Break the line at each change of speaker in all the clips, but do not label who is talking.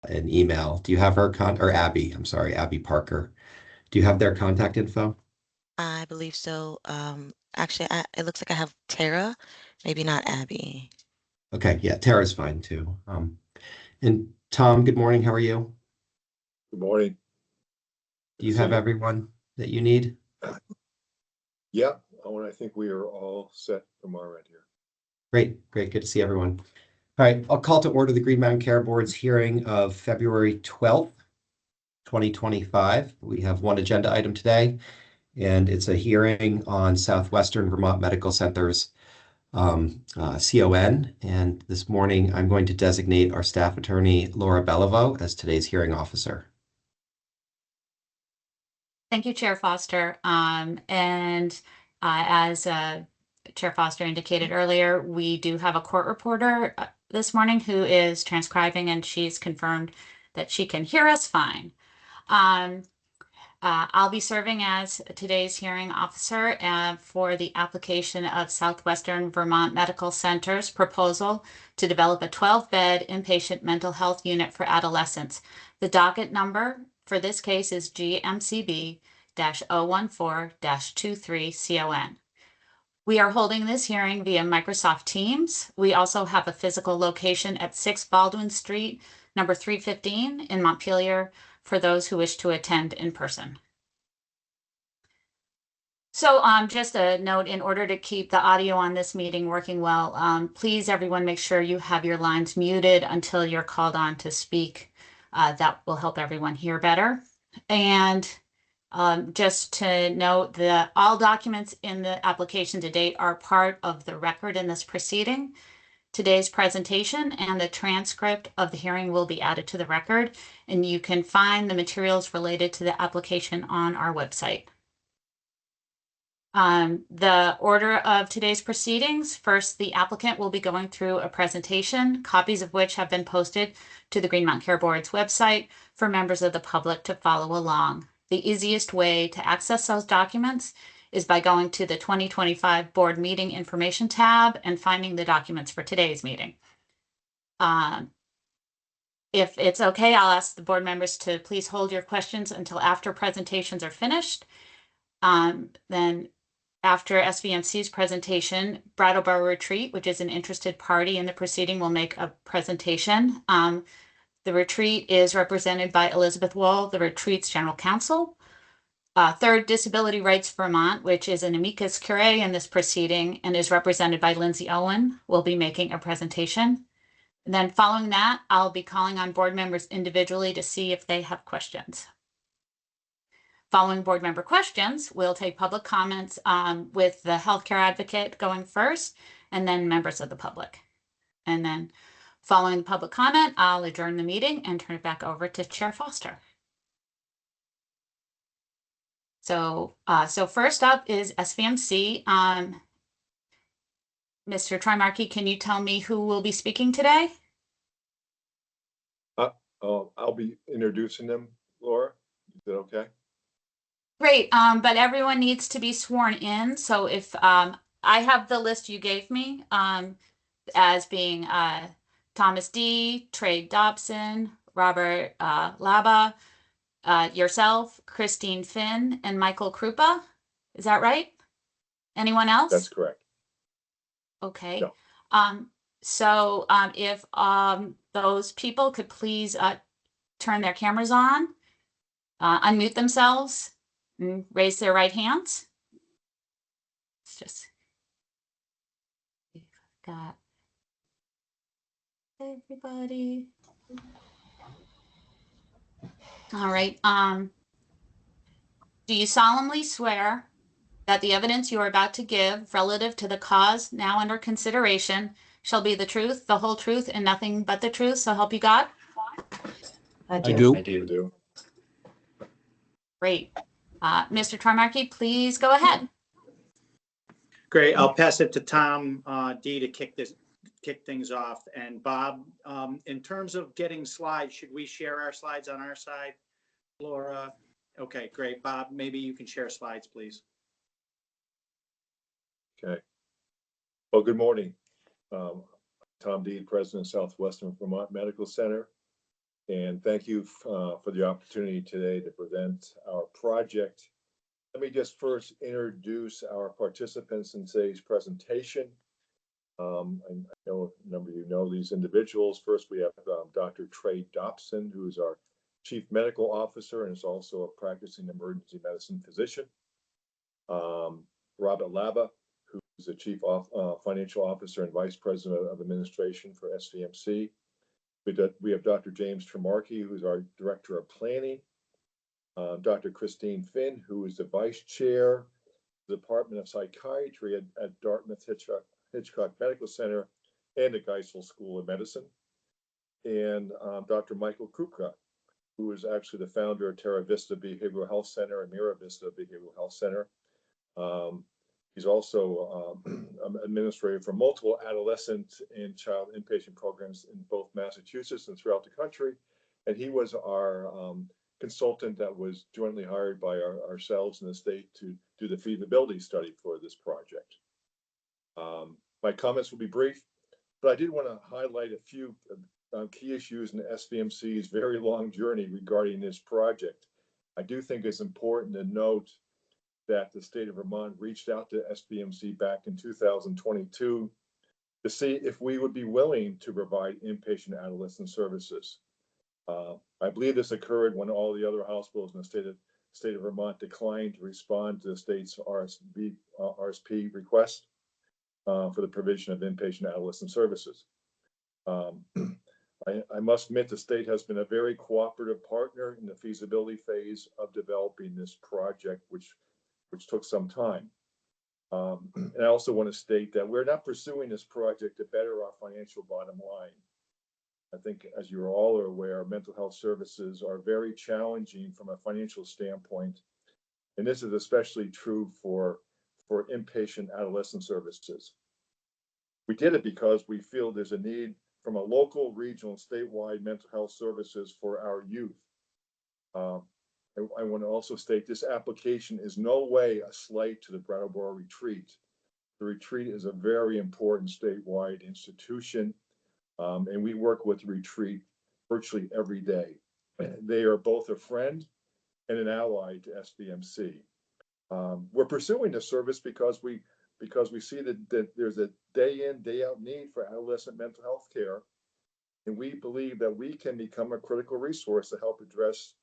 an email. Do you have her or Abby? I'm sorry, Abby Parker. Do you have their contact info?
I believe so. Actually, it looks like I have Tara, maybe not Abby.
Okay, yeah, Tara's fine too. And Tom, good morning. How are you?
Good morning.
Do you have everyone that you need?
Yeah, I think we are all set from our end here.
Great, great. Good to see everyone. All right, I'll call to order the Green Mountain Care Board's hearing of February 12th, 2025. We have one agenda item today, and it's a hearing on Southwestern Vermont Medical Center's CON. And this morning, I'm going to designate our staff attorney, Laura Beliveau, as today's hearing officer.
Thank you, Chair Foster. As Chair Foster indicated earlier, we do have a court reporter this morning who is transcribing, and she's confirmed that she can hear us fine. I'll be serving as today's hearing officer for the application of Southwestern Vermont Medical Center's proposal to develop a 12-bed inpatient mental health unit for adolescents. The docket number for this case is GMCB-014-23CON. We are holding this hearing via Microsoft Teams. We also have a physical location at 6 Baldwin Street, number 315 in Montpelier, for those who wish to attend in person. So just a note, in order to keep the audio on this meeting working well, please everyone make sure you have your lines muted until you're called on to speak. That will help everyone hear better. And just to note that all documents in the application to date are part of the record in this proceeding. Today's presentation and the transcript of the hearing will be added to the record, and you can find the materials related to the application on our website. The order of today's proceedings: first, the applicant will be going through a presentation, copies of which have been posted to the Green Mountain Care Board's website for members of the public to follow along. The easiest way to access those documents is by going to the 2025 Board Meeting Information tab and finding the documents for today's meeting. If it's okay, I'll ask the board members to please hold your questions until after presentations are finished. Then after SVMC's presentation, Brattleboro Retreat, which is an interested party in the proceeding, will make a presentation. The retreat is represented by Elizabeth Wool, the retreat's general counsel. Third, Disability Rights Vermont, which is an amicus curiae in this proceeding and is represented by Lindsay Owen, will be making a presentation. And then following that, I'll be calling on board members individually to see if they have questions. Following board member questions, we'll take public comments with the healthcare advocate going first, and then members of the public. And then following the public comment, I'll adjourn the meeting and turn it back over to Chair Foster. So first up is SVMC. Mr. Trimarchi, can you tell me who will be speaking today?
I'll be introducing them, Laura. Is that okay?
Great, but everyone needs to be sworn in. So if I have the list you gave me as being Thomas D., Trey Dobson, Robert Laba, yourself, Christine Finn, and Michael Krupa. Is that right? Anyone else?
That's correct.
Okay.
No.
So if those people could please turn their cameras on, unmute themselves, and raise their right hands. It's just got everybody. All right. Do you solemnly swear that the evidence you are about to give relative to the cause now under consideration shall be the truth, the whole truth, and nothing but the truth, so help you God?
I do.
I do.
Great. Mr. Trimarchi, please go ahead.
Great. I'll pass it to Tom D to kick things off. And Bob, in terms of getting slides, should we share our slides on our side? Laura? Okay, great. Bob, maybe you can share slides, please.
Okay. Well, good morning. Tom D., President of Southwestern Vermont Medical Center. And thank you for the opportunity today to present our project. Let me just first introduce our participants in today's presentation. I know a number of you know these individuals. First, we have Dr. Trey Dobson, who is our Chief Medical Officer and is also a practicing emergency medicine physician. Robert Laba, who is the Chief Financial Officer and Vice President of Administration for SVMC. We have Dr. James Tremarchi, who is our Director of Planning. Dr. Christine Finn, who is the Vice Chair of the Department of Psychiatry at Dartmouth Hitchcock Medical Center and the Geisel School of Medicine. And Dr. Michael Krupka, who is actually the founder of Terra Vista Behavioral Health Center and Mira Vista Behavioral Health Center. He's also administrator for multiple adolescent and child inpatient programs in both Massachusetts and throughout the country. And he was our consultant that was jointly hired by ourselves and the state to do the feasibility study for this project. My comments will be brief, but I did want to highlight a few key issues in SVMC's very long journey regarding this project. I do think it's important to note that the state of Vermont reached out to SVMC back in 2022 to see if we would be willing to provide inpatient adolescent services. I believe this occurred when all the other hospitals in the state of Vermont declined to respond to the state's RSP request for the provision of inpatient adolescent services. I must admit the state has been a very cooperative partner in the feasibility phase of developing this project, which took some time. And I also want to state that we're not pursuing this project to better our financial bottom line. I think, as you all are aware, mental health services are very challenging from a financial standpoint. And this is especially true for inpatient adolescent services. We did it because we feel there's a need from a local, regional, and statewide mental health services for our youth. I want to also state this application is no way a slight to the Brattleboro Retreat. The retreat is a very important statewide institution, and we work with the retreat virtually every day. They are both a friend and an ally to SVMC. We're pursuing this service because we see that there's a day in, day out need for adolescent mental health care, and we believe that we can become a critical resource to help address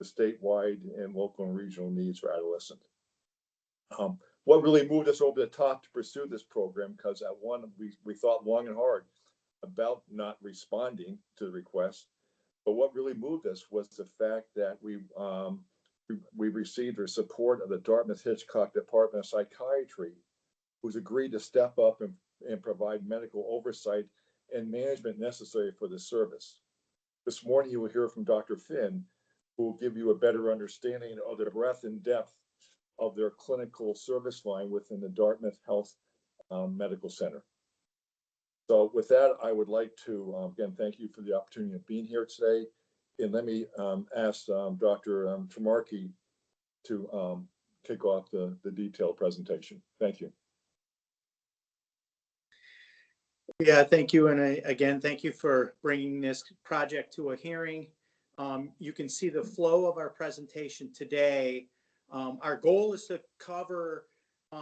the statewide and local and regional needs for adolescents. What really moved us over the top to pursue this program, because at one, we thought long and hard about not responding to the request, but what really moved us was the fact that we received the support of the Dartmouth Hitchcock Department of Psychiatry, who's agreed to step up and provide medical oversight and management necessary for the service. This morning, you will hear from Dr. Finn, who will give you a better understanding of the breadth and depth of their clinical service line within the Dartmouth Health Medical Center. So with that, I would like to, again, thank you for the opportunity of being here today. And let me ask Dr. Tremarchi to kick off the detailed presentation. Thank you.
Yeah, thank you. And again, thank you for bringing this project to a hearing. You can see the flow of our presentation today. Our goal is to cover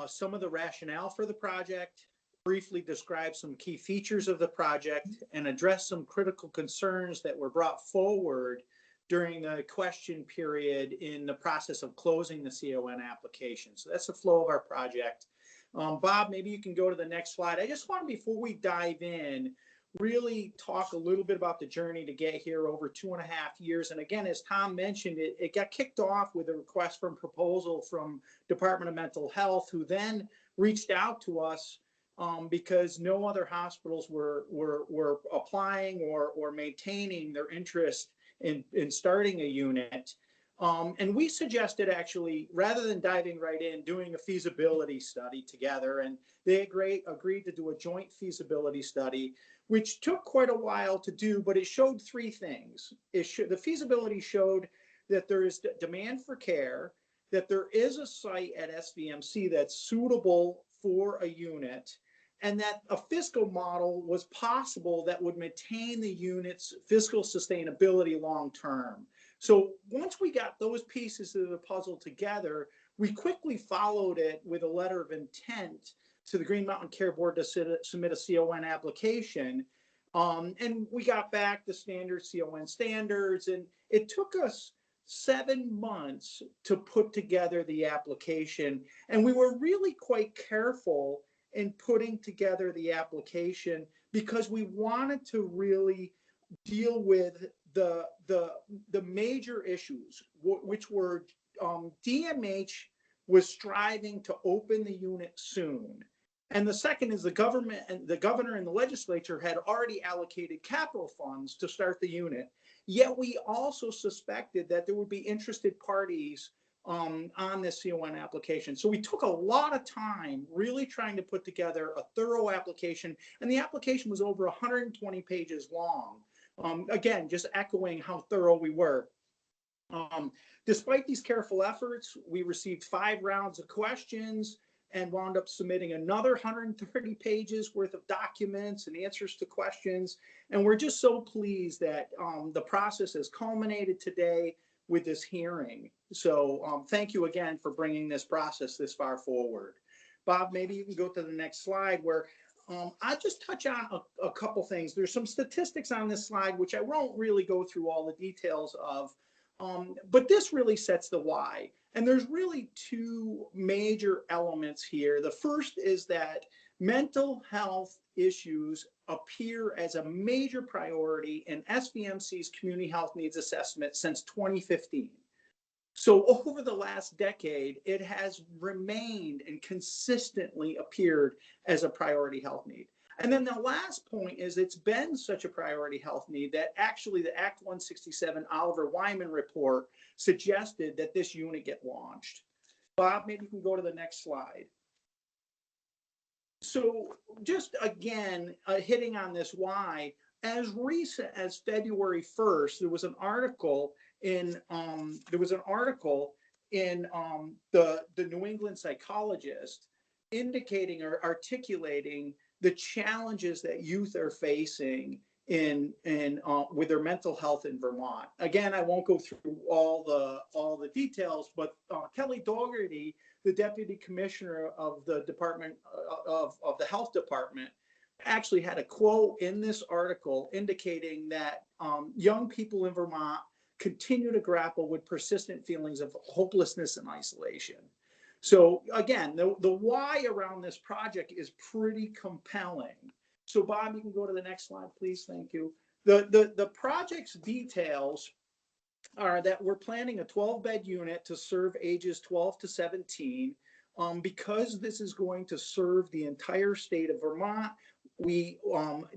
some of the rationale for the project, briefly describe some key features of the project, and address some critical concerns that were brought forward during the question period in the process of closing the CON application. So that's the flow of our project. Bob, maybe you can go to the next slide. I just want to, before we dive in, really talk a little bit about the journey to get here over 2.5 years. And again, as Tom mentioned, it got kicked off with a request for proposal from Department of Mental Health, who then reached out to us because no other hospitals were applying or maintaining their interest in starting a unit. And we suggested, actually, rather than diving right in, doing a feasibility study together. And they agreed to do a joint feasibility study, which took quite a while to do, but it showed 3 things. The feasibility showed that there is demand for care, that there is a site at SVMC that's suitable for a unit, and that a fiscal model was possible that would maintain the unit's fiscal sustainability long term. So once we got those pieces of the puzzle together, we quickly followed it with a letter of intent to the Green Mountain Care Board to submit a CON application. And we got back the standard CON standards, and it took us 7 months to put together the application. And we were really quite careful in putting together the application because we wanted to really deal with the major issues, which were DMH was striving to open the unit soon. And the second is the government and the governor and the legislature had already allocated capital funds to start the unit. Yet we also suspected that there would be interested parties on this CON application. So we took a lot of time really trying to put together a thorough application, and the application was over 120 pages long. Again, just echoing how thorough we were. Despite these careful efforts, we received 5 rounds of questions and wound up submitting another 130 pages worth of documents and answers to questions. And we're just so pleased that the process has culminated today with this hearing. So thank you again for bringing this process this far forward. Bob, maybe you can go to the next slide where I'll just touch on a couple things. There's some statistics on this slide, which I won't really go through all the details of, but this really sets the why. And there's really 2 major elements here. The first is that mental health issues appear as a major priority in SVMC's community health needs assessment since 2015. So over the last decade, it has remained and consistently appeared as a priority health need. And then the last point is it's been such a priority health need that actually the Act 167 Oliver Wyman report suggested that this unit get launched. Bob, maybe you can go to the next slide. So just again, hitting on this why, as recent as February 1st, there was an article in the New England Psychologist indicating or articulating the challenges that youth are facing with their mental health in Vermont. Again, I won't go through all the details, but Kelly Dougherty, the deputy commissioner of the Department of the Health Department, actually had a quote in this article indicating that young people in Vermont continue to grapple with persistent feelings of hopelessness and isolation. So again, the why around this project is pretty compelling. So Bob, you can go to the next slide, please. Thank you. The project's details are that we're planning a 12-bed unit to serve ages 12 to 17. Because this is going to serve the entire state of Vermont, we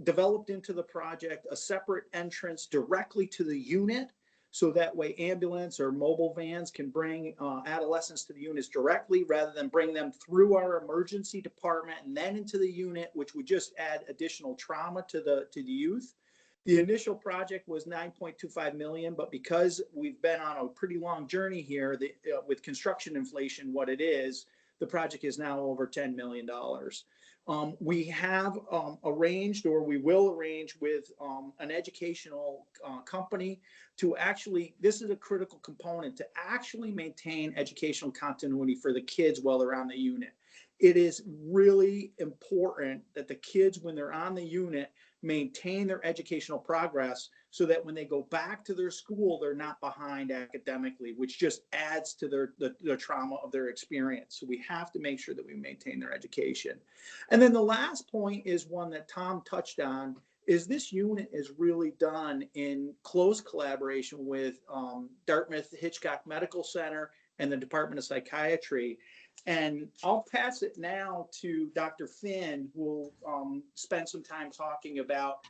developed into the project a separate entrance directly to the unit. So that way ambulance or mobile vans can bring adolescents to the units directly rather than bring them through our emergency department and then into the unit, which would just add additional trauma to the youth. The initial project was $9.25 million, but because we've been on a pretty long journey here with construction inflation, what it is, the project is now over $10 million. We have arranged, or we will arrange with an educational company to actually, this is a critical component, to actually maintain educational continuity for the kids while they're on the unit. It is really important that the kids, when they're on the unit, maintain their educational progress so that when they go back to their school, they're not behind academically, which just adds to the trauma of their experience. So we have to make sure that we maintain their education. And then the last point is one that Tom touched on, is this unit is really done in close collaboration with Dartmouth Hitchcock Medical Center and the Department of Psychiatry. And I'll pass it now to Dr. Finn, who will spend some time talking about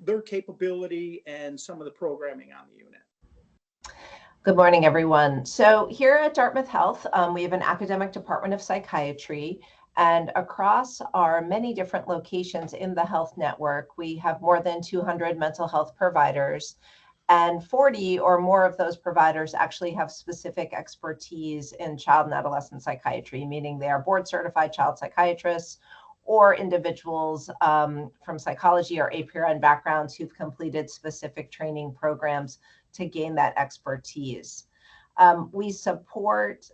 their capability and some of the programming on the unit.
Good morning, everyone. So here at Dartmouth Health, we have an academic department of psychiatry, and across our many different locations in the health network, we have more than 200 mental health providers, and 40 or more of those providers actually have specific expertise in child and adolescent psychiatry, meaning they are board certified child psychiatrists or individuals from psychology or APRN backgrounds who've completed specific training programs to gain that expertise. We support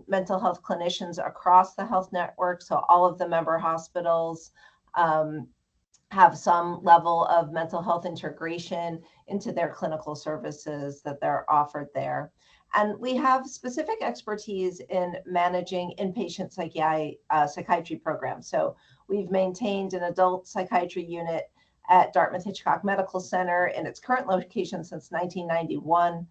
mental health clinicians across the health network, so all of the member hospitals have some level of mental health integration into their clinical services that they're offered there. And we have specific expertise in managing inpatient psychiatry programs. So we've maintained an adult psychiatry unit at Dartmouth Hitchcock Medical Center in its current location since 1991.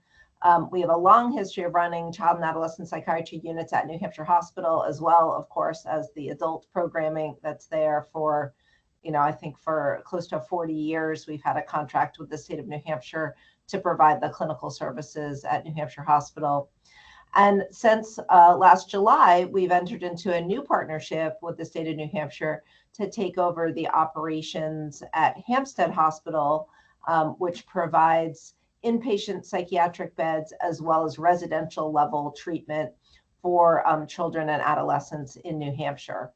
We have a long history of running child and adolescent psychiatry units at New Hampshire Hospital, as well, of course, as the adult programming that's there for, I think for close to 40 years. We've had a contract with the state of New Hampshire to provide the clinical services at New Hampshire Hospital. And since last July, we've entered into a new partnership with the state of New Hampshire to take over the operations at Hampstead Hospital, which provides inpatient psychiatric beds as well as residential level treatment for children and adolescents in New Hampshire.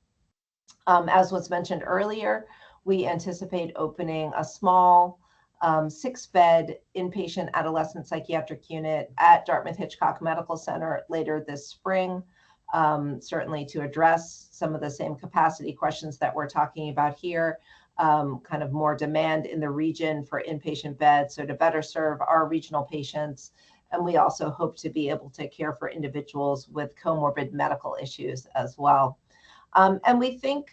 As was mentioned earlier, we anticipate opening a small 6-bed inpatient adolescent psychiatric unit at Dartmouth Hitchcock Medical Center later this spring, certainly to address some of the same capacity questions that we're talking about here, kind of more demand in the region for inpatient beds, so to better serve our regional patients. And we also hope to be able to care for individuals with comorbid medical issues as well. And we think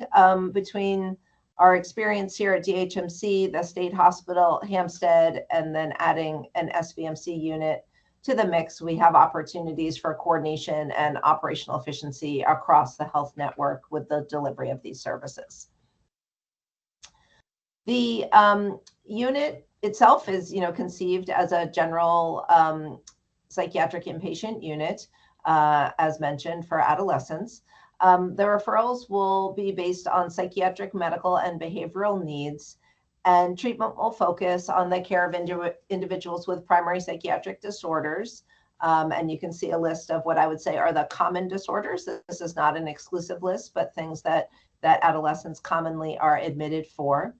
between our experience here at DHMC, the state hospital, Hampstead, and then adding an SVMC unit to the mix, we have opportunities for coordination and operational efficiency across the health network with the delivery of these services. The unit itself is, conceived as a general psychiatric inpatient unit, as mentioned, for adolescents. The referrals will be based on psychiatric, medical, and behavioral needs, and treatment will focus on the care of individuals with primary psychiatric disorders. And you can see a list of what I would say are the common disorders. This is not an exclusive list, but things that adolescents commonly are admitted for.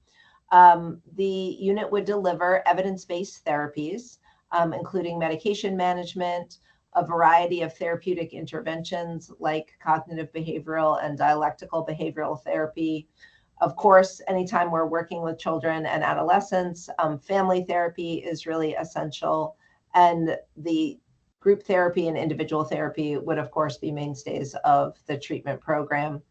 The unit would deliver evidence-based therapies, including medication management, a variety of therapeutic interventions like cognitive behavioral and dialectical behavioral therapy. Of course, anytime we're working with children and adolescents, family therapy is really essential. And the group therapy and individual therapy would, of course, be mainstays of the treatment program.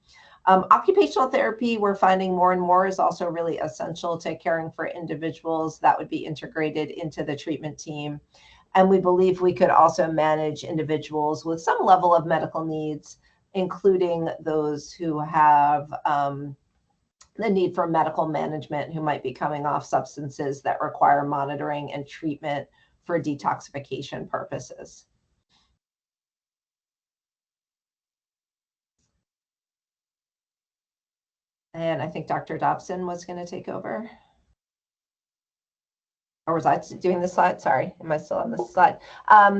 Occupational therapy, we're finding more and more, is also really essential to caring for individuals that would be integrated into the treatment team. And we believe we could also manage individuals with some level of medical needs, including those who have the need for medical management, who might be coming off substances that require monitoring and treatment for detoxification purposes. And I think Dr. Dobson was going to take over. Or was I doing this slide? Sorry, am I still on this slide?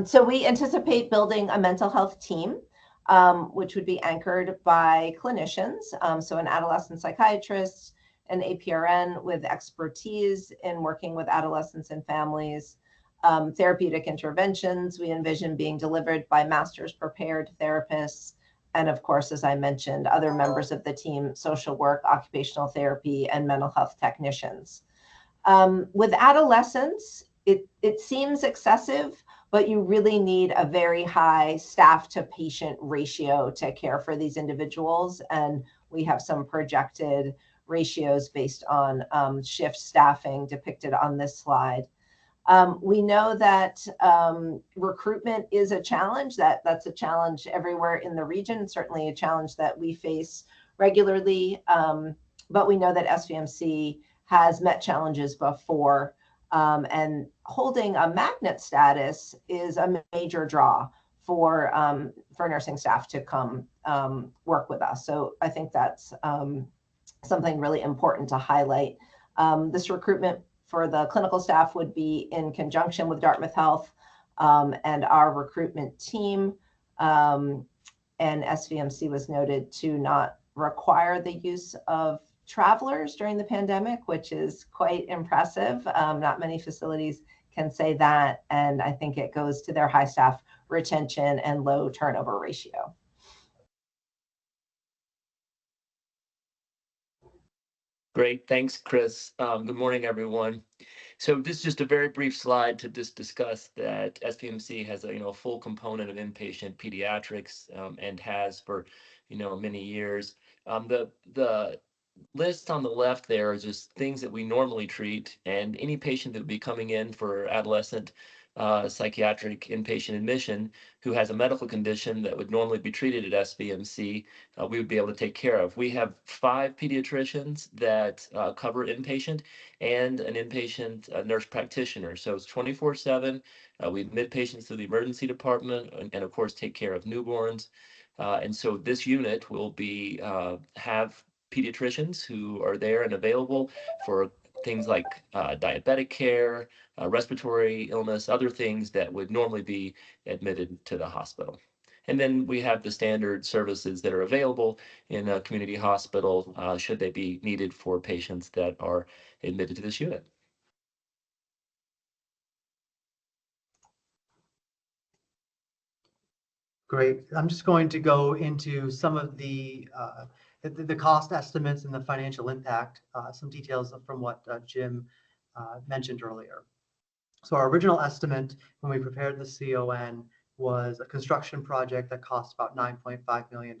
So we anticipate building a mental health team, which would be anchored by clinicians. So an adolescent psychiatrist, an APRN with expertise in working with adolescents and families. Therapeutic interventions we envision being delivered by master's prepared therapists. And of course, as I mentioned, other members of the team, social work, occupational therapy, and mental health technicians. With adolescents, it seems excessive, but you really need a very high staff to patient ratio to care for these individuals. And we have some projected ratios based on shift staffing depicted on this slide. We know that recruitment is a challenge. That's a challenge everywhere in the region, certainly a challenge that we face regularly. But we know that SVMC has met challenges before, and holding a magnet status is a major draw for nursing staff to come work with us. So I think that's something really important to highlight. This recruitment for the clinical staff would be in conjunction with Dartmouth Health and our recruitment team. And SVMC was noted to not require the use of travelers during the pandemic, which is quite impressive. Not many facilities can say that, and I think it goes to their high staff retention and low turnover ratio.
Great, thanks, Chris. Good morning, everyone. So this is just a very brief slide to just discuss that SVMC has a full component of inpatient pediatrics and has for many years. The list on the left there is just things that we normally treat, and any patient that would be coming in for adolescent psychiatric inpatient admission who has a medical condition that would normally be treated at SVMC, we would be able to take care of. We have 5 pediatricians that cover inpatient and an inpatient nurse practitioner. So it's 24/7. We admit patients to the emergency department and of course take care of newborns. And so this unit will be have pediatricians who are there and available for things like diabetic care, respiratory illness, other things that would normally be admitted to the hospital. And then we have the standard services that are available in a community hospital should they be needed for patients that are admitted to this unit.
Great. I'm just going to go into some of the cost estimates and the financial impact, some details from what Jim mentioned earlier. So our original estimate when we prepared the CON was a construction project that cost about $9.5 million,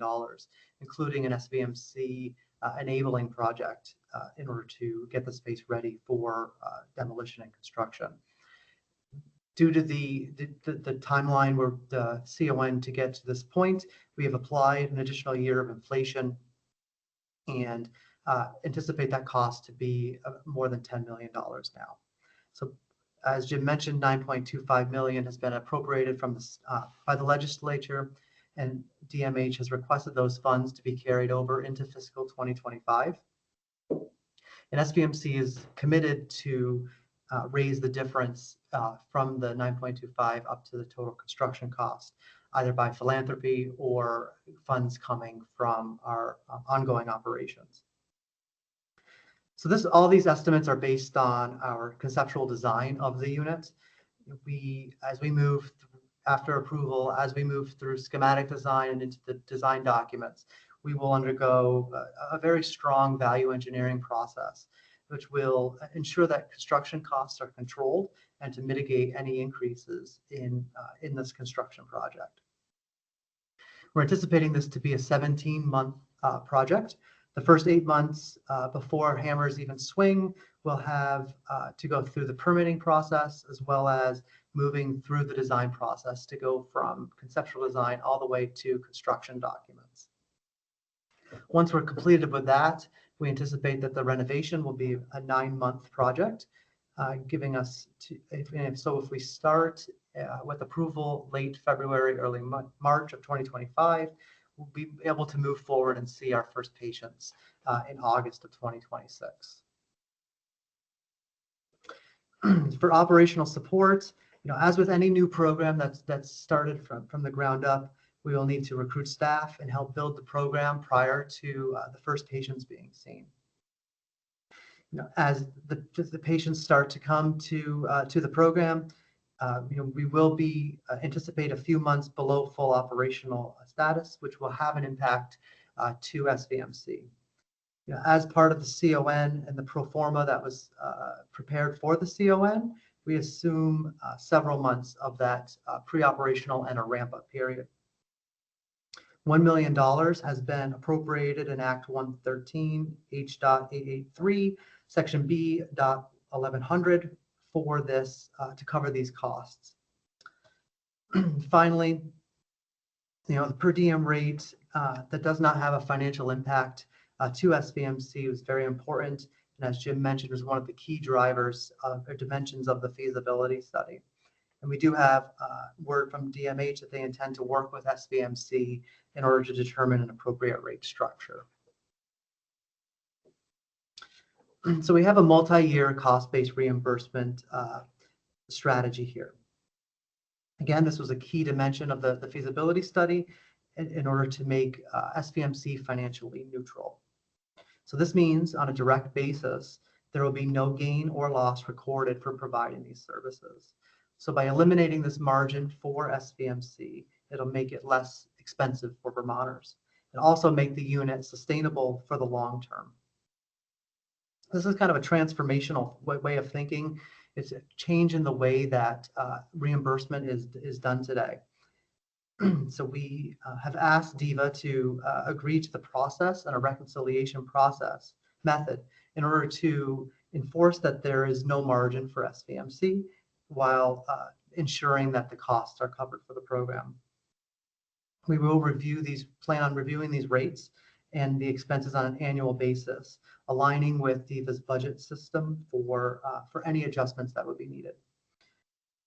including an SVMC enabling project in order to get the space ready for demolition and construction. Due to the timeline where the CON to get to this point, we have applied an additional year of inflation and anticipate that cost to be more than $10 million now. So as Jim mentioned, $9.25 million has been appropriated from by the legislature, and DMH has requested those funds to be carried over into fiscal 2025. And SVMC is committed to raise the difference from the 9.25 up to the total construction cost, either by philanthropy or funds coming from our ongoing operations. So all these estimates are based on our conceptual design of the unit. As we move after approval, as we move through schematic design and into the design documents, we will undergo a very strong value engineering process, which will ensure that construction costs are controlled and to mitigate any increases in this construction project. We're anticipating this to be a 17-month project. The first 8 months before hammers even swing, we'll have to go through the permitting process as well as moving through the design process to go from conceptual design all the way to construction documents. Once we're completed with that, we anticipate that the renovation will be a 9-month project, giving us, if we start with approval late February, early March of 2025, we'll be able to move forward and see our first patients in August of 2026. For operational support, as with any new program that's started from the ground up, we will need to recruit staff and help build the program prior to the first patients being seen. As the patients start to come to the program, we will anticipate a few months below full operational status, which will have an impact to SVMC. As part of the CON and the pro forma that was prepared for the CON, we assume several months of that pre-operational and a ramp-up period. $1 million has been appropriated in Act 113, H.883, Section B.1100 for this to cover these costs. Finally, the per diem rate that does not have a financial impact to SVMC was very important, and as Jim mentioned, was one of the key drivers or dimensions of the feasibility study. And we do have word from DMH that they intend to work with SVMC in order to determine an appropriate rate structure. So we have a multi-year cost-based reimbursement strategy here. Again, this was a key dimension of the feasibility study, in order to make SVMC financially neutral. So this means on a direct basis, there will be no gain or loss recorded for providing these services. So by eliminating this margin for SVMC, it'll make it less expensive for Vermonters and also make the unit sustainable for the long term. This is kind of a transformational way of thinking. It's a change in the way that reimbursement is done today. So we have asked DEVA to agree to the process and a reconciliation process method in order to enforce that there is no margin for SVMC while ensuring that the costs are covered for the program. We will plan on reviewing these rates and the expenses on an annual basis, aligning with DEVA's budget system for any adjustments that would be needed.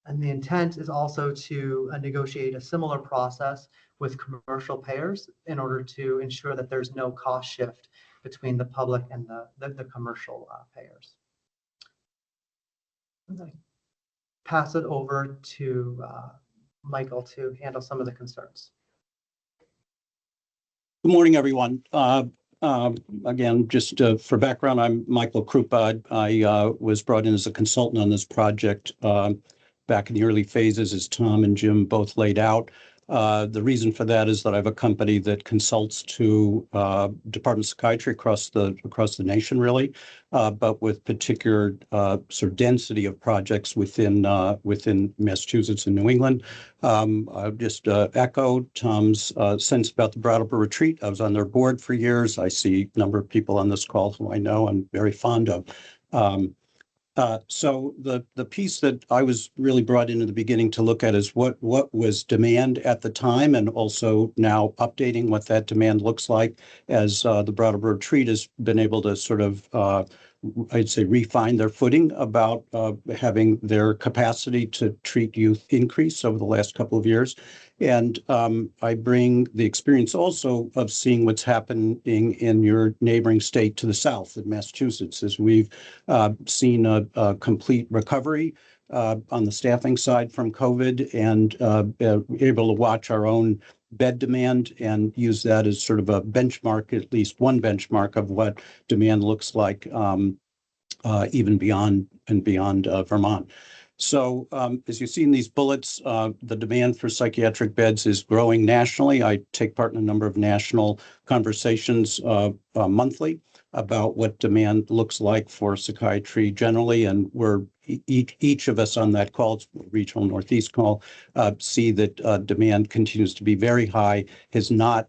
And the intent is also to negotiate a similar process with commercial payers in order to ensure that there's no cost shift between the public and the commercial payers. I'm going to pass it over to Michael to handle some of the concerns.
Good morning, everyone. Again, just for background, I'm Michael Krupa. I was brought in as a consultant on this project back in the early phases, as Tom and Jim both laid out. The reason for that is that I have a company that consults to departments of psychiatry across the nation, really, but with particular sort of density of projects within Massachusetts and New England. I'll just echo Tom's sense about the Brattleboro Retreat. I was on their board for years. I see a number of people on this call who I know I'm very fond of. So the piece that I was really brought in at the beginning to look at is what was demand at the time, and also now updating what that demand looks like as the Brattleboro Retreat has been able to sort of, I'd say, refine their footing about having their capacity to treat youth increase over the last couple of years. And I bring the experience also of seeing what's happening in your neighboring state to the south, in Massachusetts, as we've seen a complete recovery on the staffing side from COVID, and able to watch our own bed demand and use that as sort of a benchmark, at least one benchmark of what demand looks like even beyond Vermont. So as you see in these bullets, the demand for psychiatric beds is growing nationally. I take part in a number of national conversations monthly about what demand looks like for psychiatry generally, and we're each of us on that call, it's a regional Northeast call, see that demand continues to be very high, has not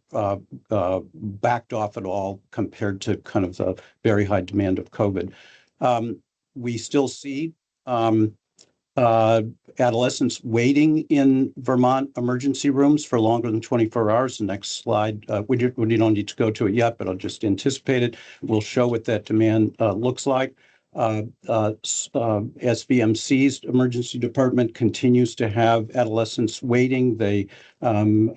backed off at all compared to kind of the very high demand of COVID. We still see adolescents waiting in Vermont emergency rooms for longer than 24 hours. The next slide, we don't need to go to it yet, but I'll just anticipate it. We'll show what that demand looks like. SVMC's emergency department continues to have adolescents waiting. They happen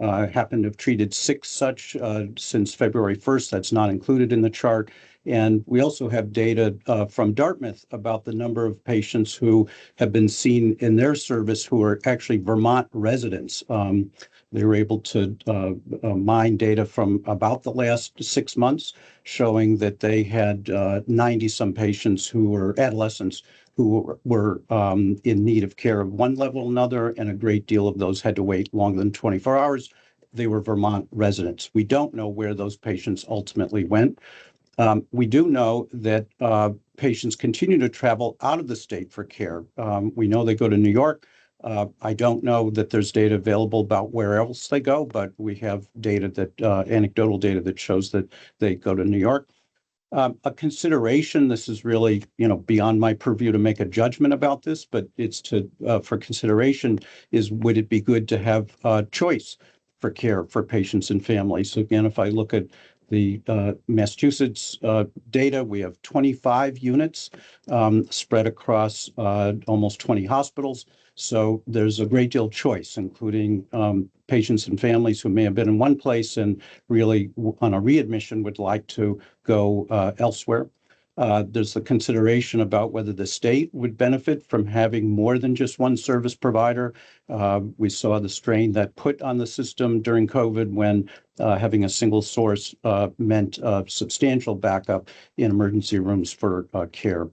to have treated 6 such since February 1st. That's not included in the chart. And we also have data from Dartmouth about the number of patients who have been seen in their service who are actually Vermont residents. They were able to mine data from about the last 6 months, showing that they had 90-some patients who were adolescents who were in need of care of one level or another, and a great deal of those had to wait longer than 24 hours. They were Vermont residents. We don't know where those patients ultimately went. We do know that patients continue to travel out of the state for care. We know they go to New York. I don't know that there's data available about where else they go, but we have data that anecdotal data that shows that they go to New York. A consideration, this is really, beyond my purview to make a judgment about this, but it's for consideration, is would it be good to have choice for care for patients and families? So again, if I look at the Massachusetts data, we have 25 units spread across almost 20 hospitals. So there's a great deal of choice, including patients and families who may have been in one place and really on a readmission would like to go elsewhere. There's the consideration about whether the state would benefit from having more than just one service provider. We saw the strain that put on the system during COVID when having a single source meant substantial backup in emergency rooms for care.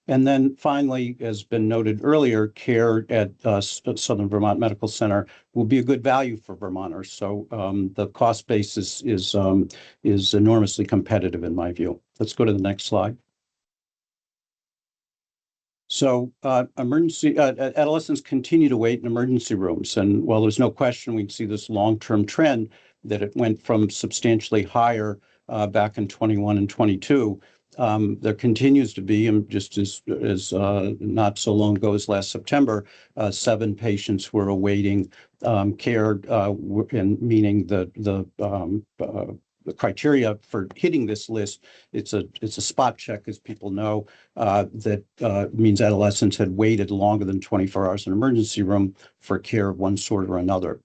And then finally, as been noted earlier, care at Southern Vermont Medical Center will be a good value for Vermonters. So the cost basis is enormously competitive in my view. Let's go to the next slide. So adolescents continue to wait in emergency rooms. And while there's no question, we can see this long-term trend that it went from substantially higher back in 21 and 22. There continues to be, and just as not so long ago as last September, 7 patients were awaiting care, and meaning the criteria for hitting this list. It's a spot check, as people know, that means adolescents had waited longer than 24 hours in an emergency room for care of one sort or another.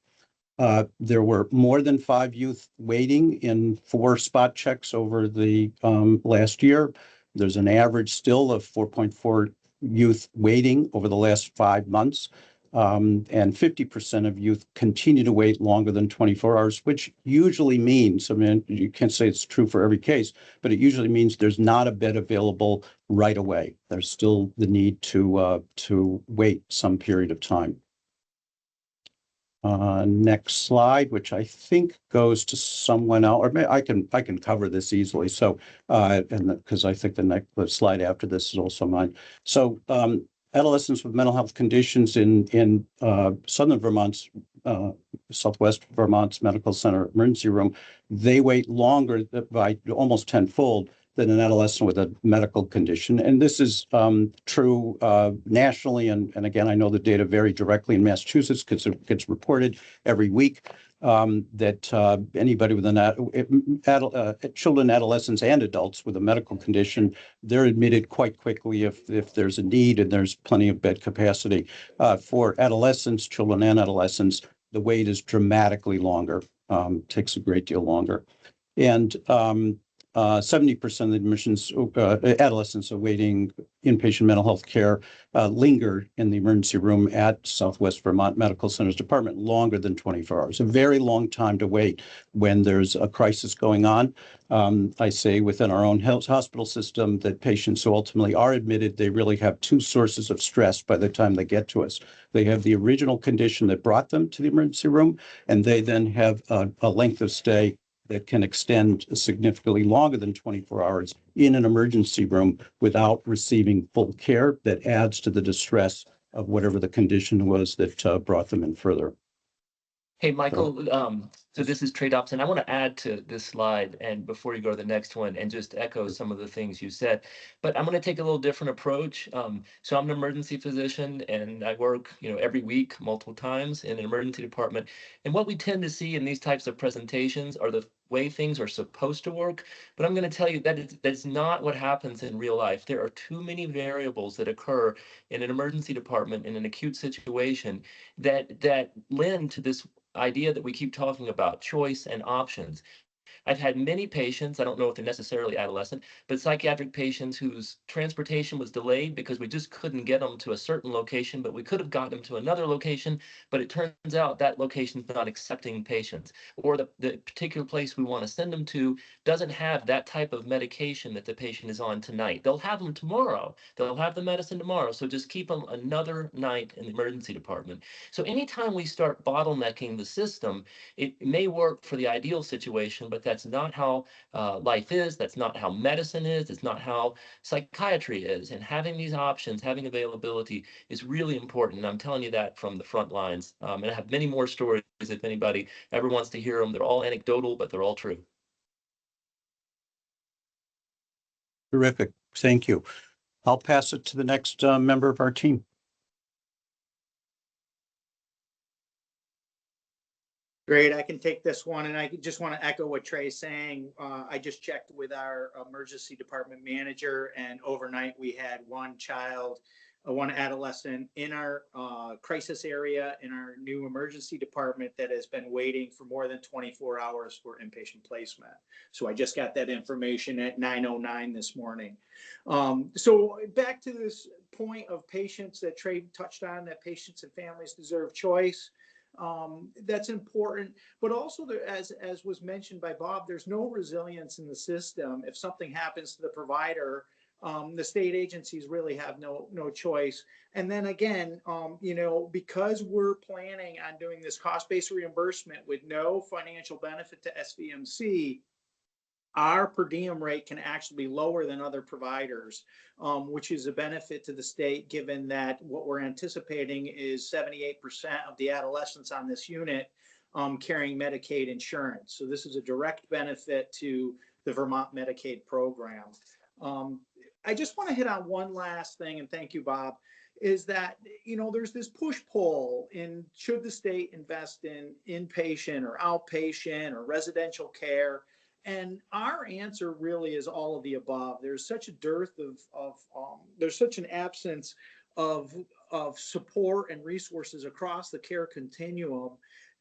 There were more than 5 youth waiting in 4 spot checks over the last year. There's an average still of 4.4 youth waiting over the last 5 months. And 50% of youth continue to wait longer than 24 hours, which usually means, I mean, you can't say it's true for every case, but it usually means there's not a bed available right away. There's still the need to wait some period of time. Next slide, which I think goes to someone else, or I can cover this easily. So, and because I think the slide after this is also mine. So, adolescents with mental health conditions in Southern Vermont's, Southwest Vermont's Medical Center emergency room, they wait longer by almost tenfold than an adolescent with a medical condition. And this is true nationally. And again, I know the data vary directly in Massachusetts because it gets reported every week that anybody with children, adolescents, and adults with a medical condition, they're admitted quite quickly if there's a need and there's plenty of bed capacity. For adolescents, children and adolescents, the wait is dramatically longer, takes a great deal longer. And 70% of the admissions, adolescents awaiting inpatient mental health care linger in the emergency room at Southwest Vermont Medical Center's department longer than 24 hours. A very long time to wait when there's a crisis going on. I say within our own health hospital system that patients who ultimately are admitted, they really have 2 sources of stress by the time they get to us. They have the original condition that brought them to the emergency room, and they then have a length of stay that can extend significantly longer than 24 hours in an emergency room without receiving full care that adds to the distress of whatever the condition was that brought them in further.
Hey, Michael, so this is Trey Dobson. I want to add to this slide, and before you go to the next one, and just echo some of the things you said, but I'm going to take a little different approach. So I'm an emergency physician, and I work, every week, multiple times in an emergency department. And what we tend to see in these types of presentations are the way things are supposed to work. But I'm going to tell you that that's not what happens in real life. There are too many variables that occur in an emergency department in an acute situation that lend to this idea that we keep talking about, choice and options. I've had many patients, I don't know if they're necessarily adolescent, but psychiatric patients whose transportation was delayed because we just couldn't get them to a certain location, but we could have gotten them to another location, but it turns out that location's not accepting patients, or the particular place we want to send them to doesn't have that type of medication that the patient is on tonight. They'll have them tomorrow. They'll have the medicine tomorrow, so just keep them another night in the emergency department. So anytime we start bottlenecking the system, it may work for the ideal situation, but that's not how life is. That's not how medicine is. It's not how psychiatry is. And having these options, having availability is really important. And I'm telling you that from the front lines. And I have many more stories if anybody ever wants to hear them. They're all anecdotal, but they're all true.
Terrific. Thank you. I'll pass it to the next member of our team.
Great, I can take this one, and I just want to echo what Trey's saying. I just checked with our emergency department manager, and overnight we had 1 child one adolescent in our crisis area in our new emergency department that has been waiting for more than 24 hours for inpatient placement. So I just got that information at 9:09 this morning. So back to this point of patients that Trey touched on, that patients and families deserve choice. That's important, but also there, as was mentioned by Bob, there's no resilience in the system. If something happens to the provider, the state agencies really have no choice. And then again, you know, because we're planning on doing this cost-based reimbursement with no financial benefit to SVMC, our per diem rate can actually be lower than other providers, which is a benefit to the state, given that what we're anticipating is 78% of the adolescents on this unit carrying Medicaid insurance. So this is a direct benefit to the Vermont Medicaid program. I just want to hit on one last thing, and thank you, Bob, is that, you know, there's this push-pull in should the state invest in inpatient or outpatient or residential care. And our answer really is all of the above. There's such a dearth there's such an absence of support and resources across the care continuum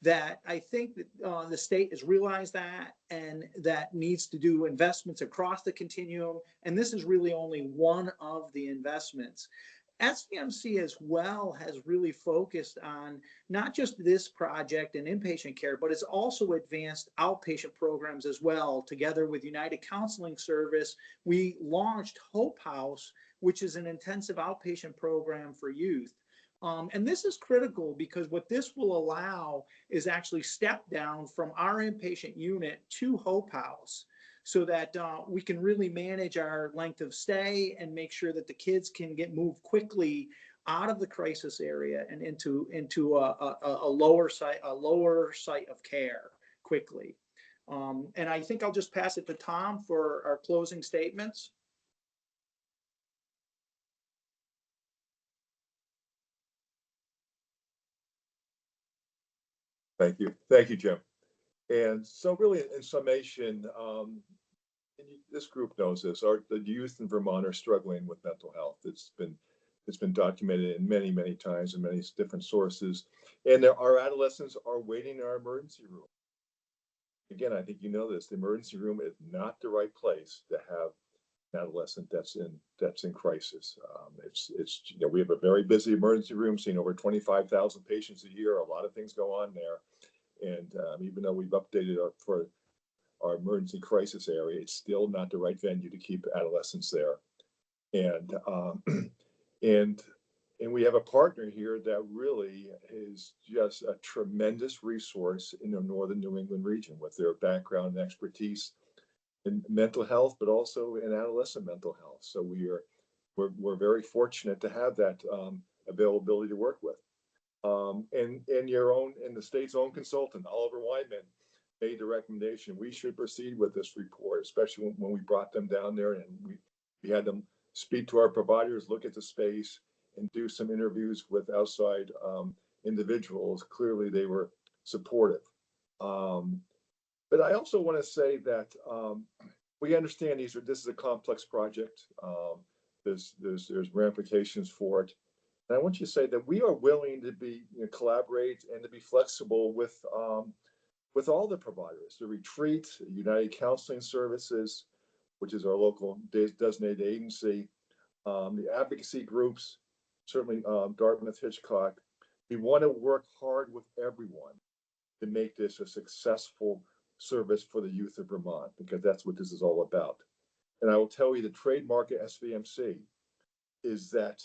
that I think that the state has realized that, and that needs to do investments across the continuum. And this is really only one of the investments. SVMC as well has really focused on not just this project and inpatient care, but it's also advanced outpatient programs as well. Together with United Counseling Service, we launched Hope House, which is an intensive outpatient program for youth. And this is critical because what this will allow is actually step down from our inpatient unit to Hope House, so that we can really manage our length of stay and make sure that the kids can get moved quickly out of the crisis area and into a lower site of care quickly. And I think I'll just pass it to Tom for our closing statements.
Thank you, Jim. And so really in summation, and this group knows this, the youth in Vermont are struggling with mental health. It's been documented in many times in many different sources. And our adolescents are waiting in our emergency room. Again, I think you know this, the emergency room is not the right place to have an adolescent that's in crisis. It's you know, we have a very busy emergency room, seeing over 25,000 patients a year. A lot of things go on there. And even though we've updated for our emergency crisis area, it's still not the right venue to keep adolescents there. And and we have a partner here that really is just a tremendous resource in the northern New England region, with their background and expertise in mental health, but also in adolescent mental health. So we're very fortunate to have that availability to work with. And the state's own consultant, Oliver Wyman, made the recommendation we should proceed with this report, especially when we brought them down there and we had them speak to our providers, look at the space, and do some interviews with outside individuals. Clearly, they were supportive. But I also want to say that we understand this is a complex project. There's ramifications for it. And I want you to say that we are willing to be collaborate and to be flexible with all the providers, the retreat, United Counseling Services, which is our local designated agency, the advocacy groups, certainly Dartmouth Hitchcock. We want to work hard with everyone to make this a successful service for the youth of Vermont, because that's what this is all about. And I will tell you, the trademark at SVMC is that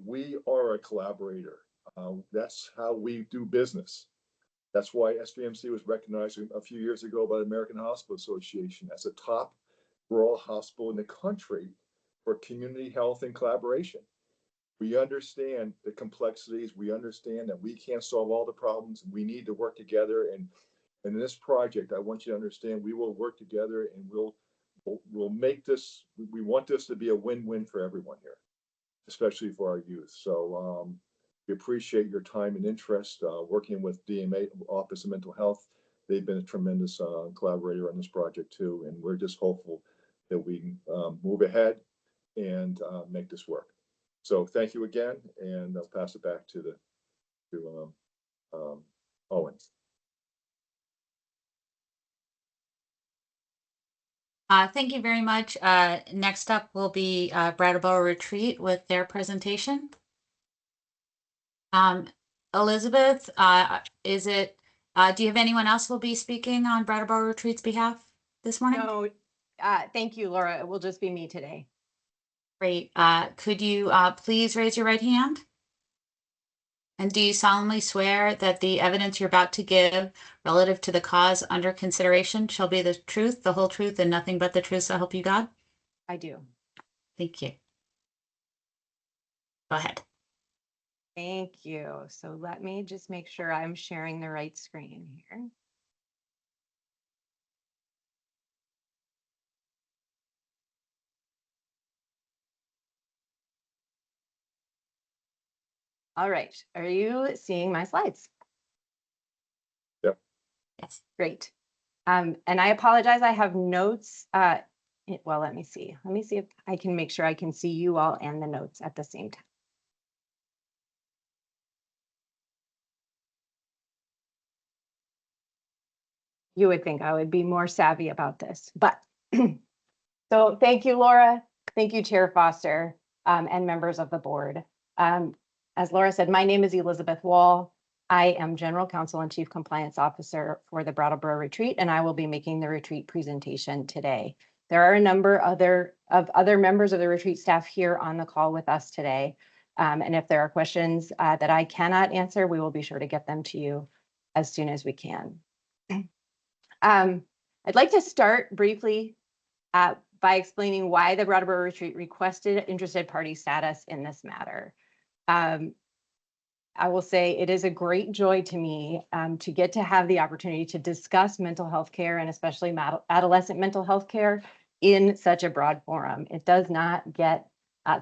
we are a collaborator. That's how we do business. That's why SVMC was recognized a few years ago by the American Hospital Association as a top rural hospital in the country for community health and collaboration. We understand the complexities. We understand that we can't solve all the problems. We need to work together. And in this project, I want you to understand we will work together, and we'll make this. We want this to be a win-win for everyone here, especially for our youth. So we appreciate your time and interest working with DMA, Office of Mental Health. They've been a tremendous collaborator on this project too, and we're just hopeful that we can move ahead and make this work. So thank you again, and I'll pass it back to Owen.
Thank you very much. Next up will be Brattleboro Retreat with their presentation. Elizabeth, do you have anyone else who will be speaking on Brattleboro Retreat's behalf this morning?
No, thank you, Laura. It will just be me today.
Great. Could you please raise your right hand? And do you solemnly swear that the evidence you're about to give relative to the cause under consideration shall be the truth, the whole truth, and nothing but the truth, so help you God?
I do.
Thank you. Go ahead.
Thank you. So let me just make sure I'm sharing the right screen here. All right. Are you seeing my slides?
Yep.
Yes.
Great. And I apologize. I have notes. Well, let me see. Let me see if I can make sure I can see you all and the notes at the same time. You would think I would be more savvy about this, but so thank you, Laura. Thank you, Chair Foster, and members of the board. As Laura said, my name is Elizabeth Wall. I am General Counsel and Chief Compliance Officer for the Brattleboro Retreat, and I will be making the retreat presentation today. There are a number of other members of the retreat staff here on the call with us today. And if there are questions that I cannot answer, we will be sure to get them to you as soon as we can. I'd like to start briefly by explaining why the Brattleboro Retreat requested interested party status in this matter. I will say it is a great joy to me to get to have the opportunity to discuss mental health care and especially adolescent mental health care in such a broad forum. It does not get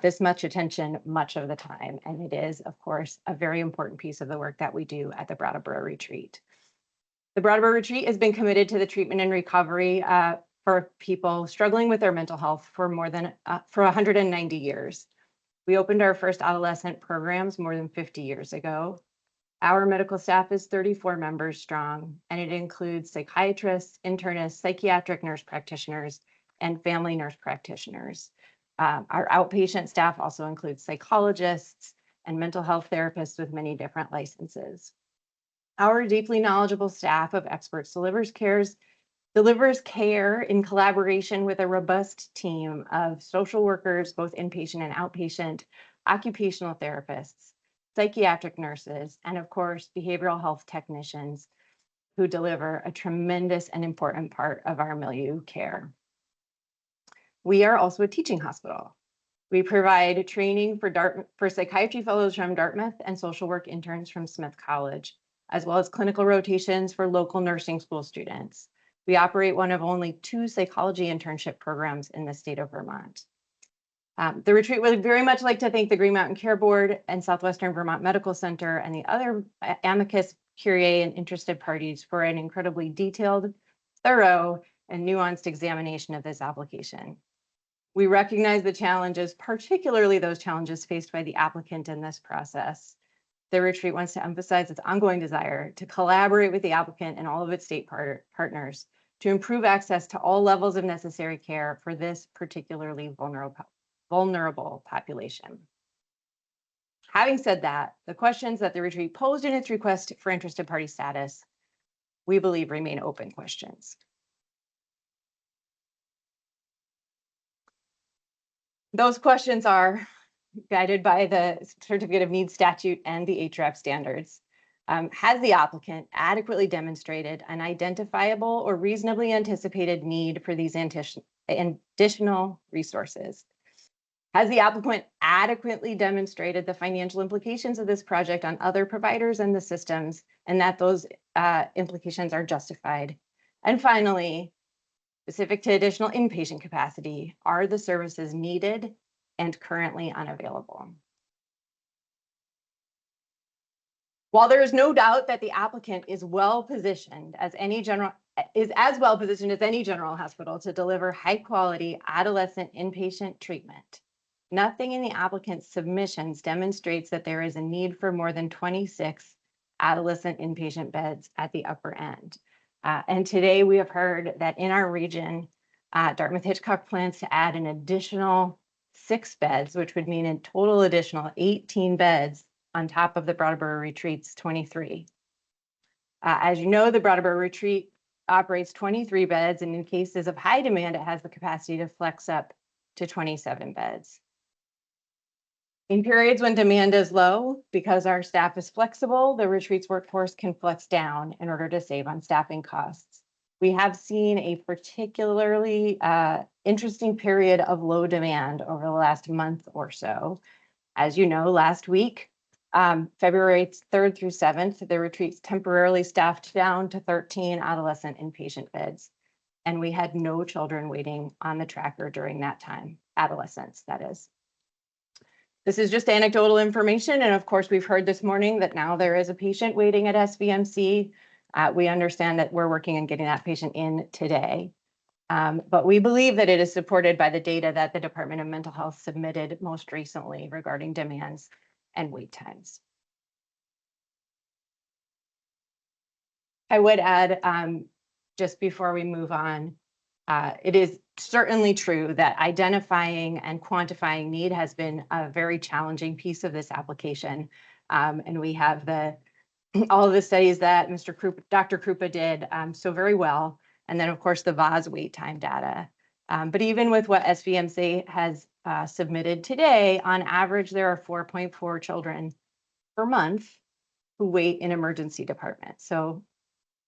this much attention much of the time, and it is, of course, a very important piece of the work that we do at the Brattleboro Retreat. The Brattleboro Retreat has been committed to the treatment and recovery for people struggling with their mental health for more than 190 years. We opened our first adolescent programs more than 50 years ago. Our medical staff is 34 members strong, and it includes psychiatrists, internists, psychiatric nurse practitioners, and family nurse practitioners. Our outpatient staff also includes psychologists and mental health therapists with many different licenses. Our deeply knowledgeable staff of experts delivers care in collaboration with a robust team of social workers, both inpatient and outpatient, occupational therapists, psychiatric nurses, and of course, behavioral health technicians who deliver a tremendous and important part of our milieu care. We are also a teaching hospital. We provide training for psychiatry fellows from Dartmouth and social work interns from Smith College, as well as clinical rotations for local nursing school students. We operate one of only 2 psychology internship programs in the state of Vermont. The retreat would very much like to thank the Green Mountain Care Board and Southwestern Vermont Medical Center and the other amicus curiae and interested parties for an incredibly detailed, thorough, and nuanced examination of this application. We recognize the challenges, particularly those challenges faced by the applicant in this process. The retreat wants to emphasize its ongoing desire to collaborate with the applicant and all of its state partners to improve access to all levels of necessary care for this particularly vulnerable population. Having said that, the questions that the retreat posed in its request for interested party status, we believe remain open questions. Those questions are guided by the Certificate of Need statute and the HRAP standards. Has the applicant adequately demonstrated an identifiable or reasonably anticipated need for these additional resources? Has the applicant adequately demonstrated the financial implications of this project on other providers and the systems, and that those implications are justified? And finally, specific to additional inpatient capacity, are the services needed and currently unavailable? While there is no doubt that the applicant is as well positioned as any general hospital to deliver high quality adolescent inpatient treatment, Nothing in the applicant's submissions demonstrates that there is a need for more than 26 adolescent inpatient beds at the upper end. And today we have heard that in our region, Dartmouth-Hitchcock plans to add an additional 6 beds, which would mean a total additional 18 beds on top of the Brattleboro Retreat's 23. As you know, the Brattleboro Retreat operates 23 beds, and in cases of high demand, it has the capacity to flex up to 27 beds. In periods when demand is low, because our staff is flexible, the retreat's workforce can flex down in order to save on staffing costs. We have seen a particularly interesting period of low demand over the last month or so. As you know, last week, February 3rd through 7th, the retreats temporarily staffed down to 13 adolescent inpatient beds, and we had no children waiting on the tracker during that time, adolescents, that is. This is just anecdotal information, and of course, we've heard this morning that now there is a patient waiting at SVMC. We understand that we're working on getting that patient in today. But we believe that it is supported by the data that the Department of Mental Health submitted most recently regarding demands and wait times. I would add, just before we move on, it is certainly true that identifying and quantifying need has been a very challenging piece of this application. And we have all of the studies that Dr. Krupa did so very well. And then, of course, the VAS wait time data. But even with what SVMC has submitted today, on average, there are 4.4 children per month who wait in emergency departments. So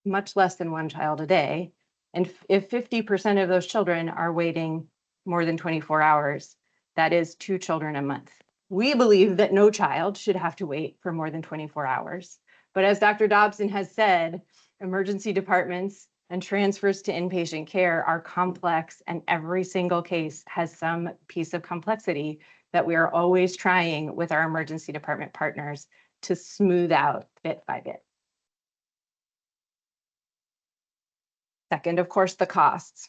much less than 1 child a day. And if 50% of those children are waiting more than 24 hours, that is 2 children a month. We believe that no child should have to wait for more than 24 hours. But as Dr. Dobson has said, emergency departments and transfers to inpatient care are complex, and every single case has some piece of complexity that we are always trying with our emergency department partners to smooth out bit by bit. Second, of course, the costs.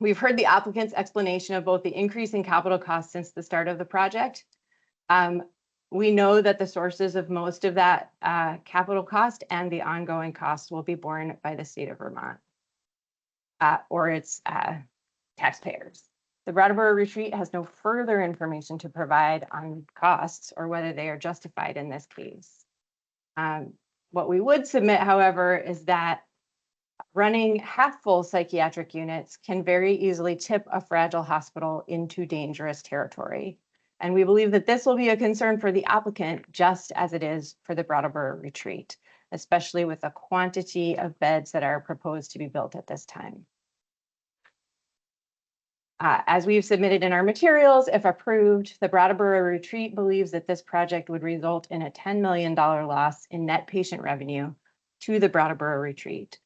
We've heard the applicant's explanation of both the increase in capital costs since the start of the project. We know that the sources of most of that capital cost and the ongoing costs will be borne by the state of Vermont or its taxpayers. The Brattleboro Retreat has no further information to provide on costs or whether they are justified in this case. What we would submit, however, is that running half-full psychiatric units can very easily tip a fragile hospital into dangerous territory. And we believe that this will be a concern for the applicant just as it is for the Brattleboro Retreat, especially with the quantity of beds that are proposed to be built at this time. As we've submitted in our materials, if approved, the Brattleboro Retreat believes that this project would result in a $10 million loss in net patient revenue to the Brattleboro Retreat,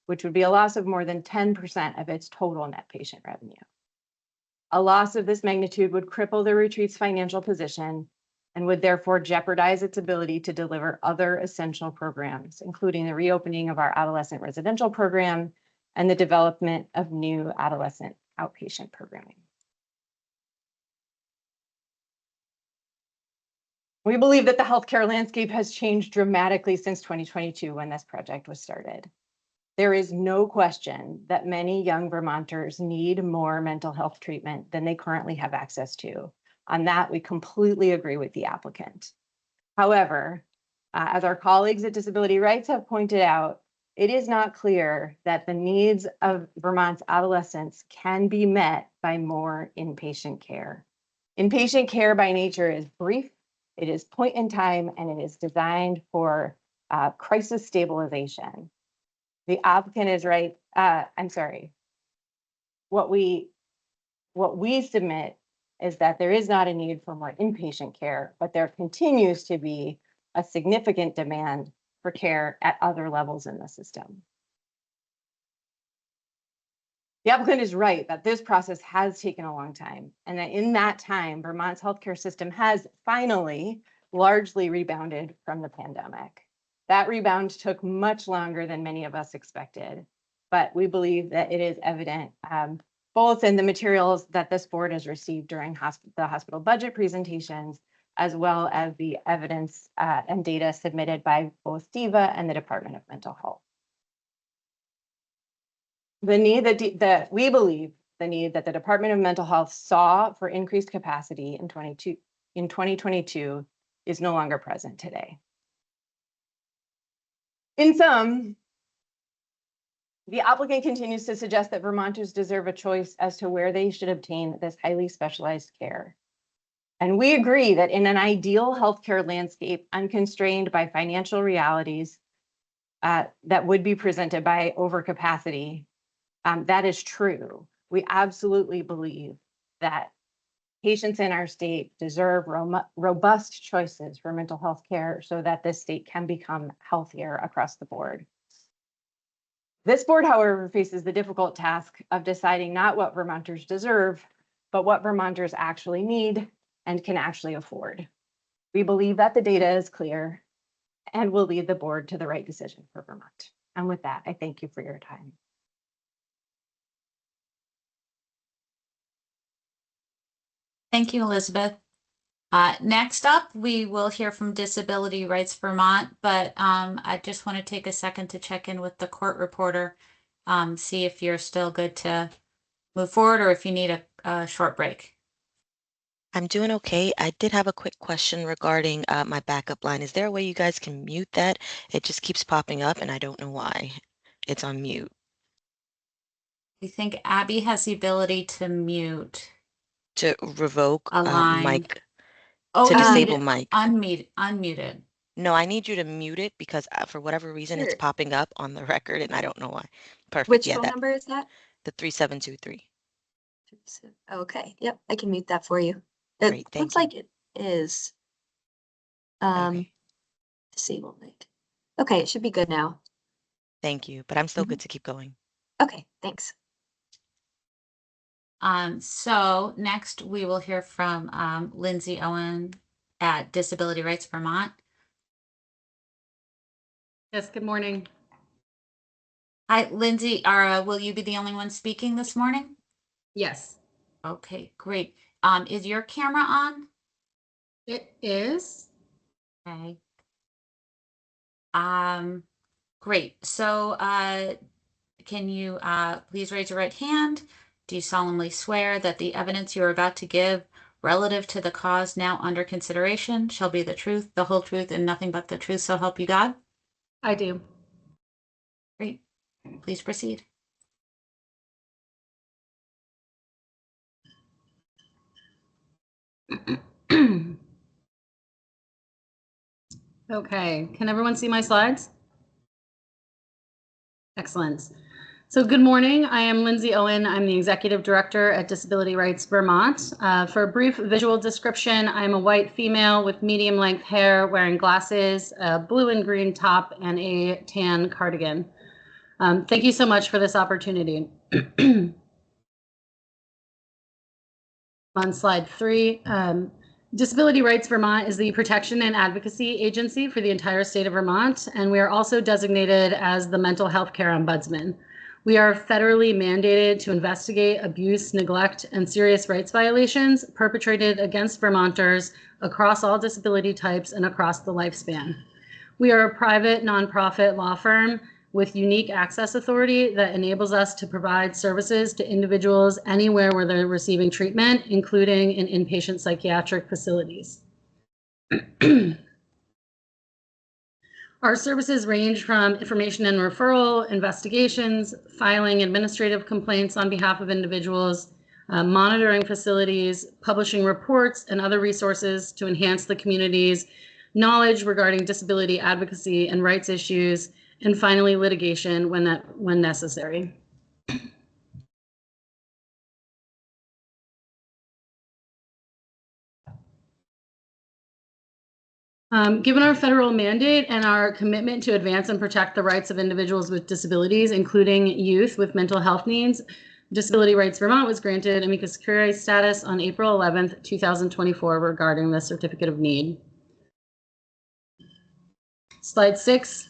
which would be a loss of more than 10% of its total net patient revenue. A loss of this magnitude would cripple the retreat's financial position and would therefore jeopardize its ability to deliver other essential programs, including the reopening of our adolescent residential program and the development of new adolescent outpatient programming. We believe that the healthcare landscape has changed dramatically since 2022 when this project was started. There is no question that many young Vermonters need more mental health treatment than they currently have access to. On that, we completely agree with the applicant. However, as our colleagues at Disability Rights have pointed out, it is not clear that the needs of Vermont's adolescents can be met by more inpatient care. Inpatient care by nature is brief, it is point in time, and it is designed for crisis stabilization. The applicant is right. What we submit is that there is not a need for more inpatient care, but there continues to be a significant demand for care at other levels in the system. The applicant is right that this process has taken a long time, and that in that time, Vermont's healthcare system has finally largely rebounded from the pandemic. That rebound took much longer than many of us expected, but we believe that it is evident both in the materials that this board has received during the hospital budget presentations, as well as the evidence and data submitted by both DEVA and the Department of Mental Health. The need that we believe the need that the Department of Mental Health saw for increased capacity in 2022 is no longer present today. In sum, the applicant continues to suggest that Vermonters deserve a choice as to where they should obtain this highly specialized care. And we agree that in an ideal healthcare landscape, unconstrained by financial realities that would be presented by overcapacity, that is true. We absolutely believe that patients in our state deserve robust choices for mental health care so that this state can become healthier across the board. This board, however, faces the difficult task of deciding not what Vermonters deserve, but what Vermonters actually need and can actually afford. We believe that the data is clear and will lead the board to the right decision for Vermont. And with that, I thank you for your time.
Thank you, Elizabeth. Next up, we will hear from Disability Rights Vermont, but I just want to take a second to check in with the court reporter, see if you're still good to move forward or if you need a short break.
I'm doing okay. I did have a quick question regarding my backup line. Is there a way you guys can mute that? It just keeps popping up and I don't know why. It's on mute.
I think Abby has the ability to mute.
To revoke
A line.
mic,
Oh,
to
you
disable
need it
mic.
unmuted.
No, I need you to mute it because for whatever reason it's
Sure.
popping up on the record and I don't know why. Perfect.
Which
Yeah,
phone number is that?
the 3723.
Okay, yep, I can mute that for you. It
Great, thank
looks
you.
like it is
Okay,
disabled mic. Okay, it should be good now.
thank you. But I'm still good to keep going.
Okay, thanks.
So next we will hear from Lindsay Owen at Disability Rights Vermont.
Yes, good morning.
Hi, Lindsay. Will you be the only one speaking this morning?
Yes,
Okay, great. Is your camera on?
it is.
Okay. Great. So, can you please raise your right hand? Do you solemnly swear that the evidence you are about to give relative to the cause now under consideration shall be the truth, the whole truth, and nothing but the truth, so help you God?
I do.
Great. Please proceed.
Okay, can everyone see my slides? Excellent. So good morning, I am Lindsay Owen. I'm the Executive Director at Disability Rights Vermont. For a brief visual description, I'm a white female with medium length hair, wearing glasses, a blue and green top, and a tan cardigan. Thank you so much for this opportunity. On slide 3, Disability Rights Vermont is the protection and advocacy agency for the entire state of Vermont, and we are also designated as the mental health care ombudsman. We are federally mandated to investigate abuse, neglect, and serious rights violations perpetrated against Vermonters across all disability types and across the lifespan. We are a private nonprofit law firm with unique access authority that enables us to provide services to individuals anywhere where they're receiving treatment, including in inpatient psychiatric facilities. Our services range from information and referral, investigations, filing administrative complaints on behalf of individuals, monitoring facilities, publishing reports and other resources to enhance the community's knowledge regarding disability advocacy and rights issues, and finally litigation when necessary. Given our federal mandate and our commitment to advance and protect the rights of individuals with disabilities, including youth with mental health needs, Disability Rights Vermont was granted amicus curiae status on April 11th, 2024 regarding the Certificate of Need. Slide 6.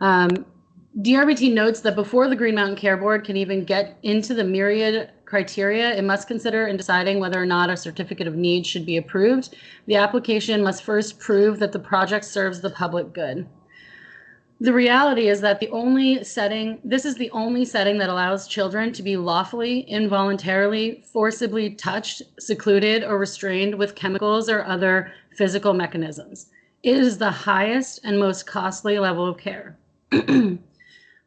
DRBT notes that before the Green Mountain Care Board can even get into the myriad criteria it must consider in deciding whether or not a certificate of need should be approved, the application must first prove that the project serves the public good. The reality is that this is the only setting that allows children to be lawfully, involuntarily, forcibly touched, secluded, or restrained with chemicals or other physical mechanisms. It is the highest and most costly level of care.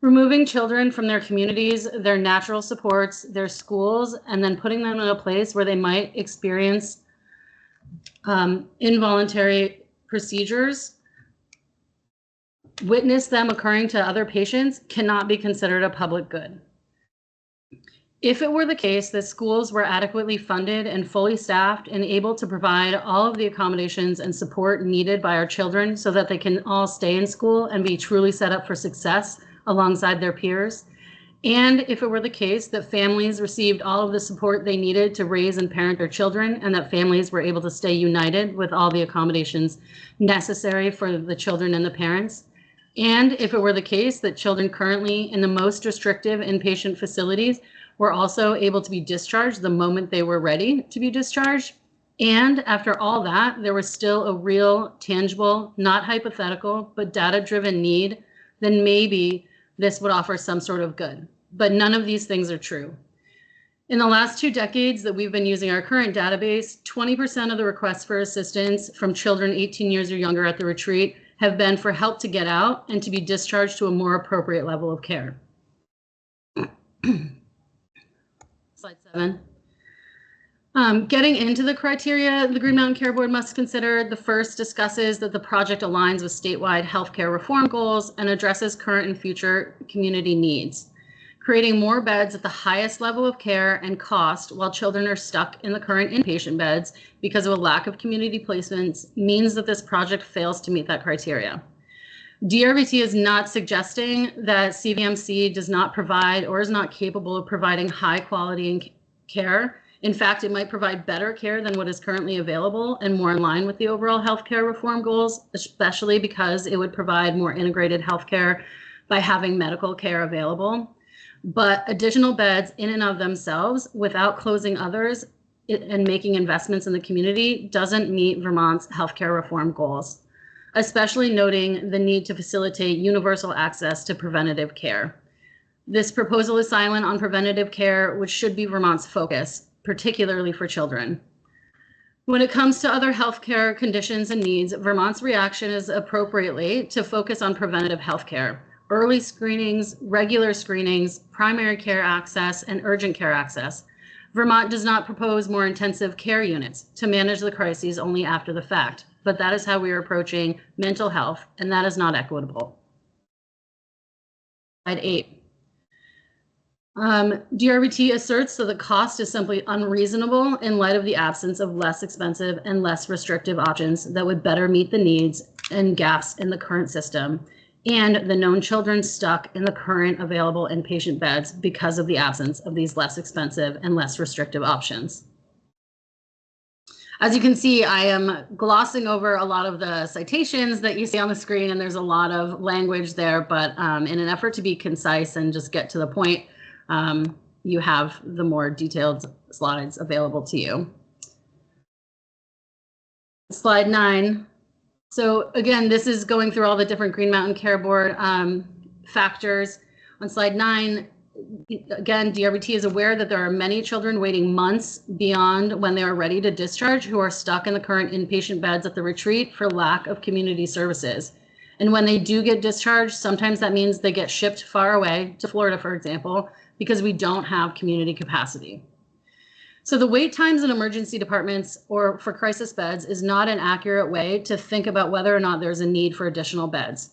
Removing children from their communities, their natural supports, their schools, and then putting them in a place where they might experience involuntary procedures, witness them occurring to other patients, cannot be considered a public good. If it were the case that schools were adequately funded and fully staffed and able to provide all of the accommodations and support needed by our children so that they can all stay in school and be truly set up for success alongside their peers, and if it were the case that families received all of the support they needed to raise and parent their children, and that families were able to stay united with all the accommodations necessary for the children and the parents, and if it were the case that children currently in the most restrictive inpatient facilities were also able to be discharged the moment they were ready to be discharged, and after all that, there was still a real, tangible, not hypothetical, but data-driven need, then maybe this would offer some sort of good. But none of these things are true. In the last 2 decades that we've been using our current database, 20% of the requests for assistance from children 18 years or younger at the retreat have been for help to get out and to be discharged to a more appropriate level of care. Slide 7. Getting into the criteria the Green Mountain Care Board must consider, the first discusses that the project aligns with statewide healthcare reform goals and addresses current and future community needs. Creating more beds at the highest level of care and cost while children are stuck in the current inpatient beds because of a lack of community placements means that this project fails to meet that criteria. DRVT is not suggesting that SVMC does not provide or is not capable of providing high quality care. In fact, it might provide better care than what is currently available and more in line with the overall healthcare reform goals, especially because it would provide more integrated healthcare by having medical care available. But additional beds in and of themselves, without closing others and making investments in the community, doesn't meet Vermont's healthcare reform goals, especially noting the need to facilitate universal access to preventative care. This proposal is silent on preventative care, which should be Vermont's focus, particularly for children. When it comes to other healthcare conditions and needs, Vermont's reaction is appropriately to focus on preventative healthcare, early screenings, regular screenings, primary care access, and urgent care access. Vermont does not propose more intensive care units to manage the crises only after the fact, but that is how we are approaching mental health, and that is not equitable. Slide 8. DRVT asserts that the cost is simply unreasonable in light of the absence of less expensive and less restrictive options that would better meet the needs and gaps in the current system, and the known children stuck in the current available inpatient beds because of the absence of these less expensive and less restrictive options. As you can see, I am glossing over a lot of the citations that you see on the screen, and there's a lot of language there, but in an effort to be concise and just get to the point, you have the more detailed slides available to you. Slide 9. So again, this is going through all the different Green Mountain Care Board factors. On slide 9, again, DRVT is aware that there are many children waiting months beyond when they are ready to discharge who are stuck in the current inpatient beds at the retreat for lack of community services. And when they do get discharged, sometimes that means they get shipped far away to Florida, for example, because we don't have community capacity. So the wait times in emergency departments or for crisis beds is not an accurate way to think about whether or not there's a need for additional beds.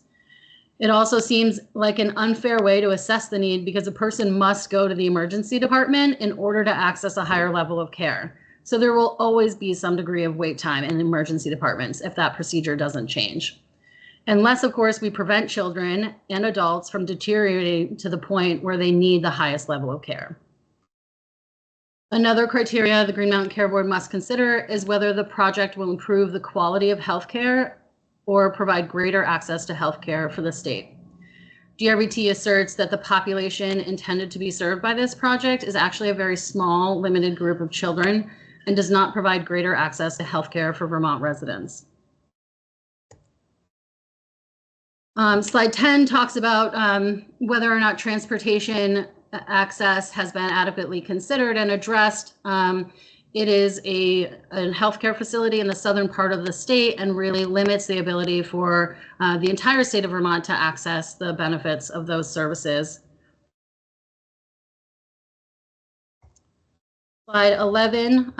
It also seems like an unfair way to assess the need because a person must go to the emergency department in order to access a higher level of care. So there will always be some degree of wait time in emergency departments if that procedure doesn't change. Unless, of course, we prevent children and adults from deteriorating to the point where they need the highest level of care. Another criteria the Green Mountain Care Board must consider is whether the project will improve the quality of healthcare or provide greater access to healthcare for the state. DRBT asserts that the population intended to be served by this project is actually a very small, limited group of children and does not provide greater access to healthcare for Vermont residents. Slide 10 talks about whether or not transportation access has been adequately considered and addressed. It is a healthcare facility in the southern part of the state and really limits the ability for the entire state of Vermont to access the benefits of those services. Slide 11,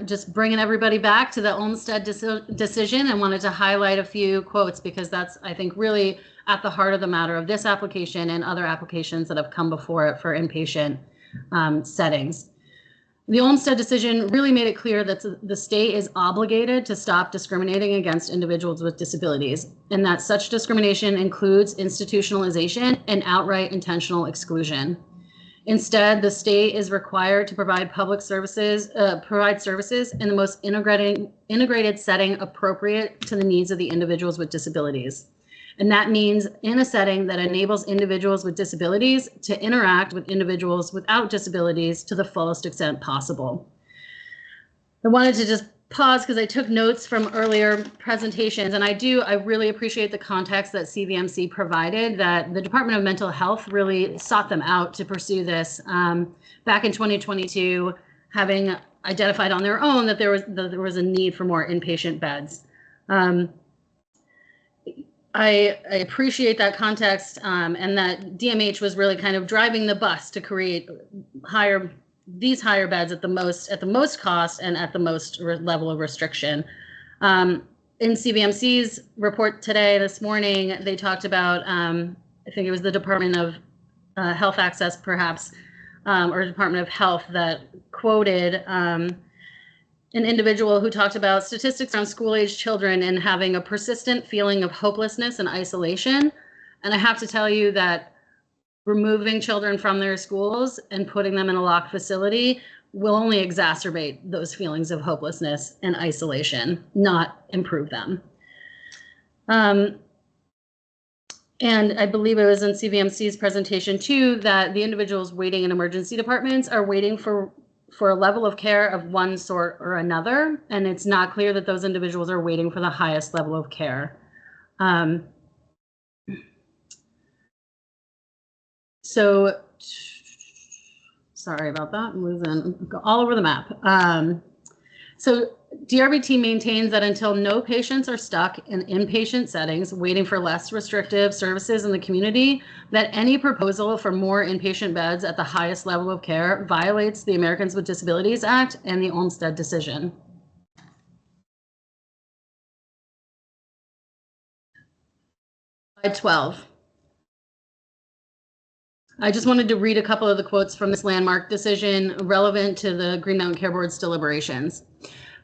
just bringing everybody back to the Olmsted decision, and wanted to highlight a few quotes because that's, I think, really at the heart of the matter of this application and other applications that have come before it for inpatient settings. The Olmsted decision really made it clear that the state is obligated to stop discriminating against individuals with disabilities, and that such discrimination includes institutionalization and outright intentional exclusion. Instead, the state is required to provide services in the most integrated setting appropriate to the needs of the individuals with disabilities. And that means in a setting that enables individuals with disabilities to interact with individuals without disabilities to the fullest extent possible. I wanted to just pause because I took notes from earlier presentations, and I really appreciate the context that SVMC provided, that the Department of Mental Health really sought them out to pursue this back in 2022, having identified on their own that there was a need for more inpatient beds. I appreciate that context and that DMH was really kind of driving the bus to create these higher beds at the most cost and at the most level of restriction. In SVMC's report this morning, they talked about, I think it was the Department of Health Access perhaps, or Department of Health, that quoted an individual who talked about statistics around school-age children and having a persistent feeling of hopelessness and isolation. And I have to tell you that removing children from their schools and putting them in a locked facility will only exacerbate those feelings of hopelessness and isolation, not improve them. And I believe it was in SVMC's presentation too, that the individuals waiting in emergency departments are waiting for a level of care of one sort or another, and it's not clear that those individuals are waiting for the highest level of care. So, sorry about that, I'm losing all over the map. So DRBT maintains that until no patients are stuck in inpatient settings waiting for less restrictive services in the community, that any proposal for more inpatient beds at the highest level of care violates the Americans with Disabilities Act and the Olmsted decision. Slide 12. I just wanted to read a couple of the quotes from this landmark decision relevant to the Green Mountain Care Board's deliberations.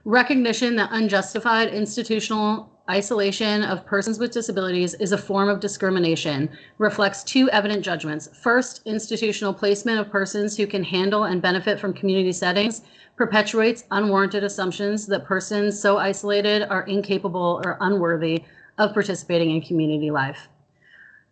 Recognition that unjustified institutional isolation of persons with disabilities is a form of discrimination reflects two evident judgments. First, institutional placement of persons who can handle and benefit from community settings perpetuates unwarranted assumptions that persons so isolated are incapable or unworthy of participating in community life.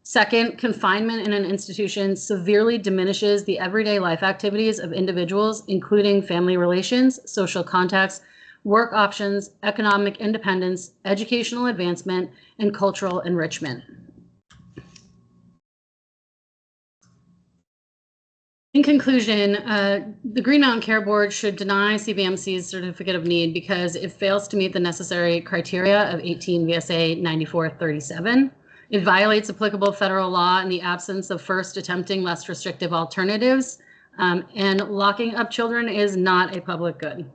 Second, confinement in an institution severely diminishes the everyday life activities of individuals, including family relations, social contacts, work options, economic independence, educational advancement, and cultural enrichment. In conclusion, the Green Mountain Care Board should deny SVMC's certificate of need because it fails to meet the necessary criteria of 18 VSA 9437. It violates applicable federal law in the absence of first attempting less restrictive alternatives, and locking up children is not a public good.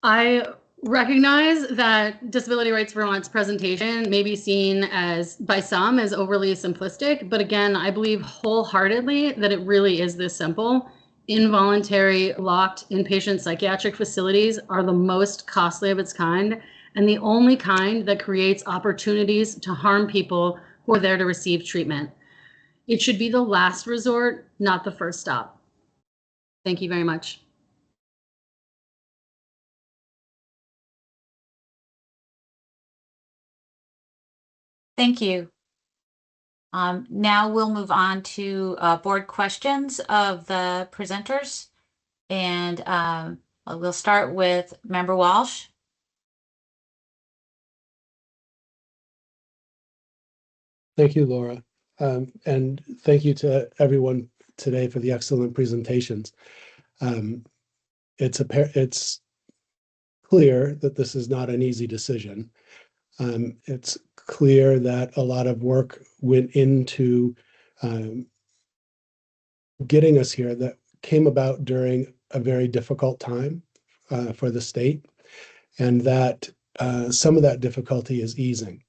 I recognize that Disability Rights Vermont's presentation may be seen as, by some, as overly simplistic, but again, I believe wholeheartedly that it really is this simple. Involuntary locked inpatient psychiatric facilities are the most costly of its kind, and the only kind that creates opportunities to harm people who are there to receive treatment. It should be the last resort, not the first stop. Thank you very much.
Thank you. Now we'll move on to board questions of the presenters. And we'll start with Member Walsh.
Thank you, Laura. And thank you to everyone today for the excellent presentations. It's clear that this is not an easy decision. It's clear that a lot of work went into getting us here that came about during a very difficult time for the state, and that some of that difficulty is easing.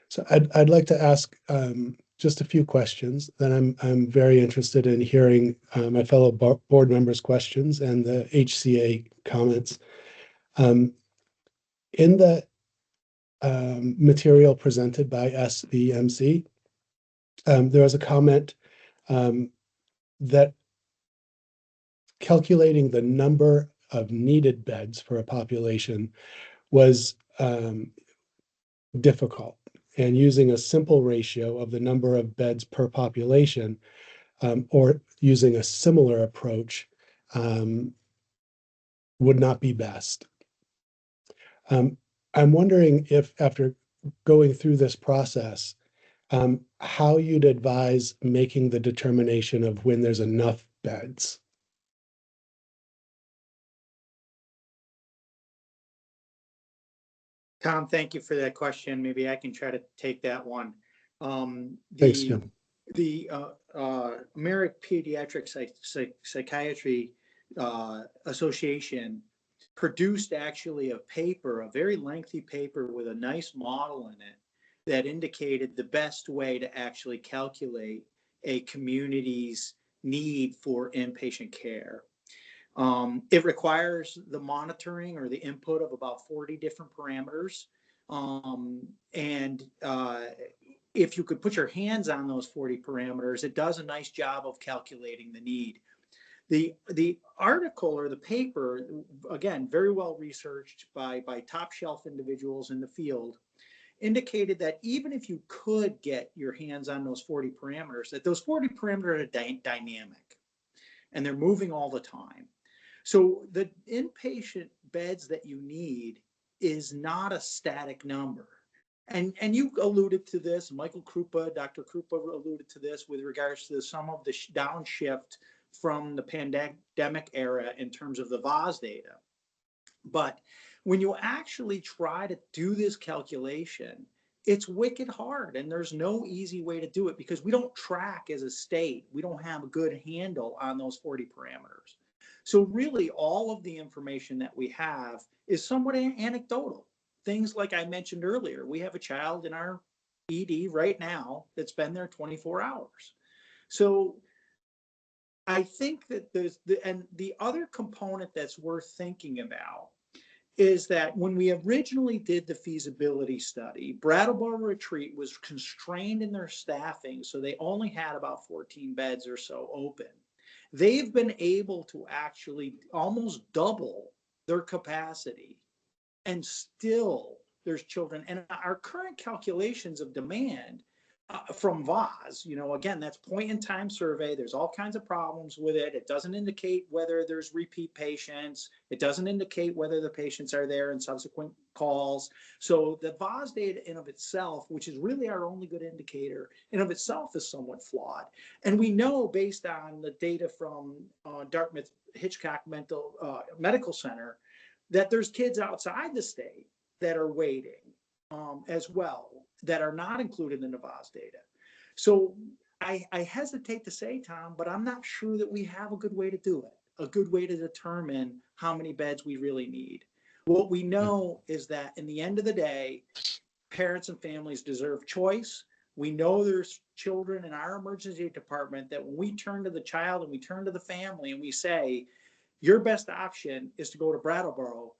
So I'd like to ask just a few questions. Then I'm very interested in hearing my fellow board members' questions and the HCA comments. In the material presented by SVMC, there was a comment that calculating the number of needed beds for a population was difficult, and using a simple ratio of the number of beds per population or using a similar approach would not be best. I'm wondering if, after going through this process, how you'd advise making the determination of when there's enough beds.
Tom, thank you for that question. Maybe I can try to take that one.
Thanks, Jim.
The American Pediatric Psychiatry Association produced actually a paper, a very lengthy paper with a nice model in it that indicated the best way to actually calculate a community's need for inpatient care. It requires the monitoring or the input of about 40 different parameters. If you could put your hands on those 40 parameters, it does a nice job of calculating the need. The article or the paper, again, very well researched by top shelf individuals in the field, indicated that even if you could get your hands on those 40 parameters, that those 40 parameters are dynamic and they're moving all the time. So the inpatient beds that you need is not a static number. And you alluded to this, Michael Krupa, Dr. Krupa alluded to this with regards to some of the downshift from the pandemic era in terms of the VAS data. But when you actually try to do this calculation, it's wicked hard, and there's no easy way to do it because we don't track as a state. We don't have a good handle on those 40 parameters. So really all of the information that we have is somewhat anecdotal. Things like I mentioned earlier, we have a child in our ED right now that's been there 24 hours. So I think that the other component that's worth thinking about is that when we originally did the feasibility study, Brattleboro Retreat was constrained in their staffing, so they only had about 14 beds or so open. They've been able to actually almost double their capacity, and still there's children. And our current calculations of demand from VAS, again, that's point in time survey. There's all kinds of problems with it. It doesn't indicate whether there's repeat patients. It doesn't indicate whether the patients are there in subsequent calls. So the VAS data in of itself, which is really our only good indicator in of itself, is somewhat flawed. And we know based on the data from Dartmouth Hitchcock Medical Center that there's kids outside the state that are waiting as well, that are not included in the VAS data. So I hesitate to say, Tom, but I'm not sure that we have a good way to do it, a good way to determine how many beds we really need. What we know is that in the end of the day, parents and families deserve choice. We know there's children in our emergency department that when we turn to the child and we turn to the family and we say, your best option is to go to Brattleboro,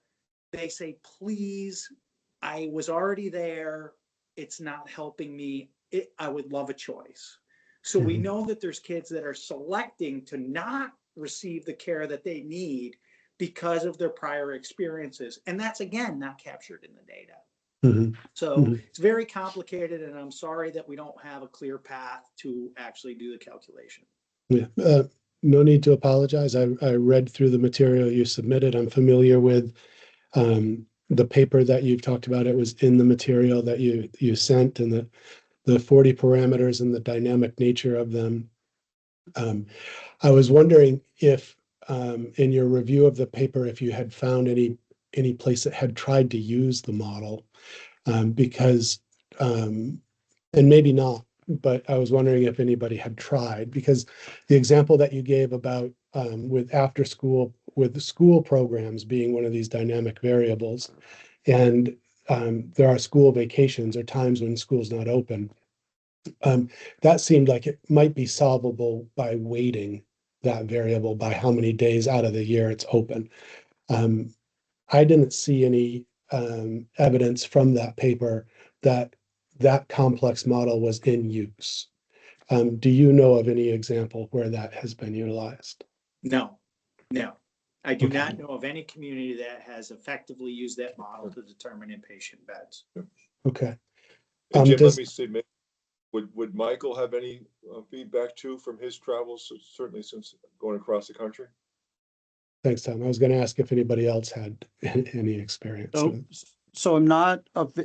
they say, please, I was already there. It's not helping me. I would love a choice. So we know that there's kids that are selecting to not receive the care that they need because of their prior experiences. And that's, again, not captured in the data. So it's very complicated, and I'm sorry that we don't have a clear path to actually do the calculation.
Yeah, no need to apologize. I read through the material you submitted. I'm familiar with the paper that you've talked about. It was in the material that you sent, and the 40 parameters and the dynamic nature of them. I was wondering if in your review of the paper, if you had found any place that had tried to use the model, because and maybe not, but I was wondering if anybody had tried, because the example that you gave about with the school programs being one of these dynamic variables, and there are school vacations or times when school's not open. That seemed like it might be solvable by weighting that variable by how many days out of the year it's open. I didn't see any evidence from that paper that that complex model was in use. Do you know of any example where that has been utilized?
No. I do
Okay.
not know of any community that has effectively used that model to determine inpatient beds.
Okay.
And Jim,
does-
let me see, would Michael have any feedback too from his travels, certainly since going across the country?
Thanks, Tom. I was going to ask if anybody else had any experience.
So I'm not, I have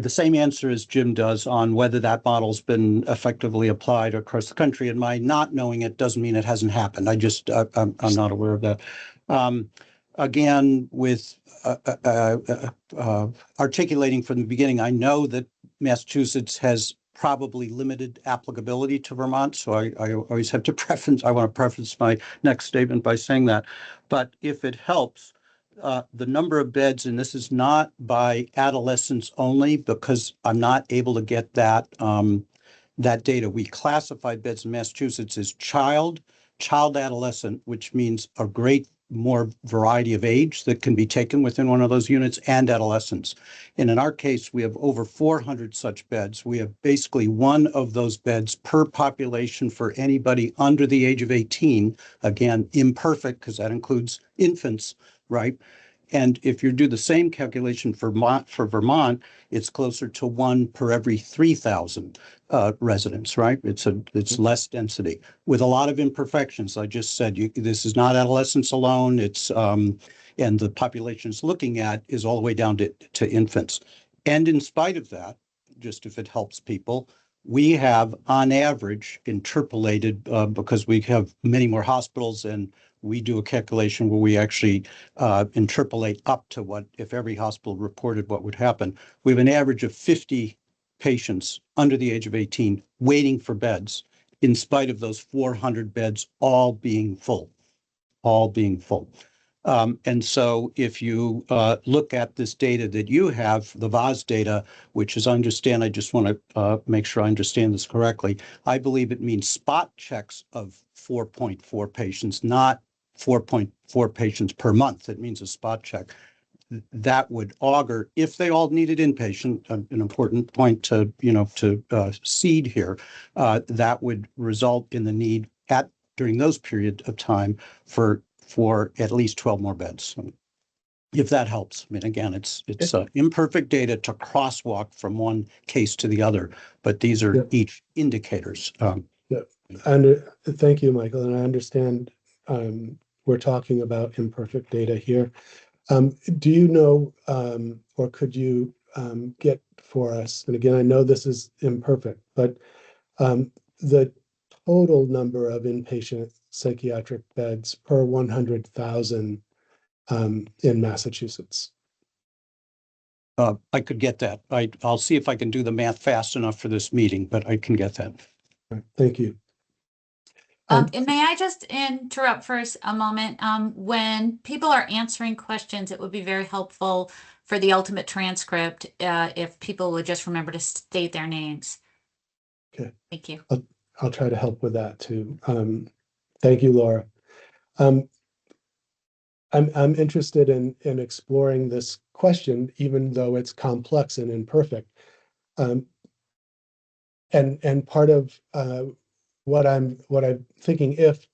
the same answer as Jim does on whether that model's been effectively applied across the country. And my not knowing it doesn't mean it hasn't happened. I'm not aware of that. Again, with articulating from the beginning, I know that Massachusetts has probably limited applicability to Vermont. So I always have to I want to preface my next statement by saying that. But if it helps, the number of beds, and this is not by adolescents only, because I'm not able to get that that data. We classify beds in Massachusetts as child adolescent, which means a great more variety of age that can be taken within one of those units, and adolescents. And in our case, we have over 400 such beds. We have basically one of those beds per population for anybody under the age of 18. Again, imperfect, because that includes infants, right? And if you do the same calculation for Vermont, it's closer to one per every 3,000 residents, right? It's less density with a lot of imperfections. I just said this is not adolescents alone. It's and the population it's looking at is all the way down to infants. And in spite of that, just if it helps people, we have on average interpolated because we have many more hospitals, and we do a calculation where we actually interpolate up to what if every hospital reported what would happen. We have an average of 50 patients under the age of 18 waiting for beds, in spite of those 400 beds all being full. And so if you look at this data that you have, the VAS data, which is I just want to make sure I understand this correctly. I believe it means spot checks of 4.4 patients, not 4.4 patients per month. It means a spot check. That would augur, if they all needed inpatient, an important point to seed here, that would result in the need during those periods of time for at least 12 more beds. If that helps. I mean, again, it's imperfect data to crosswalk from one case to the other, but these are each indicators.
And thank you, Michael. And I understand we're talking about imperfect data here. Do you know, or could you get for us, and again, I know this is imperfect, but the total number of inpatient psychiatric beds per 100,000 in Massachusetts?
I could get that. I'll see if I can do the math fast enough for this meeting, but I can get that.
Right, thank you.
And may I just interrupt for a moment? When people are answering questions, it would be very helpful for the ultimate transcript if people would just remember to state their names.
Okay.
Thank you.
I'll try to help with that too. Thank you, Laura. I'm interested in exploring this question, even though it's complex and imperfect. And part of what I'm thinking, if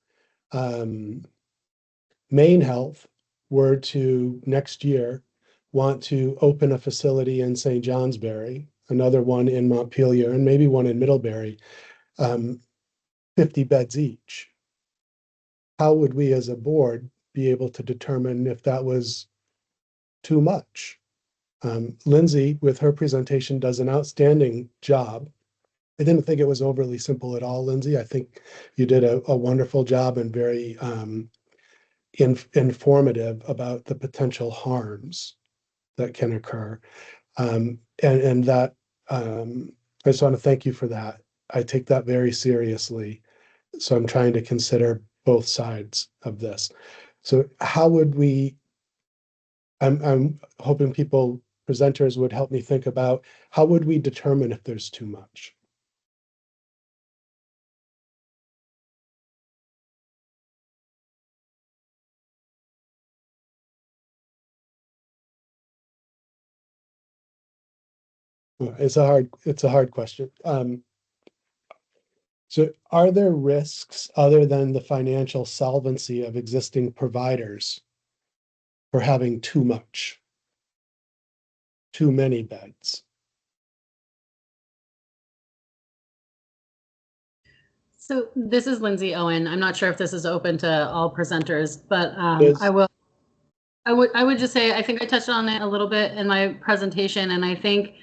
Maine Health were to next year want to open a facility in St. Johnsbury, another one in Montpelier, and maybe one in Middlebury, 50 beds each, how would we as a board be able to determine if that was too much? Lindsay, with her presentation, does an outstanding job. I didn't think it was overly simple at all, Lindsay. I think you did a wonderful job and very informative about the potential harms that can occur. And that I just want to thank you for that. I take that very seriously. So I'm trying to consider both sides of this. So how would we, I'm hoping presenters would help me think about how would we determine if there's too much? It's a hard question. So are there risks other than the financial solvency of existing providers for having too many beds?
So this is Lindsay Owen. I'm not sure if this is open to all presenters, but
Yes.
I would just say, I think I touched on it a little bit in my presentation, and I think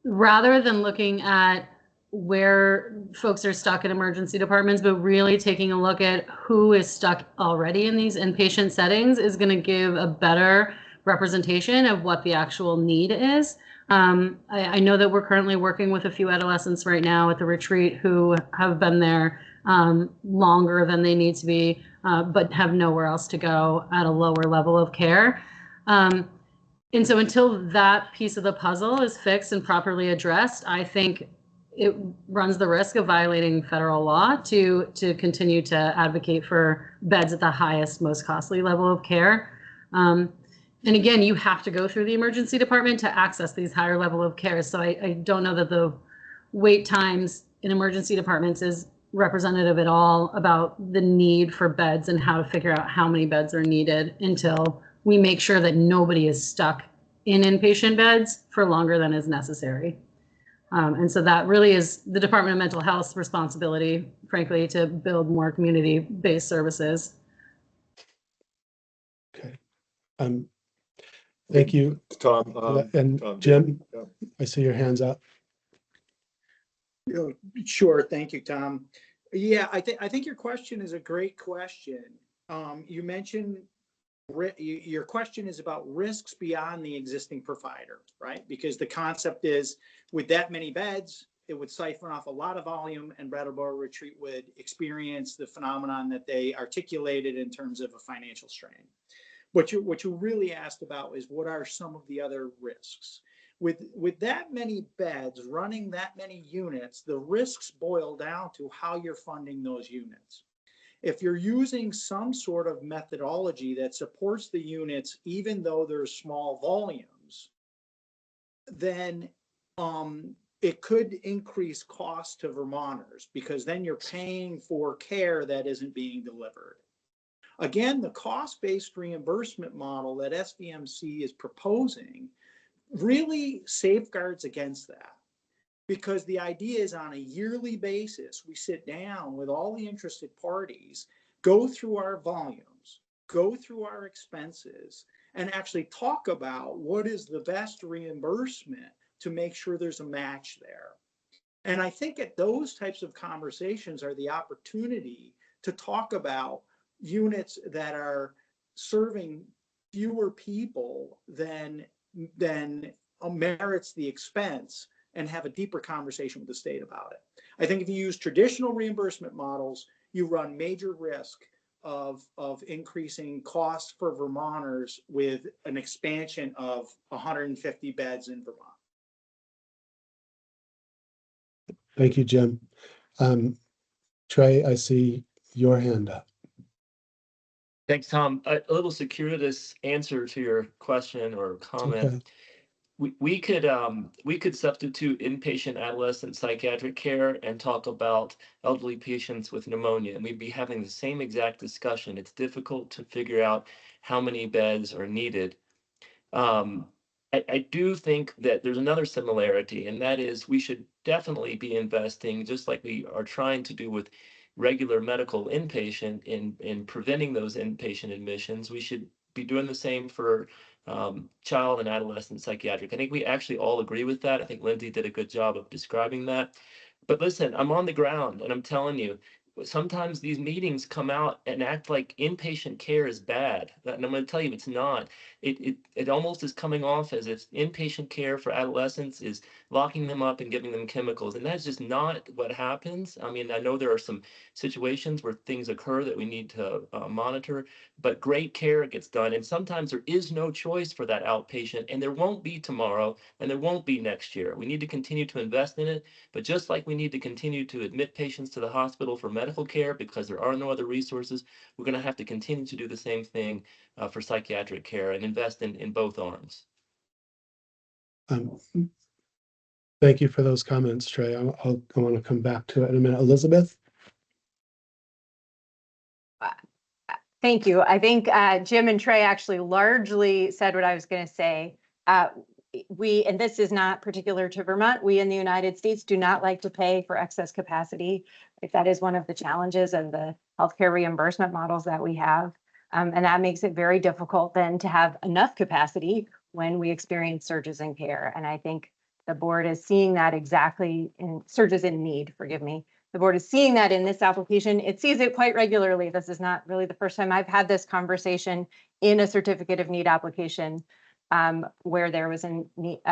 rather than looking at where folks are stuck in emergency departments, but really taking a look at who is stuck already in these inpatient settings is going to give a better representation of what the actual need is. I know that we're currently working with a few adolescents right now at the retreat who have been there longer than they need to be, but have nowhere else to go at a lower level of care. And so until that piece of the puzzle is fixed and properly addressed, I think it runs the risk of violating federal law to continue to advocate for beds at the highest, most costly level of care. And again, you have to go through the emergency department to access these higher level of care. So I don't know that the wait times in emergency departments is representative at all about the need for beds and how to figure out how many beds are needed until we make sure that nobody is stuck in inpatient beds for longer than is necessary. And so that really is the Department of Mental Health's responsibility, frankly, to build more community-based services.
Okay. Thank you,
Tom.
and
Tom,
Jim,
yeah.
I see your hands up.
Sure. Thank you, Tom. Yeah, I think your question is a great question. You mentioned your question is about risks beyond the existing provider, right? Because the concept is with that many beds, it would siphon off a lot of volume, and Brattleboro Retreat would experience the phenomenon that they articulated in terms of a financial strain. What you really asked about is what are some of the other risks? With that many beds running that many units, the risks boil down to how you're funding those units. If you're using some sort of methodology that supports the units, even though there's small volumes, then it could increase cost to Vermonters because then you're paying for care that isn't being delivered. Again, the cost-based reimbursement model that SVMC is proposing really safeguards against that. Because the idea is on a yearly basis, we sit down with all the interested parties, go through our volumes, go through our expenses, and actually talk about what is the best reimbursement to make sure there's a match there. And I think at those types of conversations are the opportunity to talk about units that are serving fewer people than merits the expense, and have a deeper conversation with the state about it. I think if you use traditional reimbursement models, you run major risk of increasing costs for Vermonters with an expansion of 150 beds in Vermont.
Thank you, Jim. Trey, I see your hand up.
Thanks, Tom. A little circuitous answer to your question or comment.
Okay.
we could substitute inpatient adolescent psychiatric care and talk about elderly patients with pneumonia, and we'd be having the same exact discussion. It's difficult to figure out how many beds are needed. I do think that there's another similarity, and that is we should definitely be investing, just like we are trying to do with regular medical inpatient, in preventing those inpatient admissions. We should be doing the same for child and adolescent psychiatric. I think we actually all agree with that. I think Lindsay did a good job of describing that. But listen, I'm on the ground and I'm telling you, sometimes these meetings come out and act like inpatient care is bad. And I'm going to tell you, it's not. It almost is coming off as if inpatient care for adolescents is locking them up and giving them chemicals. And that's just not what happens. I mean, I know there are some situations where things occur that we need to monitor, but great care gets done. And sometimes there is no choice for that outpatient, and there won't be tomorrow, and there won't be next year. We need to continue to invest in it. But just like we need to continue to admit patients to the hospital for medical care because there are no other resources, we're going to have to continue to do the same thing for psychiatric care and invest in both arms.
Thank you for those comments, Trey. I want to come back to it in a minute. Elizabeth?
Thank you. I think Jim and Trey actually largely said what I was going to say. And this is not particular to Vermont, we in the United States do not like to pay for excess capacity. That is one of the challenges of the healthcare reimbursement models that we have. And that makes it very difficult then to have enough capacity when we experience surges in care. And I think the board is seeing that exactly in surges in need, forgive me. The board is seeing that in this application. It sees it quite regularly. This is not really the first time I've had this conversation in a certificate of need application where there was a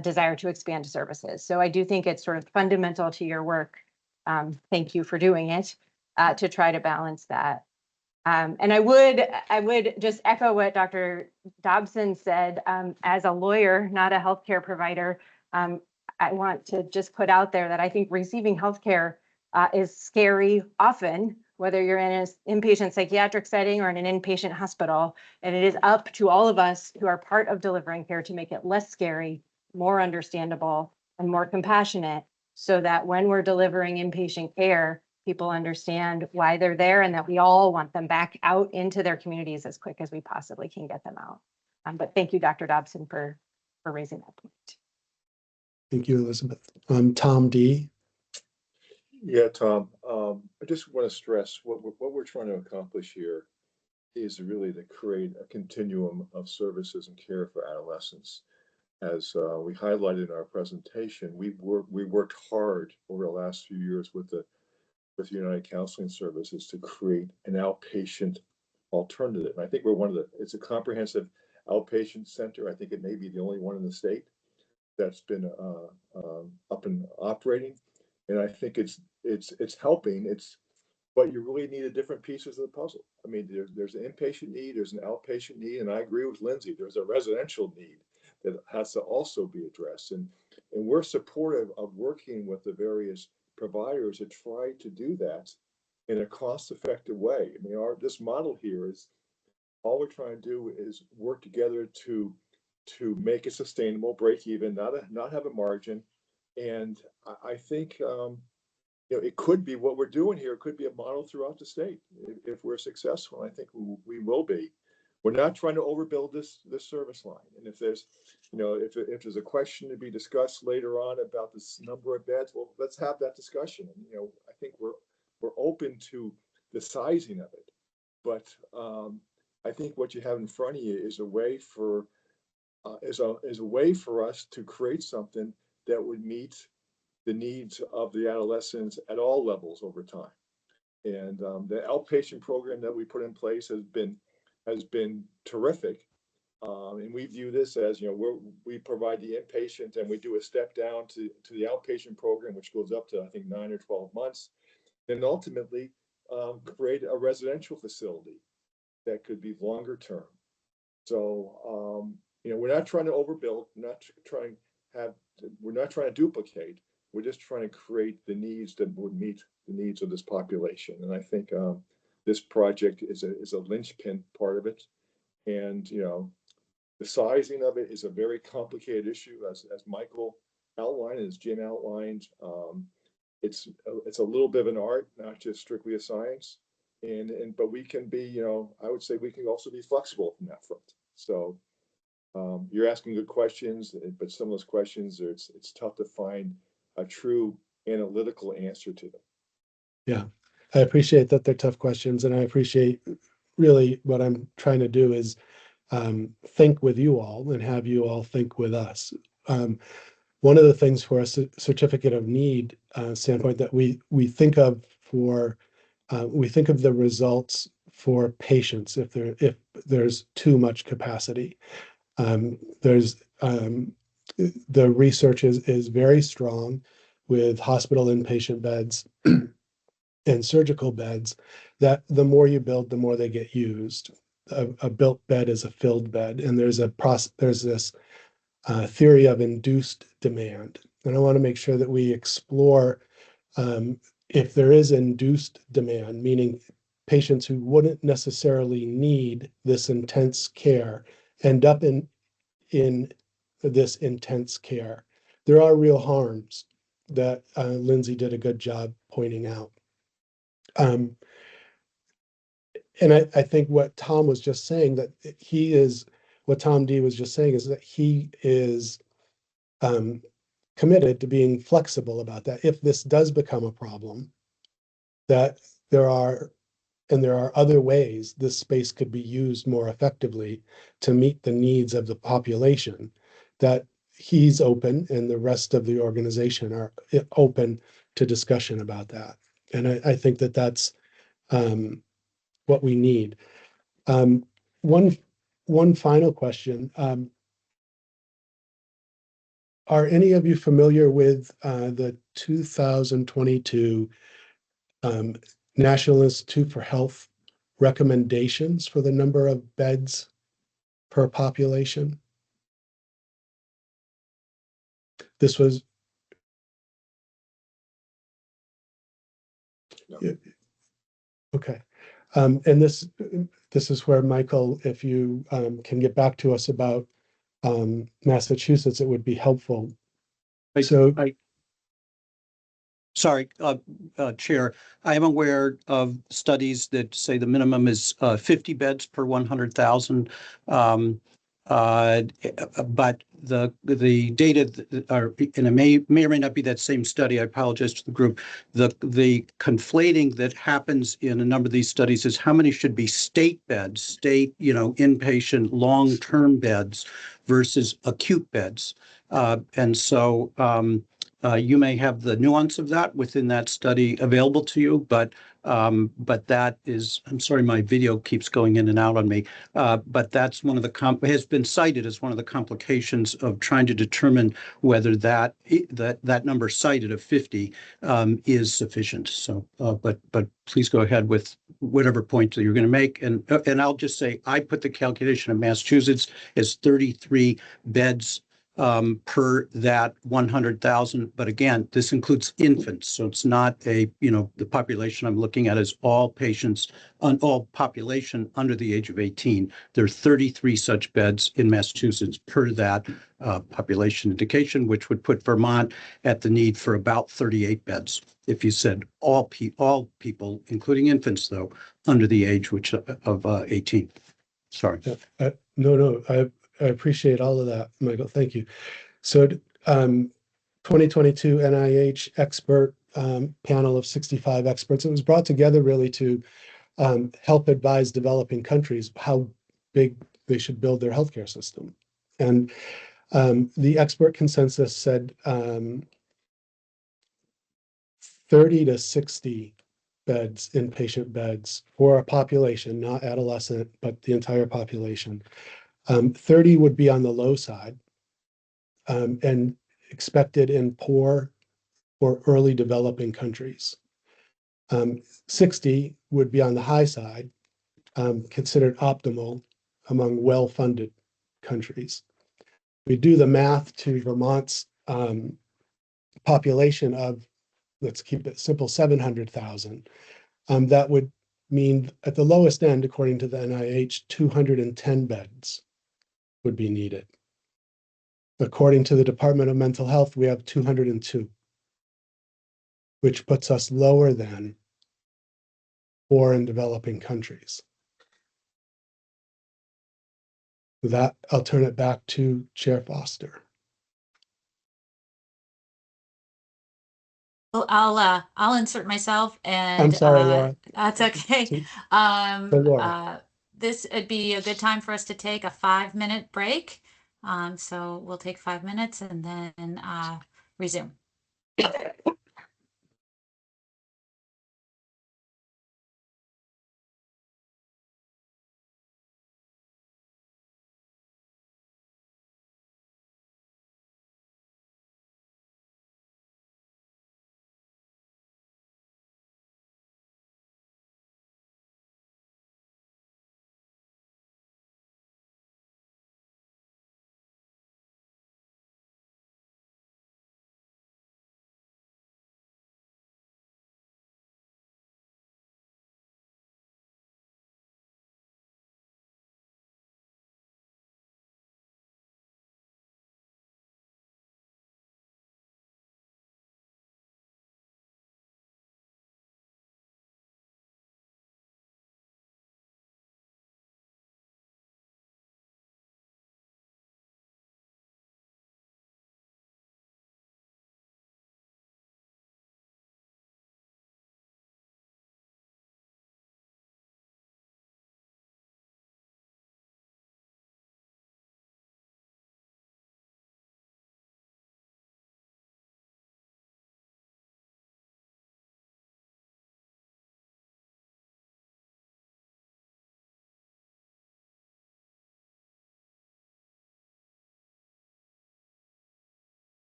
desire to expand services. So I do think it's sort of fundamental to your work. Thank you for doing it to try to balance that. And I would just echo what Dr. Dobson said. As a lawyer, not a healthcare provider, I want to just put out there that I think receiving healthcare is scary often, whether you're in an inpatient psychiatric setting or in an inpatient hospital. And it is up to all of us who are part of delivering care to make it less scary, more understandable, and more compassionate, so that when we're delivering inpatient care, people understand why they're there and that we all want them back out into their communities as quick as we possibly can get them out. But thank you, Dr. Dobson, for raising that point.
Thank you, Elizabeth. Tom D.
Yeah, Tom, I just want to stress what we're trying to accomplish here is really to create a continuum of services and care for adolescents. As we highlighted in our presentation, we worked hard over the last few years with United Counseling Services to create an outpatient alternative. And I think it's a comprehensive outpatient center. I think it may be the only one in the state that's been up and operating. And I think it's helping. But you really need different pieces of the puzzle. I mean, there's an inpatient need, there's an outpatient need, and I agree with Lindsay. There's a residential need that has to also be addressed. And we're supportive of working with the various providers to try to do that in a cost-effective way. I mean, this model here is all we're trying to do is work together to make it sustainable, break even, not have a margin. And I think it could be what we're doing here. It could be a model throughout the state if we're successful. I think we will be. We're not trying to overbuild this service line. And if there's, if there's a question to be discussed later on about this number of beds, well, let's have that discussion. And I think we're open to the sizing of it. But I think what you have in front of you is a way for us to create something that would meet the needs of the adolescents at all levels over time. And the outpatient program that we put in place has been terrific. And we view this as, we provide the inpatient and we do a step down to the outpatient program, which goes up to, I think, 9 or 12 months. And ultimately create a residential facility that could be longer term. So, we're not trying to overbuild, we're not trying to duplicate. We're just trying to create the needs that would meet the needs of this population. And I think this project is a linchpin part of it. And, The sizing of it is a very complicated issue, as Michael outlined, as Jim outlined. It's a little bit of an art, not just strictly a science. But we can be, you know, I would say we can also be flexible from that front. So you're asking good questions, but some of those questions, it's tough to find a true analytical answer to them.
Yeah, I appreciate that they're tough questions, and I appreciate really what I'm trying to do is think with you all and have you all think with us. One of the things for a certificate of need standpoint that we think of we think of the results for patients if there's too much capacity. The research is very strong with hospital inpatient beds and surgical beds, that the more you build, the more they get used. A built bed is a filled bed, and there's this theory of induced demand. And I want to make sure that we explore if there is induced demand, meaning patients who wouldn't necessarily need this intense care end up in this intense care. There are real harms that Lindsay did a good job pointing out. And I think what Tom was just saying, what Tom D was just saying is that he is committed to being flexible about that. If this does become a problem, that there are other ways this space could be used more effectively to meet the needs of the population, that he's open and the rest of the organization are open to discussion about that. And I think that that's what we need. One final question. Are any of you familiar with the 2022 National Institute for Health recommendations for the number of beds per population? This was
No.
Okay. And this is where, Michael, if you can get back to us about Massachusetts, it would be helpful.
Sorry, Chair, I am aware of studies that say the minimum is 50 beds per 100,000. But the data are, and it may or may not be that same study. I apologize to the group. The conflating that happens in a number of these studies is how many should be state beds, inpatient long-term beds versus acute beds. And so you may have the nuance of that within that study available to you, but that is, I'm sorry, my video keeps going in and out on me. But that's one of the has been cited as one of the complications of trying to determine whether that number cited of 50 is sufficient. So, but please go ahead with whatever point that you're going to make. And I'll just say I put the calculation of Massachusetts as 33 beds per that 100,000. But again, this includes infants. So it's not the population I'm looking at is all patients on all population under the age of 18. There are 33 such beds in Massachusetts per that population indication, which would put Vermont at the need for about 38 beds. If you said all people, including infants, though, under the age of 18. Sorry.
No, I appreciate all of that, Michael. Thank you. So 2022 NIH expert panel of 65 experts. It was brought together really to help advise developing countries how big they should build their healthcare system. And the expert consensus said 30 to 60 beds, inpatient beds for a population, not adolescent, but the entire population. 30 would be on the low side and expected in poor or early developing countries. 60 would be on the high side, considered optimal among well-funded countries. We do the math to Vermont's population of, let's keep it simple, 700,000. That would mean at the lowest end, according to the NIH, 210 beds would be needed. According to the Department of Mental Health, we have 202, which puts us lower than poor and developing countries. With that, I'll turn it back to Chair Foster.
Well, I'll insert myself and
I'm sorry, Laura.
that's okay.
For Laura.
This would be a good time for us to take a 5-minute break. So we'll take 5 minutes and then resume.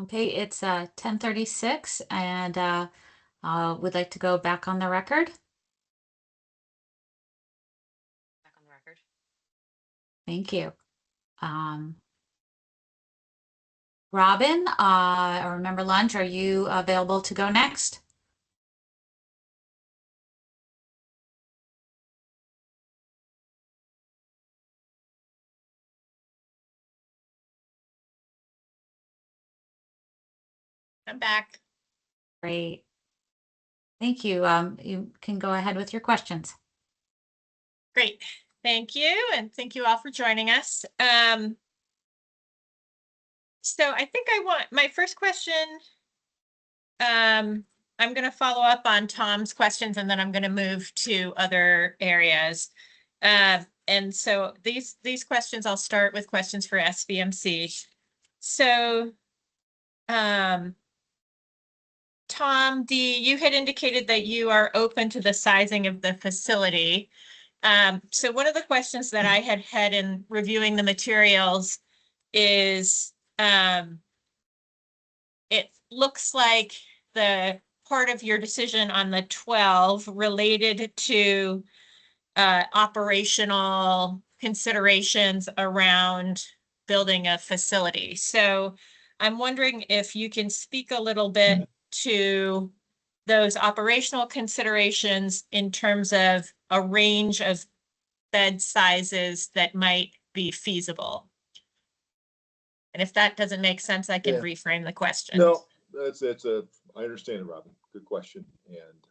Okay, it's 10:36 and would like to go back on the record.
Back on the record.
Thank you. Robin, or Member Lunge, are you available to go next?
I'm back.
Great. Thank you. You can go ahead with your questions.
Great. Thank you. And thank you all for joining us. So I think I want my first question. I'm going to follow up on Tom's questions and then I'm going to move to other areas. And so these questions, I'll start with questions for SVMC. So, Tom, you had indicated that you are open to the sizing of the facility. So one of the questions that I had in reviewing the materials is, it looks like the part of your decision on the 12 related to operational considerations around building a facility. So I'm wondering if you can speak a little bit to those operational considerations in terms of a range of bed sizes that might be feasible. And if that doesn't make sense, I can reframe the question.
No, I understand it, Robin. Good question. And,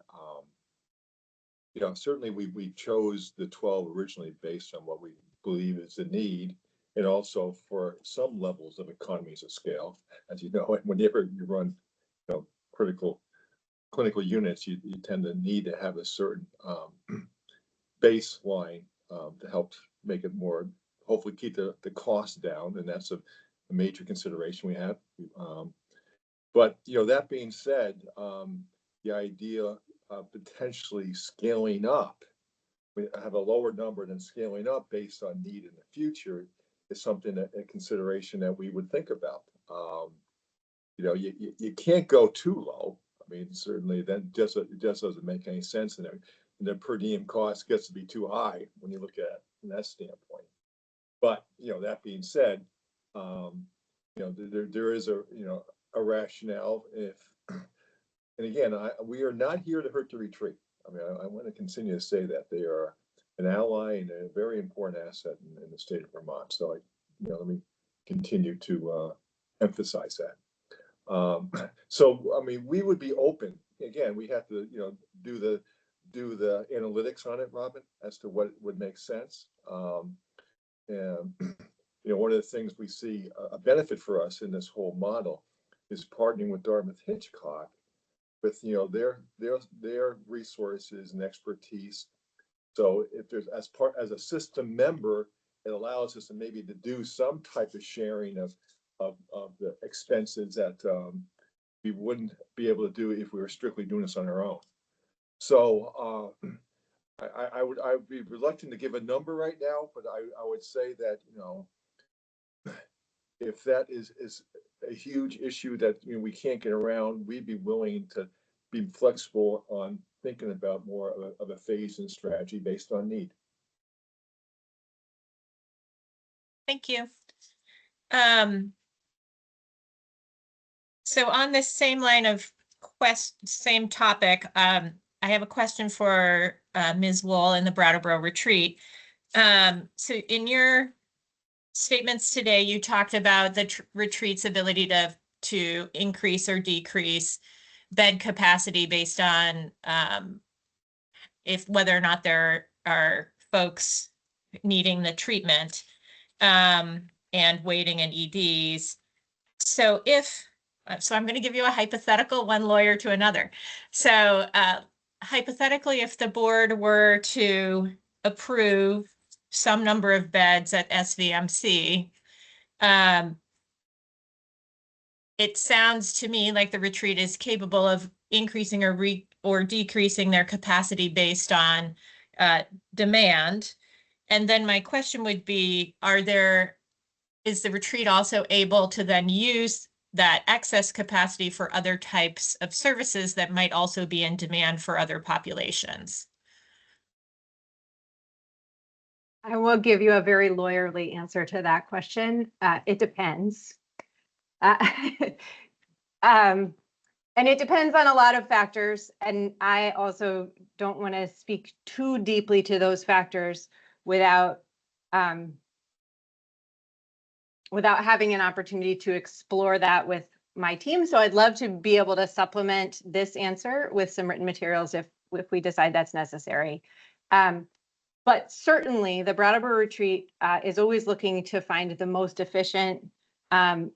you know, certainly we chose the 12 originally based on what we believe is the need, and also for some levels of economies of scale. As you know, whenever you run, you know, clinical units, you tend to need to have a certain baseline to help make it more, hopefully keep the cost down, and that's a major consideration we have. But, you know, that being said, the idea of potentially scaling up, we have a lower number than scaling up based on need in the future, is something that a consideration that we would think about. You know, you can't go too low. I mean, certainly then it just doesn't make any sense, and the per diem cost gets to be too high when you look at it from that standpoint. But, you know, that being said, you know, there is a rationale if, and again, we are not here to hurt the retreat. I mean, I want to continue to say that they are an ally and a very important asset in the state of Vermont. So let me continue to emphasize that. So, I mean, we would be open. Again, we have to, you know, do the analytics on it, Robin, as to what would make sense. And you know, one of the things we see a benefit for us in this whole model is partnering with Dartmouth Hitchcock with, you know, their resources and expertise. So if there's as a system member, it allows us to maybe to do some type of sharing of the expenses that we wouldn't be able to do if we were strictly doing this on our own. So I would be reluctant to give a number right now, but I would say that, you know, if that is a huge issue that, you know, we can't get around, we'd be willing to be flexible on thinking about more of a phase and strategy based on need.
Thank you. So on this same line of same topic, I have a question for Ms. Wool in the Brattleboro retreat. So in your statements today, you talked about the retreat's ability to increase or decrease bed capacity based on whether or not there are folks needing the treatment and waiting in EDs. So I'm going to give you a hypothetical, one lawyer to another. So hypothetically, if the board were to approve some number of beds at SVMC, it sounds to me like the retreat is capable of increasing or decreasing their capacity based on demand. And then my question would be, is the retreat also able to then use that excess capacity for other types of services that might also be in demand for other populations?
I will give you a very lawyerly answer to that question. It depends. And it depends on a lot of factors. And I also don't want to speak too deeply to those factors without having an opportunity to explore that with my team. So I'd love to be able to supplement this answer with some written materials if we decide that's necessary. But certainly the Brattleboro Retreat is always looking to find the most efficient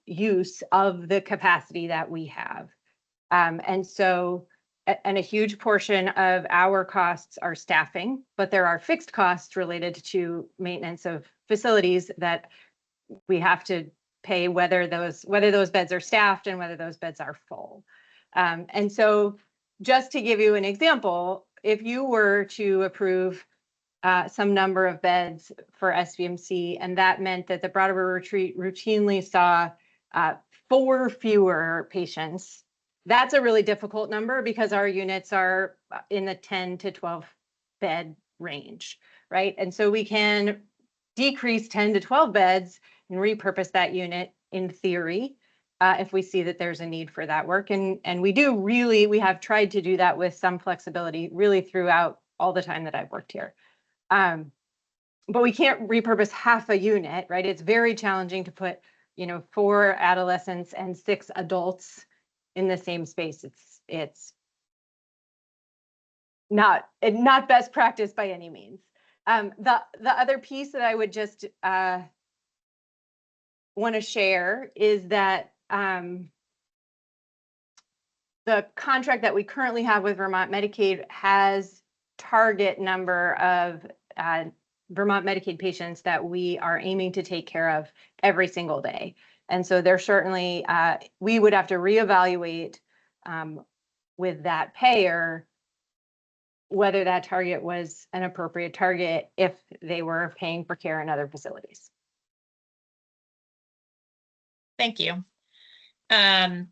use of the capacity that we have. And a huge portion of our costs are staffing, but there are fixed costs related to maintenance of facilities that we have to pay whether those beds are staffed and whether those beds are full. And so just to give you an example, if you were to approve some number of beds for SVMC, and that meant that the Brattleboro Retreat routinely saw 4 fewer patients, that's a really difficult number because our units are in the 10 to 12 bed range, right? And so we can decrease 10 to 12 beds and repurpose that unit in theory if we see that there's a need for that work. And we have tried to do that with some flexibility really throughout all the time that I've worked here. But we can't repurpose half a unit, right? It's very challenging to put, 4 adolescents and 6 adults in the same space. It's not best practice by any means. The other piece that I would just want to share is that the contract that we currently have with Vermont Medicaid has target number of Vermont Medicaid patients that we are aiming to take care of every single day. And so there's certainly, we would have to reevaluate with that payer whether that target was an appropriate target if they were paying for care in other facilities.
Thank you. I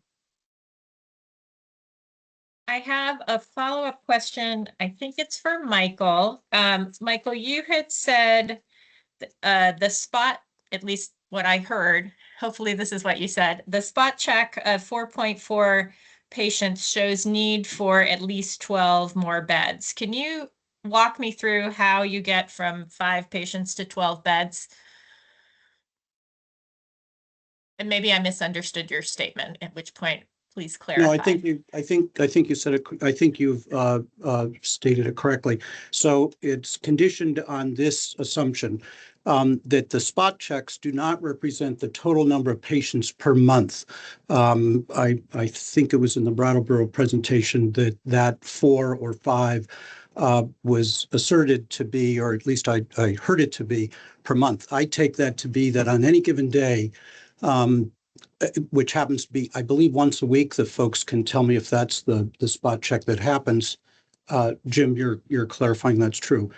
have a follow-up question. I think it's for Michael. Michael, you had said the spot, at least what I heard, hopefully this is what you said, the spot check of 4.4 patients shows need for at least 12 more beds. Can you walk me through how you get from 5 patients to 12 beds? And maybe I misunderstood your statement, at which point please clarify.
No, I think you said it. I think you've stated it correctly. So it's conditioned on this assumption that the spot checks do not represent the total number of patients per month. I think it was in the Brattleboro presentation that 4 or 5 was asserted to be, or at least I heard it to be, per month. I take that to be that on any given day, which happens to be, I believe, once a week, the folks can tell me if that's the spot check that happens. Jim, you're clarifying that's true.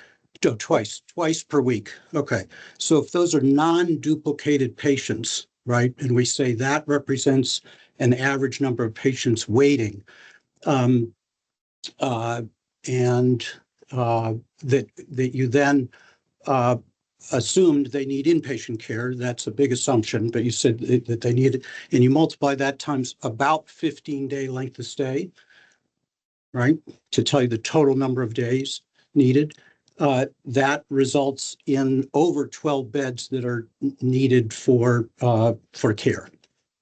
No, twice per week. Okay. So if those are non-duplicated patients, right, and we say that represents an average number of patients waiting, and that you then assumed they need inpatient care. That's a big assumption, but you said that they need it, and you multiply that times about 15-day length of stay, right, to tell you the total number of days needed. That results in over 12 beds that are needed for care,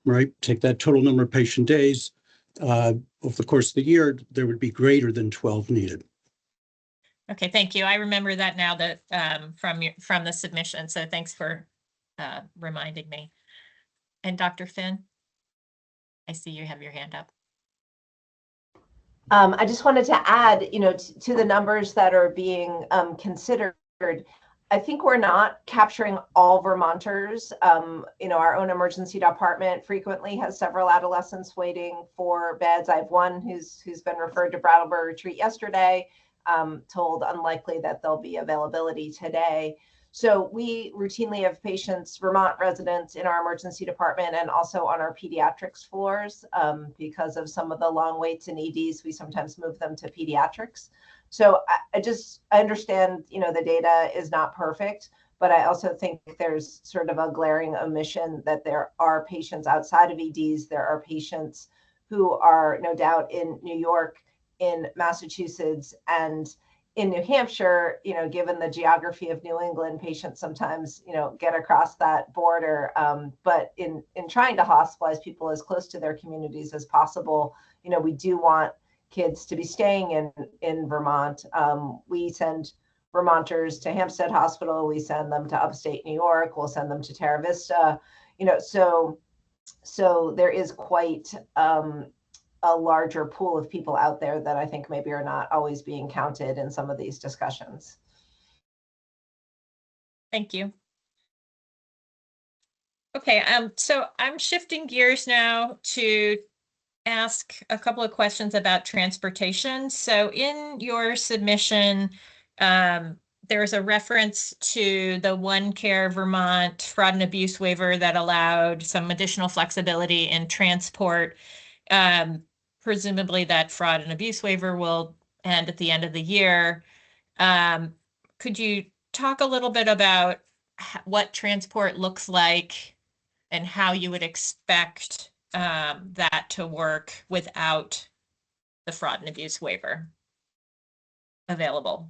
right? Take that total number of patient days. Over the course of the year, there would be greater than 12 needed.
Okay, thank you. I remember that now that from the submission. So thanks for reminding me. And Dr. Finn, I see you have your hand up.
I just wanted to add, to the numbers that are being considered. I think we're not capturing all Vermonters. Our own emergency department frequently has several adolescents waiting for beds. I have one who's been referred to Brattleboro Retreat yesterday, told unlikely that there'll be availability today. So we routinely have patients, Vermont residents, in our emergency department and also on our pediatrics floors. Because of some of the long waits in EDs, we sometimes move them to pediatrics. So I understand, the data is not perfect, but I also think there's sort of a glaring omission that there are patients outside of EDs. There are patients who are no doubt in New York, in Massachusetts, and in New Hampshire, given the geography of New England, patients sometimes, get across that border. But in trying to hospitalize people as close to their communities as possible, we do want kids to be staying in Vermont. We send Vermonters to Hampstead Hospital. We send them to upstate New York. We'll send them to Terra Vista. So there is quite a larger pool of people out there that I think maybe are not always being counted in some of these discussions.
Thank you. Okay, so I'm shifting gears now to ask a couple of questions about transportation. So in your submission, there's a reference to the One Care Vermont fraud and abuse waiver that allowed some additional flexibility in transport. Presumably that fraud and abuse waiver will end at the end of the year. Could you talk a little bit about what transport looks like and how you would expect that to work without the fraud and abuse waiver available?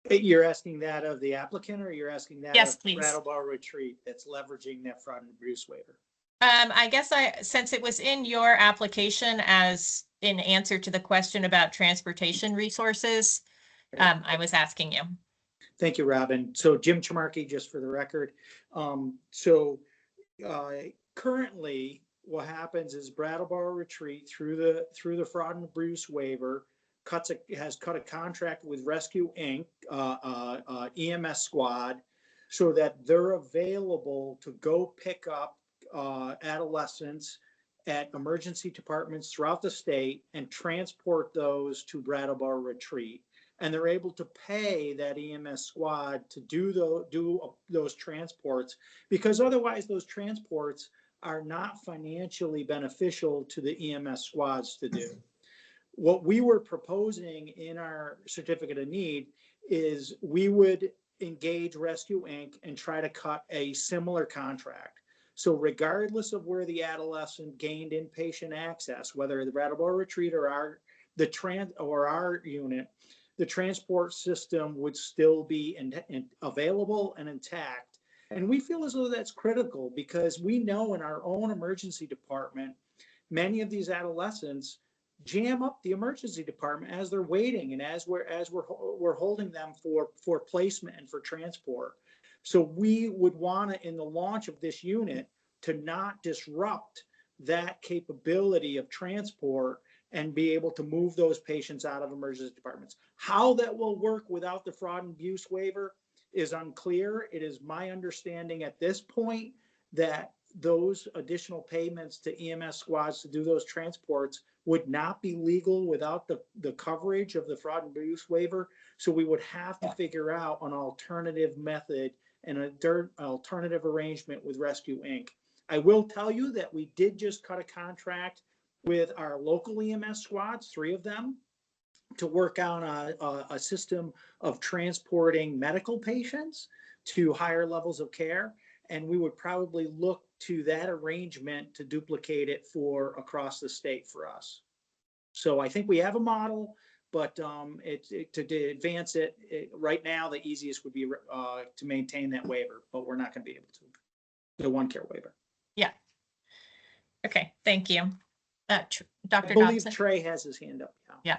You're asking that of the applicant, or you're asking that
Yes,
of
please.
Brattleboro Retreat that's leveraging that fraud and abuse waiver?
I guess since it was in your application as in answer to the question about transportation resources, I was asking you.
Thank you, Robin. So Jim Chamarkey, just for the record. Currently, what happens is Brattleboro Retreat through the fraud and abuse waiver has cut a contract with Rescue Inc., EMS squad, so that they're available to go pick up adolescents at emergency departments throughout the state and transport those to Brattleboro Retreat. And they're able to pay that EMS squad to do those transports, because otherwise those transports are not financially beneficial to the EMS squads to do. What we were proposing in our certificate of need is we would engage Rescue Inc. and try to cut a similar contract. So regardless of where the adolescent gained inpatient access, whether the Brattleboro Retreat or our unit, the transport system would still be available and intact. And we feel as though that's critical, because we know in our own emergency department, many of these adolescents jam up the emergency department as they're waiting and as we're holding them for placement and for transport. So we would want to, in the launch of this unit, to not disrupt that capability of transport and be able to move those patients out of emergency departments. How that will work without the fraud and abuse waiver is unclear. It is my understanding at this point that those additional payments to EMS squads to do those transports would not be legal without the coverage of the fraud and abuse waiver. So we would have to figure out an alternative method and an alternative arrangement with Rescue Inc. I will tell you that we did just cut a contract with our local EMS squads, 3 of them, to work on a system of transporting medical patients to higher levels of care. And we would probably look to that arrangement to duplicate it for across the state for us. So I think we have a model, but to advance it right now, the easiest would be to maintain that waiver, but we're not going to be able to. The One Care waiver.
Yeah. Okay, thank you. Dr.
I believe
Dobson.
Trey has his hand up now.
Yeah.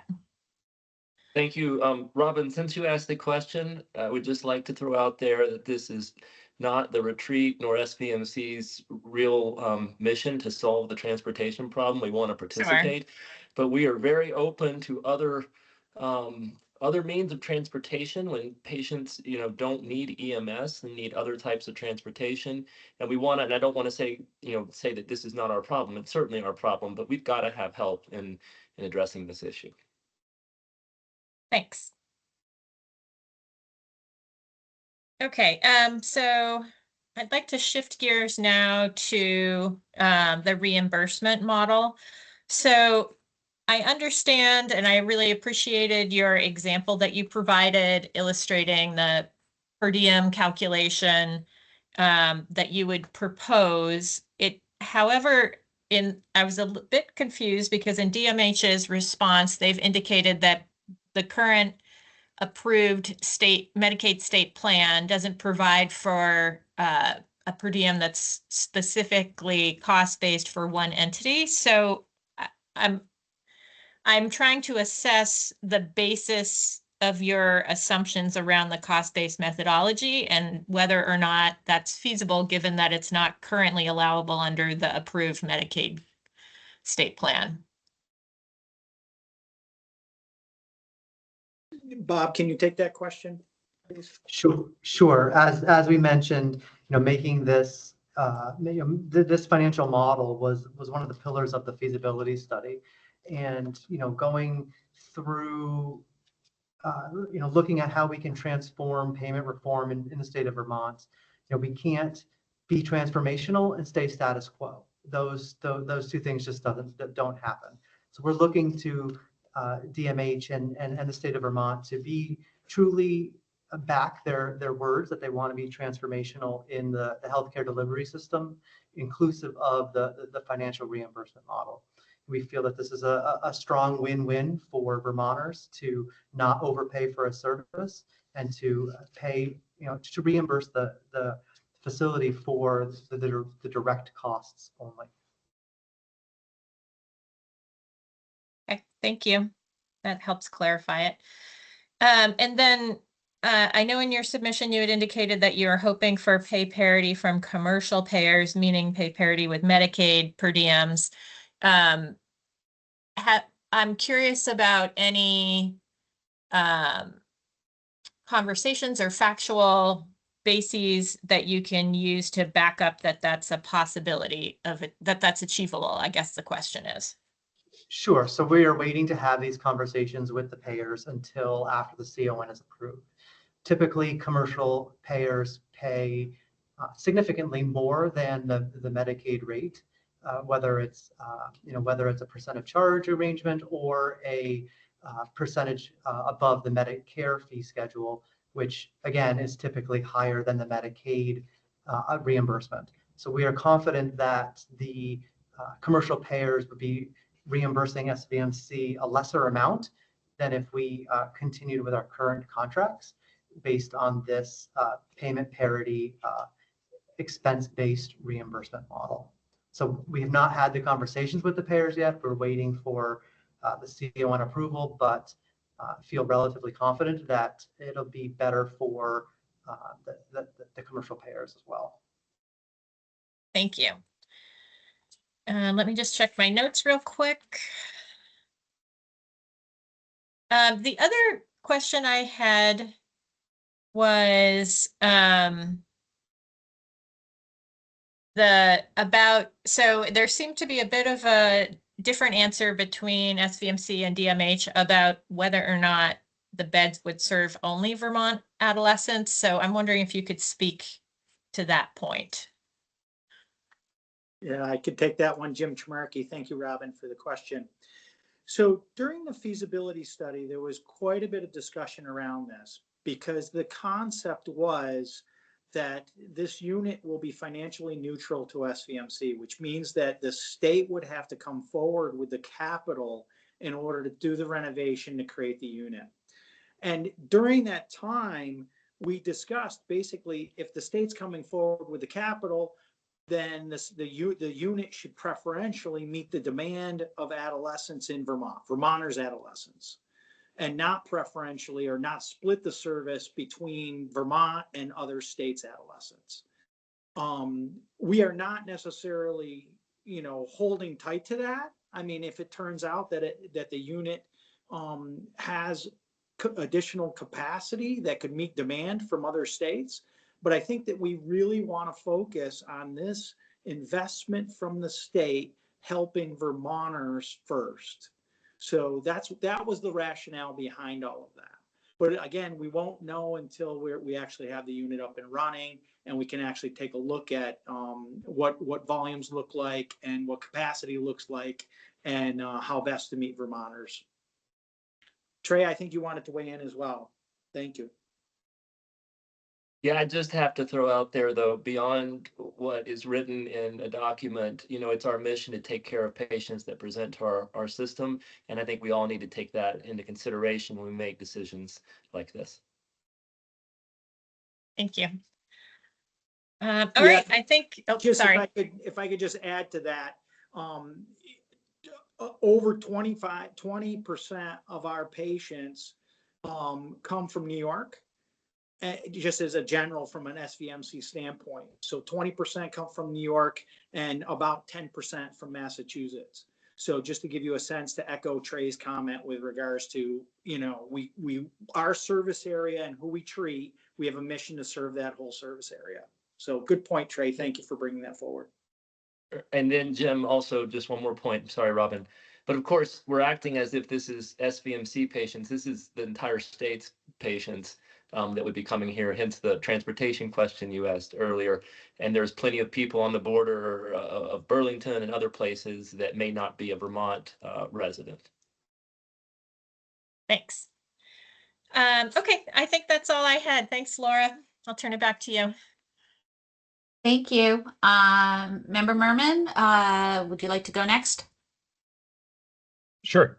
Thank you. Robin, since you asked the question, I would just like to throw out there that this is not the retreat nor SVMC's real mission to solve the transportation problem. We want to participate, but we are very open to other means of transportation when patients, don't need EMS and need other types of transportation. And we want to, and I don't want to say that this is not our problem. It's certainly our problem, but we've got to have help in addressing this issue.
Thanks. Okay, so I'd like to shift gears now to the reimbursement model. So I understand, and I really appreciated your example that you provided illustrating the per diem calculation that you would propose. However, I was a bit confused because in DMH's response, they've indicated that the current approved Medicaid state plan doesn't provide for a per diem that's specifically cost-based for one entity. So I'm trying to assess the basis of your assumptions around the cost-based methodology and whether or not that's feasible, given that it's not currently allowable under the approved Medicaid state plan.
Bob, can you take that question, please?
Sure. As we mentioned, making this this financial model was one of the pillars of the feasibility study, and going through looking at how we can transform payment reform in the state of Vermont. We can't be transformational and stay status quo. Those two things just don't happen. So we're looking to DMH and the state of Vermont to be truly back their words that they want to be transformational in the healthcare delivery system, inclusive of the financial reimbursement model. We feel that this is a strong win-win for Vermonters to not overpay for a service and to pay, to reimburse the facility for the direct costs only.
Okay, thank you. That helps clarify it. And then I know in your submission you had indicated that you are hoping for pay parity from commercial payers, meaning pay parity with Medicaid per diems. I'm curious about any conversations or factual bases that you can use to back up that that's a possibility of it, that's achievable, I guess the question is.
Sure. So we are waiting to have these conversations with the payers until after the CON is approved. Typically, commercial payers pay significantly more than the Medicaid rate, whether it's a percent of charge arrangement or a percentage above the Medicare fee schedule, which again is typically higher than the Medicaid reimbursement. So we are confident that the commercial payers would be reimbursing SVMC a lesser amount than if we continued with our current contracts based on this payment parity expense-based reimbursement model. So we have not had the conversations with the payers yet. We're waiting for the CON approval, but feel relatively confident that it'll be better for the commercial payers as well.
Thank you. Let me just check my notes real quick. The other question I had was so there seemed to be a bit of a different answer between SVMC and DMH about whether or not the beds would serve only Vermont adolescents. So I'm wondering if you could speak to that point.
Yeah, I could take that one, Jim Chimarki. Thank you, Robin, for the question. So during the feasibility study, there was quite a bit of discussion around this because the concept was that this unit will be financially neutral to SVMC, which means that the state would have to come forward with the capital in order to do the renovation to create the unit. And during that time, we discussed basically if the state's coming forward with the capital, then the unit should preferentially meet the demand of adolescents in Vermont, Vermonters' adolescents, and not preferentially or not split the service between Vermont and other states' adolescents. We are not necessarily, holding tight to that. I mean, if it turns out that the unit has additional capacity that could meet demand from other states, but I think that we really want to focus on this investment from the state helping Vermonters first. So that was the rationale behind all of that. But again, we won't know until we actually have the unit up and running, and we can actually take a look at what volumes look like and what capacity looks like, and how best to meet Vermonters. Trey, I think you wanted to weigh in as well. Thank you.
Yeah, I just have to throw out there, though, beyond what is written in a document, it's our mission to take care of patients that present to our system. And I think we all need to take that into consideration when we make decisions like this.
Thank you. All right, I think, sorry.
If I could just add to that, over 20% of our patients come from New York, just as a general from an SVMC standpoint. So 20% come from New York and about 10% from Massachusetts. So just to give you a sense, to echo Trey's comment with regards to, our service area and who we treat, we have a mission to serve that whole service area. So good point, Trey. Thank you for bringing that forward.
And then Jim, also just one more point. Sorry, Robin. But of course, we're acting as if this is SVMC patients. This is the entire state's patients that would be coming here, hence the transportation question you asked earlier. And there's plenty of people on the border of Burlington and other places that may not be a Vermont resident.
Thanks. Okay, I think that's all I had. Thanks, Laura. I'll turn it back to you.
Thank you. Member Merman, would you like to go next?
Sure.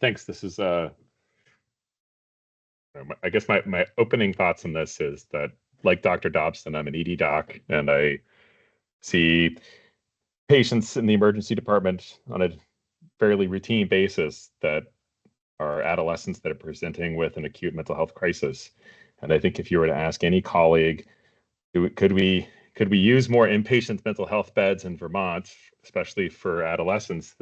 Thanks. This is I guess my opening thoughts on this is that, like Dr. Dobson, I'm an ED doc, and I see patients in the emergency department on a fairly routine basis that are adolescents that are presenting with an acute mental health crisis. And I think if you were to ask any colleague, could we use more inpatient mental health beds in Vermont, especially for adolescents,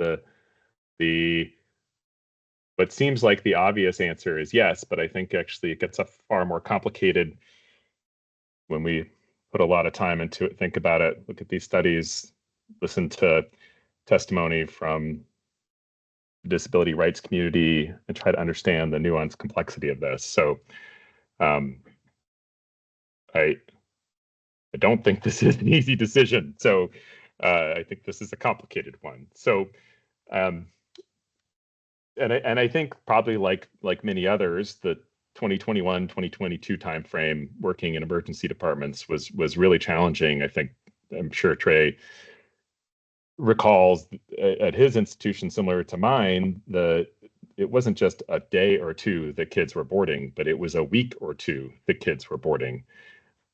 what seems like the obvious answer is yes, but I think actually it gets far more complicated when we put a lot of time into it, think about it, look at these studies, listen to testimony from the disability rights community, and try to understand the nuanced complexity of this. So I don't think this is an easy decision. So I think this is a complicated one. So and I think probably like many others, the 2021-2022 timeframe working in emergency departments was really challenging. I'm sure Trey recalls at his institution, similar to mine, it wasn't just a day or two that kids were boarding, but it was a week or two that kids were boarding,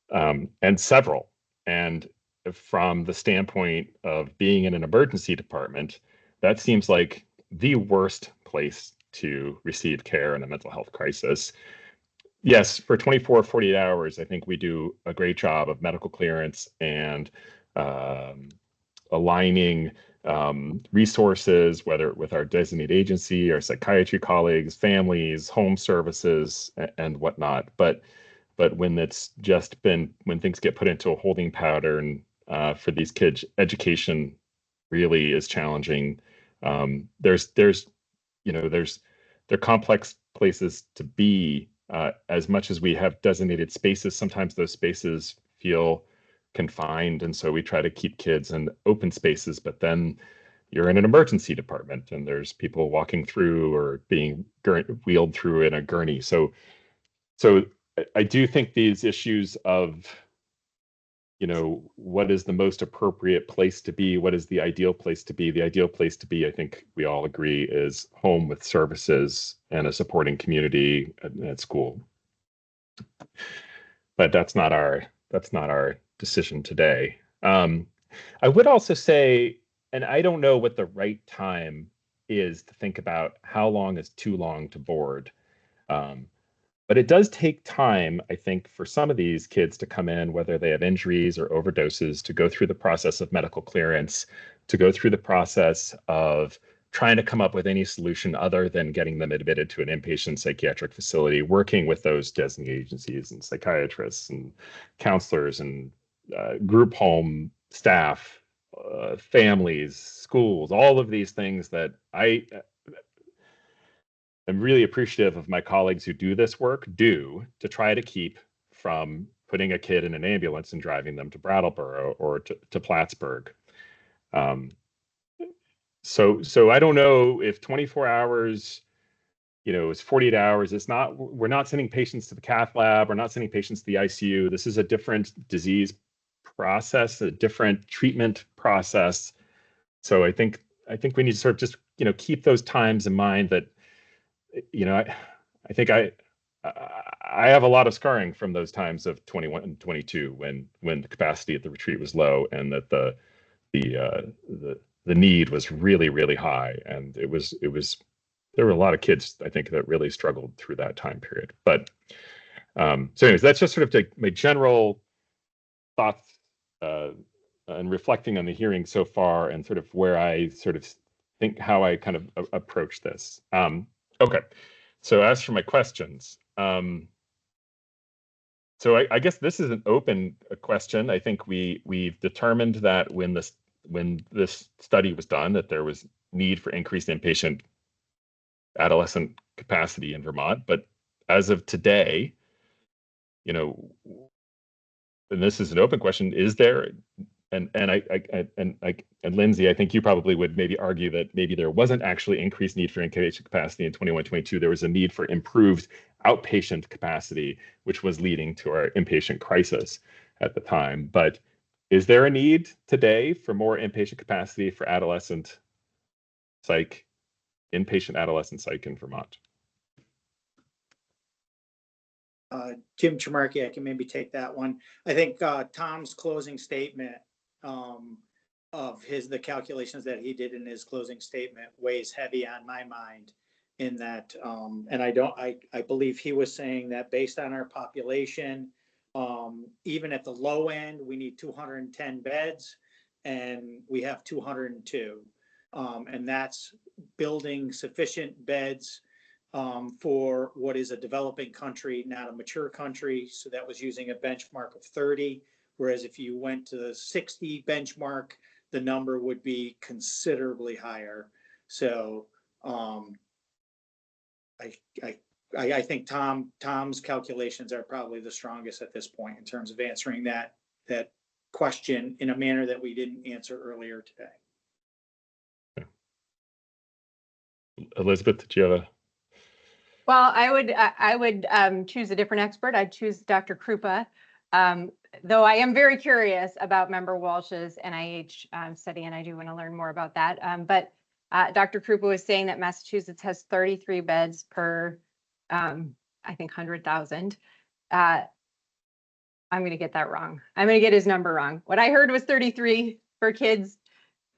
and several. And from the standpoint of being in an emergency department, that seems like the worst place to receive care in a mental health crisis. Yes, for 24 or 48 hours, I think we do a great job of medical clearance and aligning resources, whether with our designated agency, our psychiatry colleagues, families, home services, and whatnot. But when when things get put into a holding pattern for these kids, education really is challenging. They're complex places to be. As much as we have designated spaces, sometimes those spaces feel confined, and so we try to keep kids in open spaces. But then you're in an emergency department, and there's people walking through or being wheeled through in a gurney. So I do think these issues of what is the most appropriate place to be? What is the ideal place to be? The ideal place to be, I think we all agree, is home with services and a supporting community at school. But that's not our decision today. I would also say, and I don't know what the right time is to think about how long is too long to board. But it does take time, I think, for some of these kids to come in, whether they have injuries or overdoses, to go through the process of medical clearance, to go through the process of trying to come up with any solution other than getting them admitted to an inpatient psychiatric facility, working with those designated agencies and psychiatrists and counselors and group home staff, families, schools, all of these things that am really appreciative of my colleagues who do this work to try to keep from putting a kid in an ambulance and driving them to Brattleboro or to Plattsburgh. So I don't know if 24 hours, is 48 hours. We're not sending patients to the cath lab. We're not sending patients to the ICU. This is a different disease process, a different treatment process. So I think we need to sort of just, keep those times in mind that, I think I have a lot of scarring from those times of 21 and 22 when the capacity at the retreat was low and that the need was really, really high. And there were a lot of kids, I think, that really struggled through that time period. But so anyways, that's just sort of my general thoughts and reflecting on the hearing so far and sort of where I sort of think how I kind of approach this. Okay, so as for my questions, so I guess this is an open question. I think we've determined that when this study was done, that there was need for increased inpatient adolescent capacity in Vermont. But as of today, and this is an open question, is there, and Lindsay, I think you probably would maybe argue that maybe there wasn't actually increased need for inpatient capacity in 21-22. There was a need for improved outpatient capacity, which was leading to our inpatient crisis at the time. But is there a need today for more inpatient capacity for adolescent psych, inpatient adolescent psych in Vermont?
Jim Chimarki, I can maybe take that one. I think Tom's closing statement of the calculations that he did in his closing statement weighs heavy on my mind in that, and I believe he was saying that based on our population, even at the low end, we need 210 beds and we have 202. And that's building sufficient beds for what is a developing country, not a mature country. So that was using a benchmark of 30. Whereas if you went to the 60 benchmark, the number would be considerably higher. So I think Tom's calculations are probably the strongest at this point in terms of answering that question in a manner that we didn't answer earlier today.
Elizabeth, did you have a?
Well, I would choose a different expert. I'd choose Dr. Krupa, though I am very curious about Member Walsh's NIH study, and I do want to learn more about that. But Dr. Krupa was saying that Massachusetts has 33 beds per, I think, 100,000. I'm going to get that wrong. I'm going to get his number wrong. What I heard was 33 for kids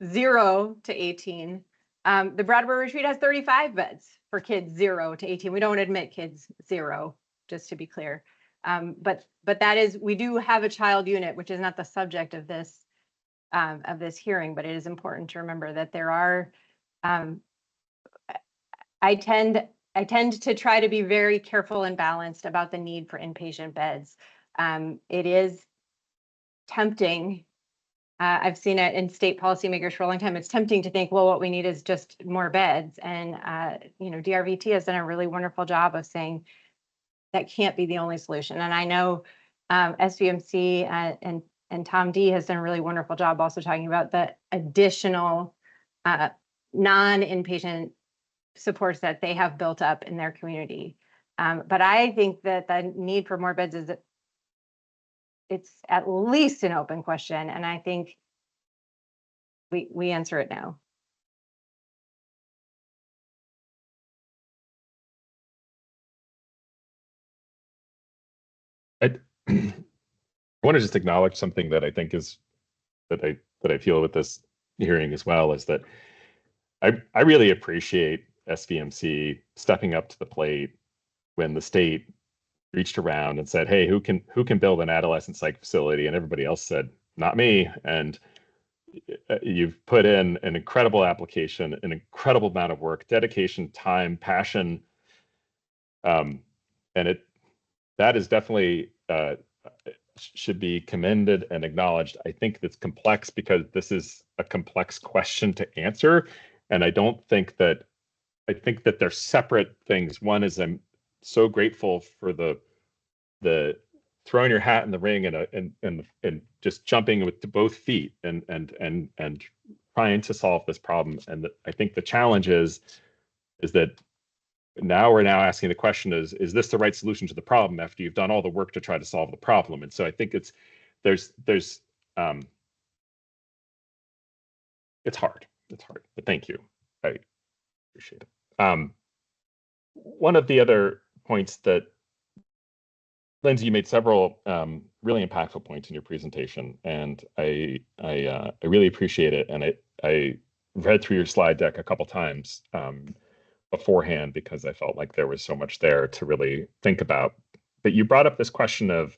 0 to 18. The Brattleboro Retreat has 35 beds for kids 0 to 18. We don't admit kids 0, just to be clear. But that is, we do have a child unit, which is not the subject of this hearing, but it is important to remember that there are. I tend to try to be very careful and balanced about the need for inpatient beds. It is tempting. I've seen it in state policymakers for a long time. It's tempting to think, well, what we need is just more beds. And, DRVT has done a really wonderful job of saying that can't be the only solution. And I know SVMC and Tom D has done a really wonderful job also talking about the additional non-inpatient supports that they have built up in their community. But I think that the need for more beds it's at least an open question, and I think we answer it now.
I want to just acknowledge something that I think is that I feel with this hearing as well, is that I really appreciate SVMC stepping up to the plate when the state reached around and said, hey, who can build an adolescent psych facility? And everybody else said, not me. And you've put in an incredible application, an incredible amount of work, dedication, time, passion. And that is definitely should be commended and acknowledged. I think it's complex because this is a complex question to answer. And I don't think that I think that they're separate things. One is I'm so grateful for the throwing your hat in the ring and just jumping with both feet and trying to solve this problem. And I think the challenge is that we're now asking the question is this the right solution to the problem after you've done all the work to try to solve the problem? And so I think it's hard. It's hard, but thank you. I appreciate it. One of the other points that Lindsay, you made several really impactful points in your presentation, and I really appreciate it. And I read through your slide deck a couple times beforehand because I felt like there was so much there to really think about. But you brought up this question of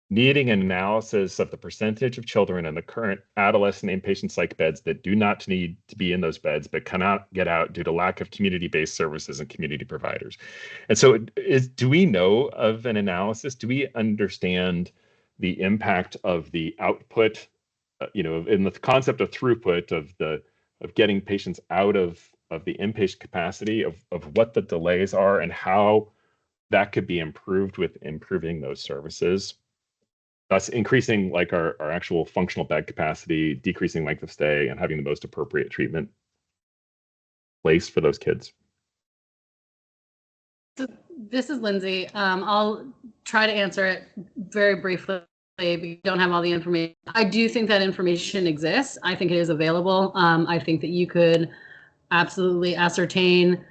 needing an analysis of the percentage of children in the current adolescent inpatient psych beds that do not need to be in those beds but cannot get out due to lack of community-based services and community providers. And so do we know of an analysis? Do we understand the impact of the output, in the concept of throughput of getting patients out of the inpatient capacity, of what the delays are and how that could be improved with improving those services? Thus increasing like our actual functional bed capacity, decreasing length of stay, and having the most appropriate treatment place for those kids.
This is Lindsay. I'll try to answer it very briefly. We don't have all the information. I do think that information exists. I think it is available. I think that you could absolutely ascertain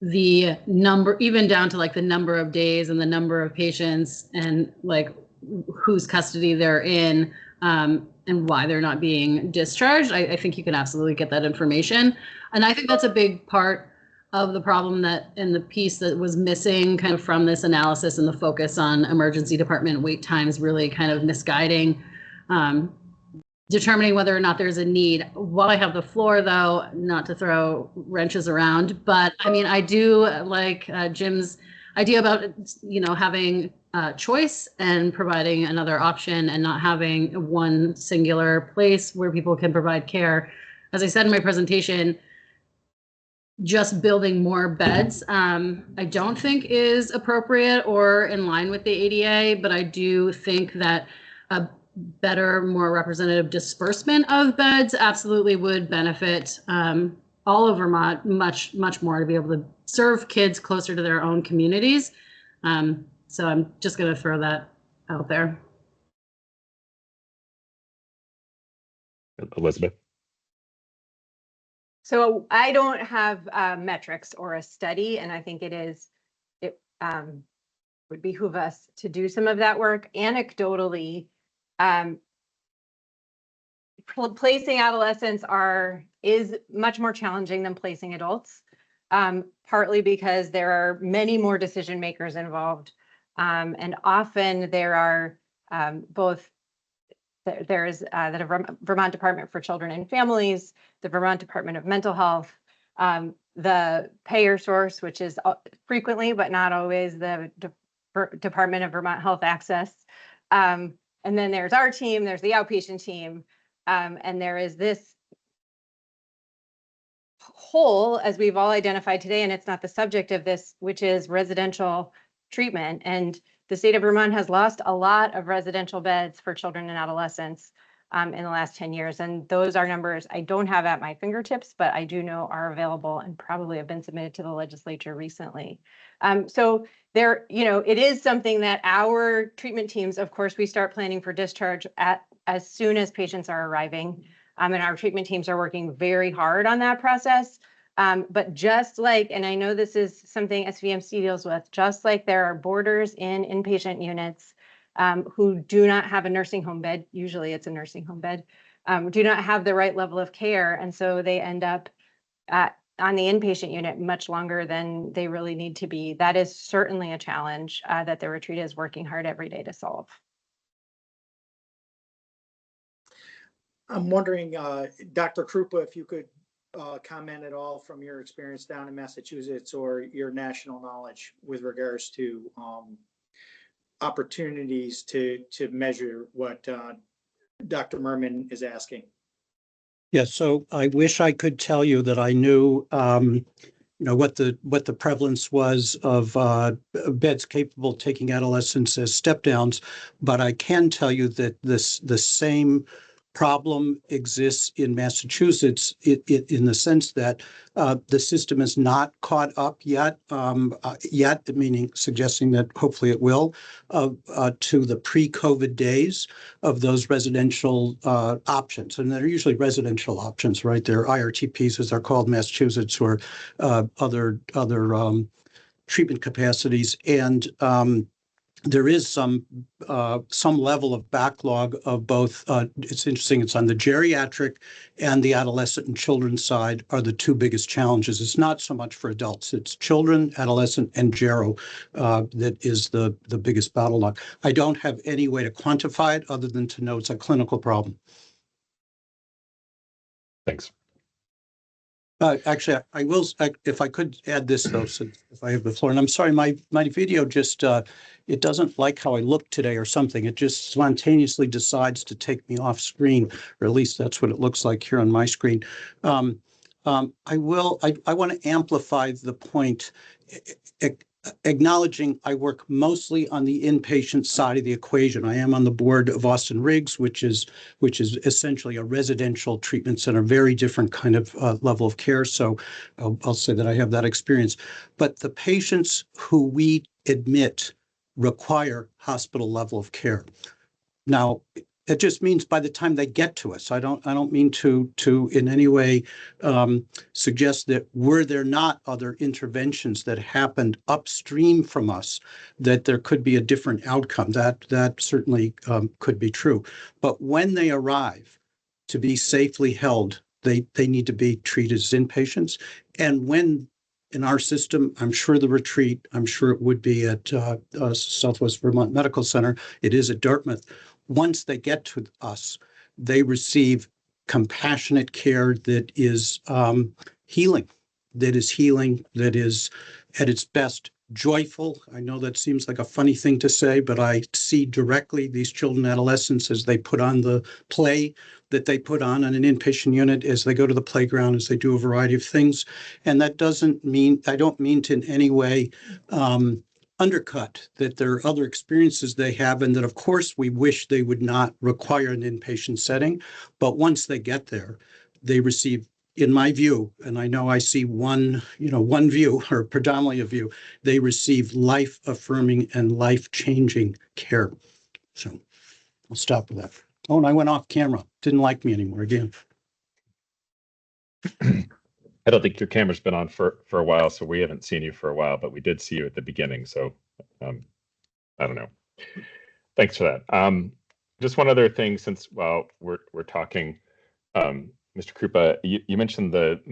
the number, even down to like the number of days and the number of patients and like whose custody they're in, and why they're not being discharged. I think you can absolutely get that information. And I think that's a big part of the problem that, and the piece that was missing kind of from this analysis and the focus on emergency department wait times really kind of misguiding, determining whether or not there's a need. While I have the floor though, not to throw wrenches around, but I mean, I do like Jim's idea about, having choice and providing another option and not having one singular place where people can provide care. As I said in my presentation, just building more beds, I don't think is appropriate or in line with the ADA, but I do think that a better, more representative disbursement of beds absolutely would benefit all of Vermont much more to be able to serve kids closer to their own communities. So I'm just going to throw that out there.
Elizabeth.
So I don't have metrics or a study, and I think it would behoove us to do some of that work. Anecdotally, placing adolescents is much more challenging than placing adults, partly because there are many more decision makers involved, and often there are there's the Vermont Department for Children and Families, the Vermont Department of Mental Health, the payer source, which is frequently but not always the Department of Vermont Health Access. And then there's our team, there's the outpatient team, and there is this hole, as we've all identified today, and it's not the subject of this, which is residential treatment. And the state of Vermont has lost a lot of residential beds for children and adolescents in the last 10 years. And those are numbers I don't have at my fingertips, but I do know are available and probably have been submitted to the legislature recently. So there, it is something that our treatment teams, of course, we start planning for discharge as soon as patients are arriving. And our treatment teams are working very hard on that process. But just like, and I know this is something SVMC deals with, just like there are boarders in inpatient units who do not have a nursing home bed, usually it's a nursing home bed, do not have the right level of care. And so they end up on the inpatient unit much longer than they really need to be. That is certainly a challenge that the retreat is working hard every day to solve.
I'm wondering, Dr. Krupa, if you could comment at all from your experience down in Massachusetts or your national knowledge with regards to opportunities to measure what Dr. Merman is asking.
Yeah, so I wish I could tell you that I knew, what the prevalence was of beds capable of taking adolescents as step downs, but I can tell you that the same problem exists in Massachusetts in the sense that the system is not caught up yet, meaning suggesting that hopefully it will, to the pre-COVID days of those residential options. And they're usually residential options, right? They're IRTPs, as they're called in Massachusetts, or other treatment capacities. And there is some level of backlog of both. It's interesting. It's on the geriatric and the adolescent and children side are the two biggest challenges. It's not so much for adults. It's children, adolescent, and gero that is the biggest bottleneck. I don't have any way to quantify it other than to know it's a clinical problem.
Thanks.
Actually, I will, if I could add this though, so if I have the floor, and I'm sorry, my video just, it doesn't like how I look today or something. It just spontaneously decides to take me off screen, or at least that's what it looks like here on my screen. I want to amplify the point, acknowledging I work mostly on the inpatient side of the equation. I am on the board of Austin Riggs, which is essentially a residential treatment center, very different kind of level of care. So I'll say that I have that experience. But the patients who we admit require hospital level of care. Now, it just means by the time they get to us, I don't mean to in any way suggest that were there not other interventions that happened upstream from us, that there could be a different outcome. That certainly could be true. But when they arrive to be safely held, they need to be treated as inpatients. And when in our system, I'm sure the retreat, I'm sure it would be at Southwest Vermont Medical Center. It is at Dartmouth. Once they get to us, they receive compassionate care that is healing, that is at its best joyful. I know that seems like a funny thing to say, but I see directly these children and adolescents as they put on the play that they put on an inpatient unit, as they go to the playground, as they do a variety of things. And that doesn't mean, I don't mean to in any way undercut that there are other experiences they have, and that of course we wish they would not require an inpatient setting, but once they get there, they receive, in my view, and I know I see one view, or predominantly a view, they receive life-affirming and life-changing care. So I'll stop with that. Oh, and I went off camera. Didn't like me anymore again.
I don't think your camera's been on for a while, so we haven't seen you for a while, but we did see you at the beginning. So I don't know. Thanks for that. Just one other thing, since we're talking, Mr. Krupa, you mentioned the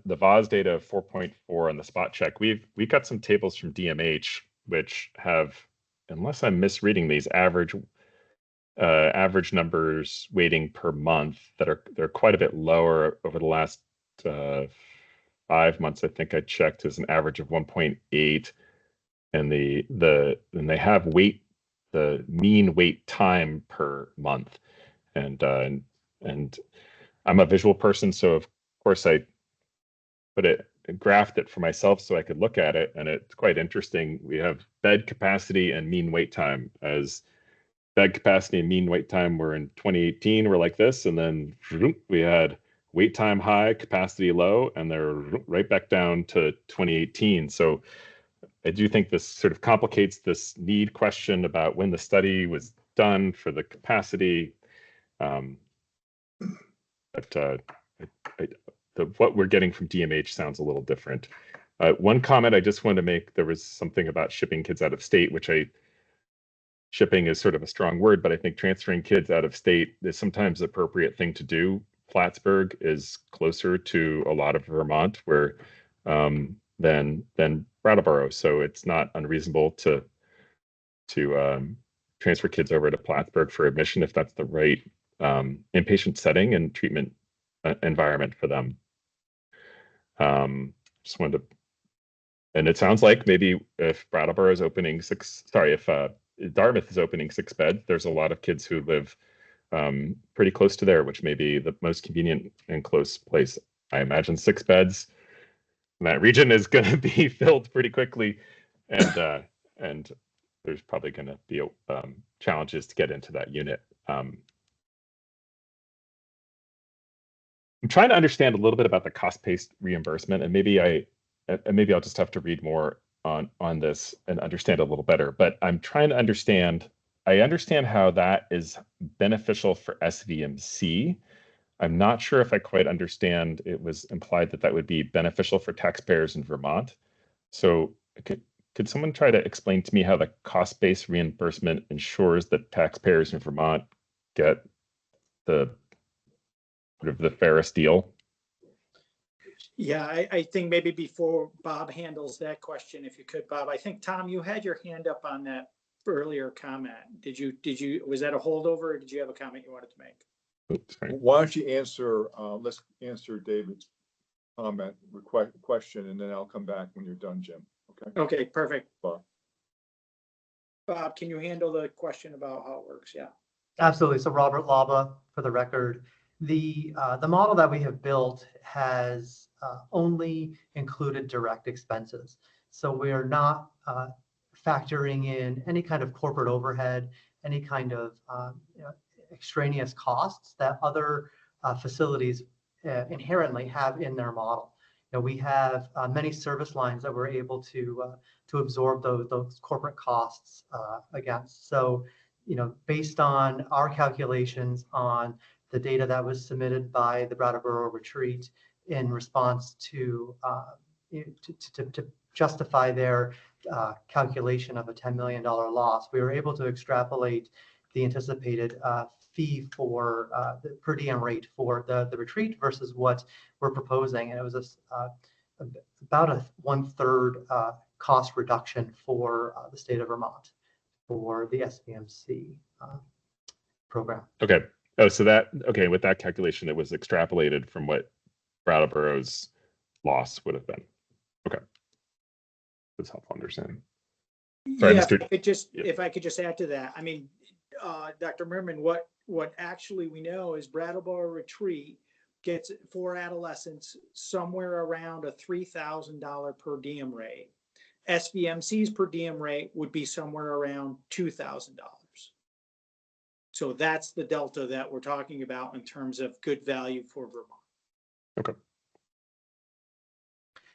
VAS data of 4.4 and the spot check. We got some tables from DMH which have, unless I'm misreading these, average numbers waiting per month they're quite a bit lower over the last 5 months. I think I checked as an average of 1.8, and they have the mean wait time per month, and I'm a visual person, so of course I graphed it for myself so I could look at it, and it's quite interesting. We have bed capacity and mean wait time. As bed capacity and mean wait time were in 2018 were like this, and then we had wait time high, capacity low, and they're right back down to 2018. So I do think this sort of complicates this need question about when the study was done for the capacity. What we're getting from DMH sounds a little different. One comment I just wanted to make, there was something about shipping kids out of state, which shipping is sort of a strong word, but I think transferring kids out of state is sometimes the appropriate thing to do. Plattsburgh is closer to a lot of Vermont than Brattleboro, so it's not unreasonable to transfer kids over to Plattsburgh for admission if that's the right inpatient setting and treatment environment for them. Just wanted to, and it sounds like maybe if Brattleboro is opening if Dartmouth is opening 6 beds, there's a lot of kids who live pretty close to there, which may be the most convenient and close place. I imagine 6 beds in that region is going to be filled pretty quickly, and there's probably going to be challenges to get into that unit. I'm trying to understand a little bit about the cost-based reimbursement, and maybe I'll just have to read more on this and understand a little better. But I'm trying to understand. I understand how that is beneficial for SVMC. I'm not sure if I quite understand. It was implied that that would be beneficial for taxpayers in Vermont. So could someone try to explain to me how the cost-based reimbursement ensures that taxpayers in Vermont get the sort of the fairest deal?
Yeah, I think maybe before Bob handles that question, if you could, Bob, I think, Tom, you had your hand up on that earlier comment. Was that a holdover, or did you have a comment you wanted to make?
Oops, sorry.
Why don't you answer, let's answer David's comment, question, and then I'll come back when you're done, Jim. Okay.
Okay, perfect. Bob, can you handle the question about how it works? Yeah.
Absolutely. So Robert Laba, for the record, the model that we have built has only included direct expenses. So we are not factoring in any kind of corporate overhead, any kind of extraneous costs that other facilities inherently have in their model. We have many service lines that we're able to absorb those corporate costs against. So, based on our calculations on the data that was submitted by the Brattleboro Retreat in response to justify their calculation of a $10 million loss, we were able to extrapolate the anticipated fee for the per diem rate for the retreat versus what we're proposing. And it was about a 1/3 cost reduction for the state of Vermont for the SVMC program.
Okay. Oh, so with that calculation, it was extrapolated from what Brattleboro's loss would have been. Okay. That's helpful to understand. Sorry,
Yeah,
Mr.
If I could just add to that, I mean, Dr. Merman, what actually we know is Brattleboro Retreat gets for adolescents somewhere around a $3,000 per diem rate. SVMC's per diem rate would be somewhere around $2,000. So that's the delta that we're talking about in terms of good value for Vermont.
Okay.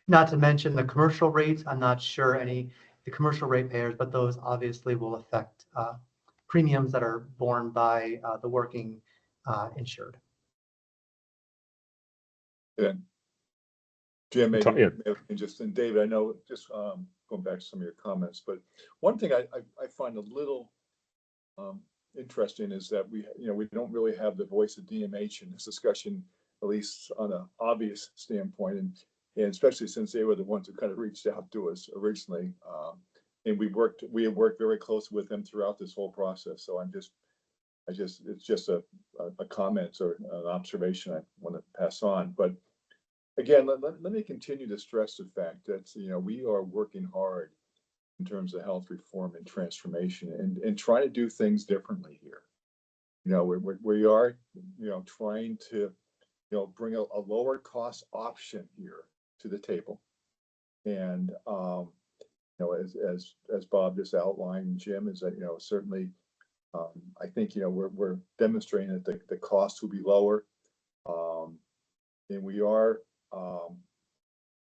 Not to mention the commercial rates. I'm not sure the commercial rate payers, but those obviously will affect premiums that are borne by the working insured.
Yeah. Jim, maybe,
Yeah.
and David, I know, just going back to some of your comments, but one thing I find a little interesting is that we don't really have the voice of DMH in this discussion, at least on an obvious standpoint, and especially since they were the ones who kind of reached out to us originally, and we have worked very closely with them throughout this whole process. So it's just a comment or an observation I want to pass on. But again, let me continue to stress the fact that we are working hard in terms of health reform and transformation, and trying to do things differently here. We are trying to bring a lower cost option here to the table, and as Bob just outlined, Jim, is that certainly I think we're demonstrating that the cost will be lower, and we are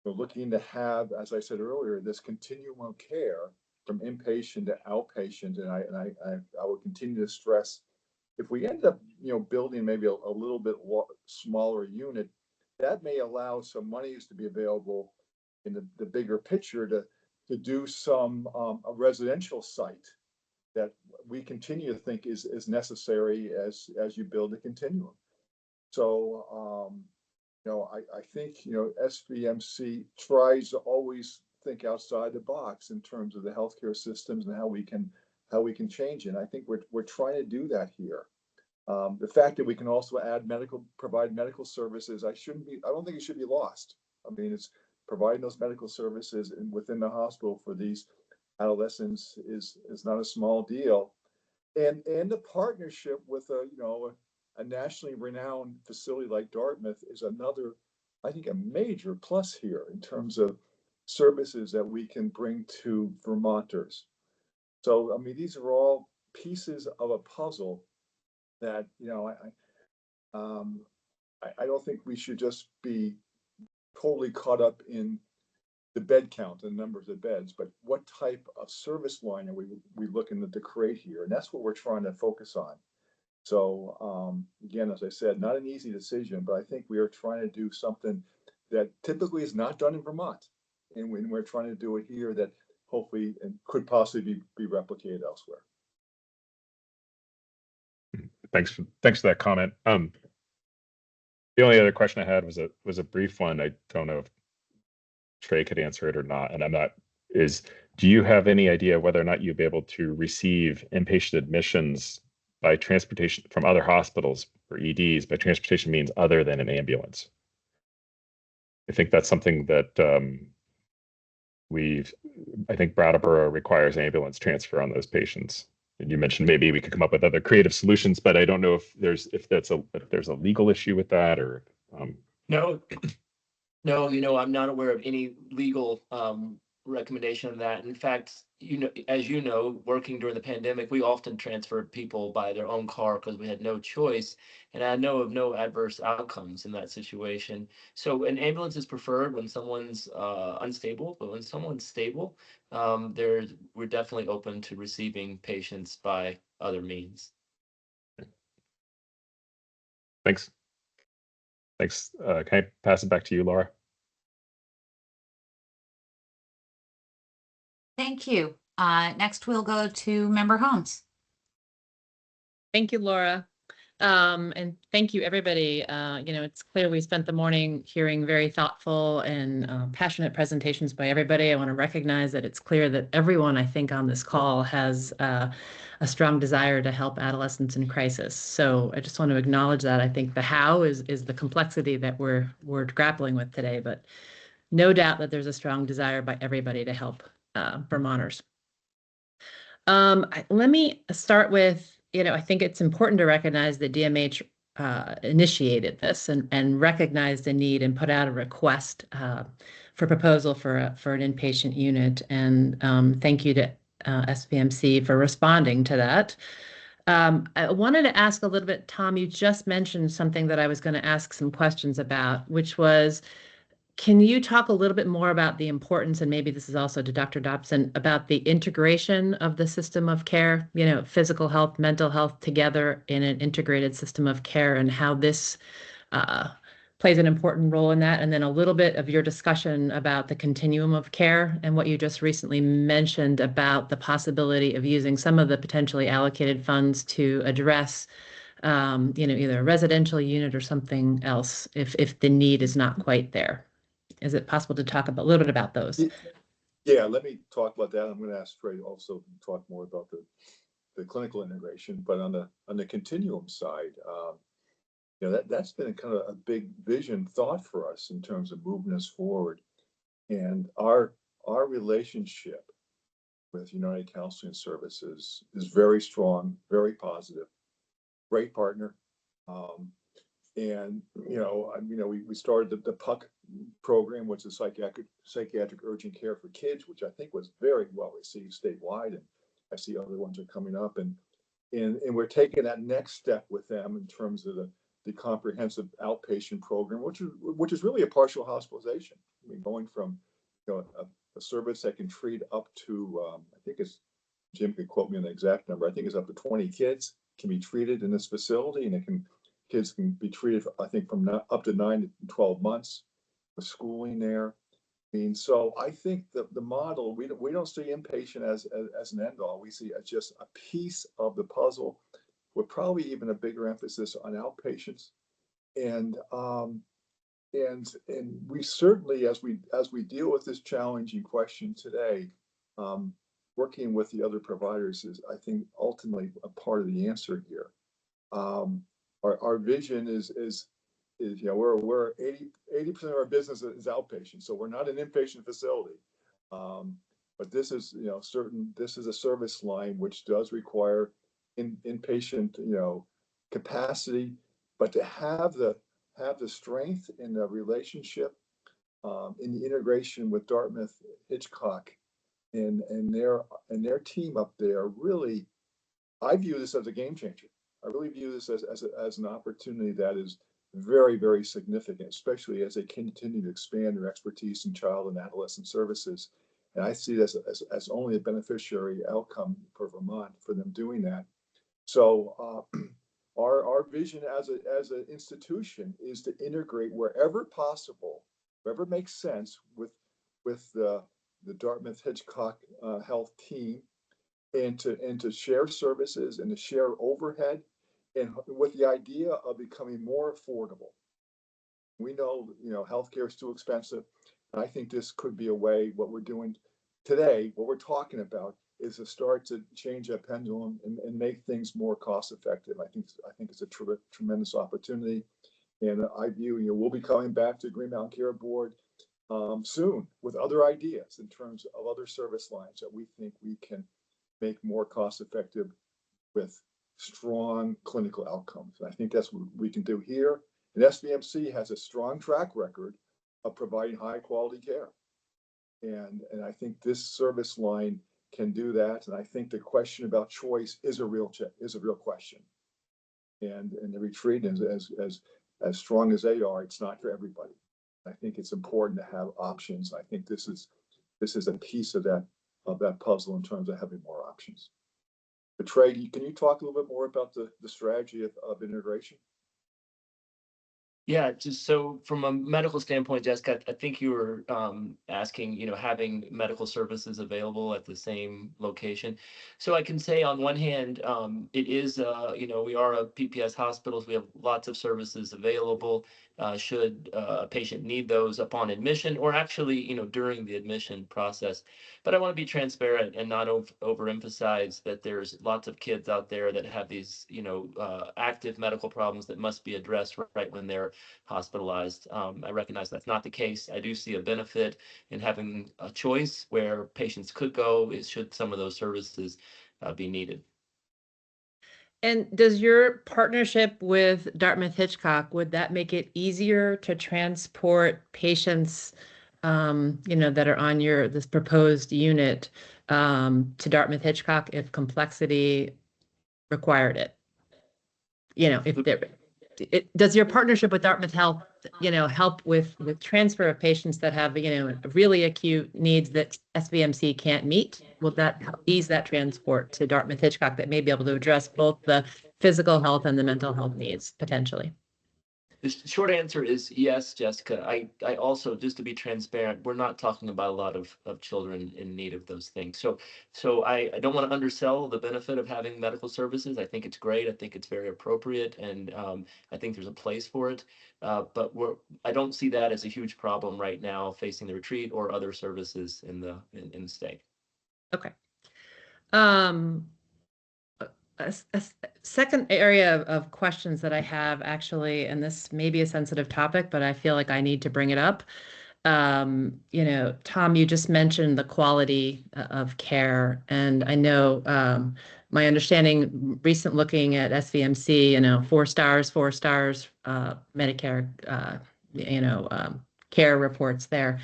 looking to have, as I said earlier, this continuum of care from inpatient to outpatient, and I will continue to stress, if we end up building maybe a little bit smaller unit, that may allow some monies to be available in the bigger picture to do some a residential site that we continue to think is necessary as you build a continuum. So I think SVMC tries to always think outside the box in terms of the healthcare systems and how we can change it. And I think we're trying to do that here. The fact that we can also provide medical services, I don't think it should be lost. I mean, it's providing those medical services within the hospital for these adolescents is not a small deal. And the partnership with a nationally renowned facility like Dartmouth is another, I think, a major plus here in terms of services that we can bring to Vermonters. So, I mean, these are all pieces of a puzzle that, I don't think we should just be totally caught up in the bed count and numbers of beds, but what type of service line are we looking to create here? And that's what we're trying to focus on. So again, as I said, not an easy decision, but I think we are trying to do something that typically is not done in Vermont. And when we're trying to do it here, that hopefully and could possibly be replicated elsewhere.
Thanks for that comment. The only other question I had was a brief one. I don't know if Trey could answer it or not, and do you have any idea whether or not you'd be able to receive inpatient admissions by transportation from other hospitals or EDs by transportation means other than an ambulance? I think that's something that I think Brattleboro requires ambulance transfer on those patients. And you mentioned maybe we could come up with other creative solutions, but I don't know if there's a legal issue with that or.
No, no, I'm not aware of any legal recommendation of that. In fact, as you know, working during the pandemic, we often transferred people by their own car because we had no choice. And I know of no adverse outcomes in that situation. So an ambulance is preferred when someone's unstable, but when someone's stable, we're definitely open to receiving patients by other means.
Thanks. Can I pass it back to you, Laura?
Thank you. Next, we'll go to Member Holmes.
Thank you, Laura. And thank you, everybody. It's clear we spent the morning hearing very thoughtful and passionate presentations by everybody. I want to recognize that it's clear that everyone, I think, on this call has a strong desire to help adolescents in crisis. So I just want to acknowledge that. I think the how is the complexity that we're grappling with today, but no doubt that there's a strong desire by everybody to help Vermonters. Let me start with, I think it's important to recognize that DMH initiated this and recognized the need and put out a request for proposal for an inpatient unit. And thank you to SVMC for responding to that. I wanted to ask a little bit, Tom, you just mentioned something that I was going to ask some questions about, which was, can you talk a little bit more about the importance, and maybe this is also to Dr. Dobson, about the integration of the system of care, physical health, mental health together in an integrated system of care, and how this plays an important role in that? And then a little bit of your discussion about the continuum of care and what you just recently mentioned about the possibility of using some of the potentially allocated funds to address either a residential unit or something else if the need is not quite there. Is it possible to talk a little bit about those?
Yeah, let me talk about that. I'm going to ask Trey also to talk more about the clinical integration, but on the continuum side, that's been kind of a big vision thought for us in terms of moving us forward. And our relationship with United Counseling Services is very strong, very positive, great partner. And we started the PUC program, which is psychiatric urgent care for kids, which I think was very well received statewide, and I see other ones are coming up, and we're taking that next step with them in terms of the comprehensive outpatient program, which is really a partial hospitalization. I mean, going from a service that can treat up to I think it's, Jim could quote me on the exact number, I think it's up to 20 kids can be treated in this facility, and kids can be treated, I think, from up to 9 to 12 months with schooling there. I mean, so I think the model, we don't see inpatient as an end all. We see it as just a piece of the puzzle with probably even a bigger emphasis on outpatients. And we certainly, as we deal with this challenging question today, working with the other providers is, I think, ultimately a part of the answer here. Our vision is we're 80% of our business is outpatient, so we're not an inpatient facility. But this is this is a service line which does require inpatient, capacity, but to have the strength in the relationship, in the integration with Dartmouth Hitchcock and their team up there, really, I view this as a game changer. I really view this as an opportunity that is very, very significant, especially as they continue to expand their expertise in child and adolescent services. And I see this as only a beneficiary outcome for Vermont for them doing that. So our vision as an institution is to integrate wherever possible, wherever makes sense, with the Dartmouth Hitchcock Health team, and to share services and to share overhead, and with the idea of becoming more affordable. We know, healthcare is too expensive. And I think this could be a way. What we're doing today, what we're talking about, is to start to change that pendulum and make things more cost effective. I think it's a tremendous opportunity. And I view, we'll be coming back to Green Mountain Care Board soon with other ideas in terms of other service lines that we think we can make more cost effective with strong clinical outcomes. And I think that's what we can do here. And SVMC has a strong track record of providing high quality care. And I think this service line can do that. And I think the question about choice is a real question. And the retreat is as strong as they are, it's not for everybody. I think it's important to have options. I think this is a piece of that puzzle in terms of having more options. But Trey, can you talk a little bit more about the strategy of integration?
Yeah, just so from a medical standpoint, Jessica, I think you were asking, having medical services available at the same location. So I can say on one hand, it is, we are a PPS hospitals. We have lots of services available. Should a patient need those upon admission, or actually, during the admission process. But I want to be transparent and not overemphasize that there's lots of kids out there that have these, active medical problems that must be addressed right when they're hospitalized. I recognize that's not the case. I do see a benefit in having a choice where patients could go should some of those services be needed.
And does your partnership with Dartmouth Hitchcock, would that make it easier to transport patients, that are on this proposed unit to Dartmouth Hitchcock if complexity required it? Does your partnership with Dartmouth Health, help with transfer of patients that have, really acute needs that SVMC can't meet? Will that ease that transport to Dartmouth Hitchcock that may be able to address both the physical health and the mental health needs potentially?
The short answer is yes, Jessica. I also, just to be transparent, we're not talking about a lot of children in need of those things. So I don't want to undersell the benefit of having medical services. I think it's great. I think it's very appropriate, and I think there's a place for it. But I don't see that as a huge problem right now facing the retreat or other services in the state.
Okay. A second area of questions that I have, actually, and this may be a sensitive topic, but I feel like I need to bring it up. Tom, you just mentioned the quality of care, and I know my understanding, recent looking at SVMC, 4 stars, Medicare, care reports there,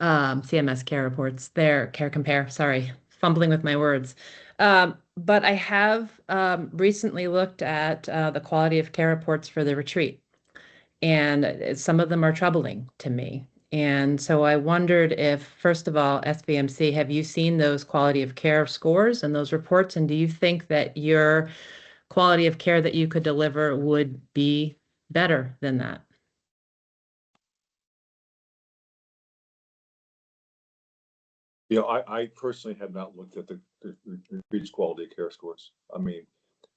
CMS care reports there, Care Compare, sorry, fumbling with my words. But I have recently looked at the quality of care reports for the retreat, and some of them are troubling to me. And so I wondered if, first of all, SVMC, have you seen those quality of care scores and those reports? And do you think that your quality of care that you could deliver would be better than that?
I personally have not looked at the retreat's quality of care scores. I mean,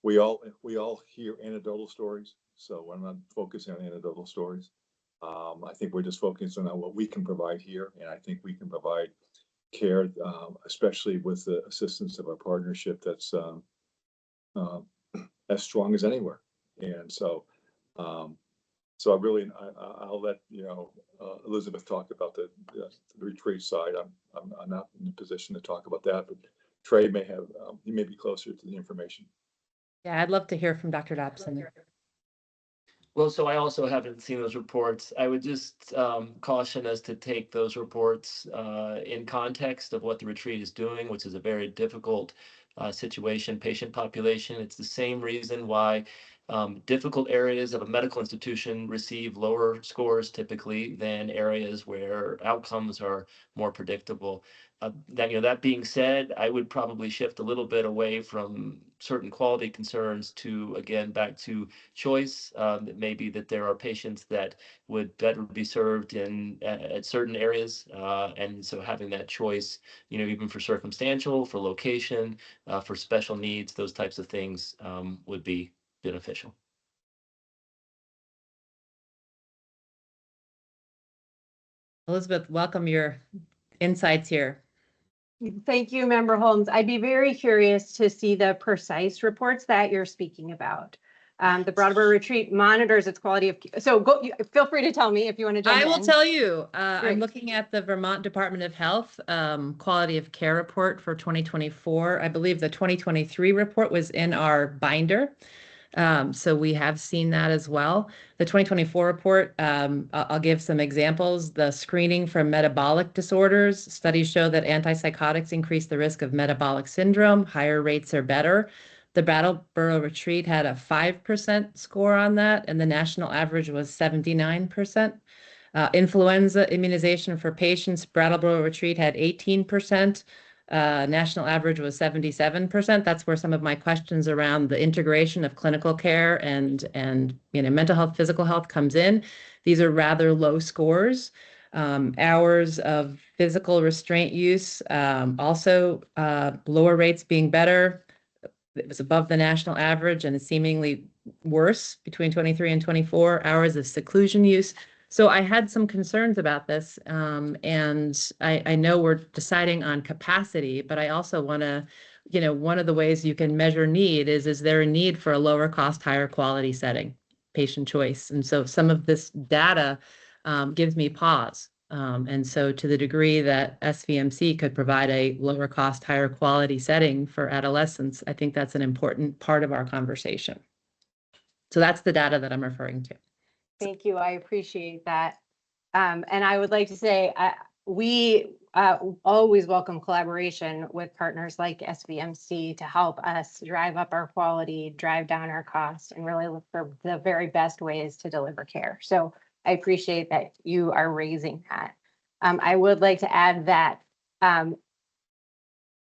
we all hear anecdotal stories, so I'm not focusing on anecdotal stories. I think we're just focusing on what we can provide here, and I think we can provide care, especially with the assistance of our partnership that's as strong as anywhere. And so I'll let Elizabeth talk about the retreat side. I'm not in a position to talk about that, but Trey may have, he may be closer to the information.
Yeah, I'd love to hear from Dr. Dobson.
Well, so I also haven't seen those reports. I would just caution us to take those reports in context of what the retreat is doing, which is a very difficult situation, patient population. It's the same reason why difficult areas of a medical institution receive lower scores typically than areas where outcomes are more predictable. That being said, I would probably shift a little bit away from certain quality concerns to, again, back to choice. It may be that there are patients that would better be served in at certain areas, and so having that choice, even for circumstantial, for location, for special needs, those types of things would be beneficial.
Elizabeth, welcome your insights here.
Thank you, Member Holmes. I'd be very curious to see the precise reports that you're speaking about. The Brattleboro Retreat monitors its quality of, so feel free to tell me if you want to jump in.
I will tell you, I'm looking at the Vermont Department of Health quality of care report for 2024. I believe the 2023 report was in our binder. So we have seen that as well. The 2024 report, I'll give some examples. The screening for metabolic disorders, studies show that antipsychotics increase the risk of metabolic syndrome. Higher rates are better. The Brattleboro Retreat had a 5% score on that, and the national average was 79%. Influenza immunization for patients, Brattleboro Retreat had 18%. National average was 77%. That's where some of my questions around the integration of clinical care and mental health, physical health comes in. These are rather low scores. Hours of physical restraint use, also lower rates being better. It was above the national average and is seemingly worse between 23 and 24 hours of seclusion use. So I had some concerns about this, and I know we're deciding on capacity, but I also want to, one of the ways you can measure need is there a need for a lower cost, higher quality setting, patient choice? And so some of this data gives me pause. And so to the degree that SVMC could provide a lower cost, higher quality setting for adolescents, I think that's an important part of our conversation. So that's the data that I'm referring to.
Thank you. I appreciate that. And I would like to say we always welcome collaboration with partners like SVMC to help us drive up our quality, drive down our costs, and really look for the very best ways to deliver care. So I appreciate that you are raising that. I would like to add that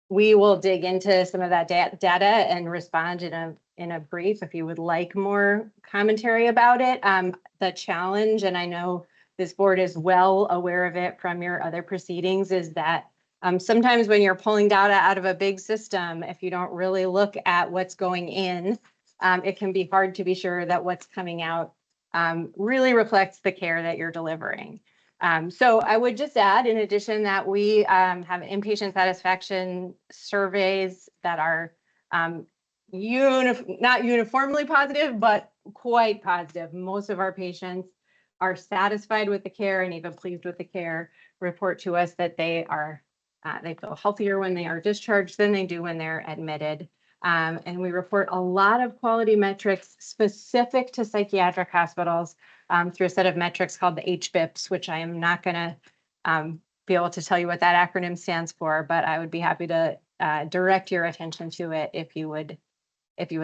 we will dig into some of that data and respond in a brief if you would like more commentary about it. The challenge, and I know this board is well aware of it from your other proceedings, is that sometimes when you're pulling data out of a big system, if you don't really look at what's going in, it can be hard to be sure that what's coming out really reflects the care that you're delivering. So I would just add, in addition, that we have inpatient satisfaction surveys that are not uniformly positive, but quite positive. Most of our patients are satisfied with the care and even pleased with the care, report to us that they feel healthier when they are discharged than they do when they're admitted. And we report a lot of quality metrics specific to psychiatric hospitals through a set of metrics called the HBIPs, which I am not going to be able to tell you what that acronym stands for, but I would be happy to direct your attention to it if you would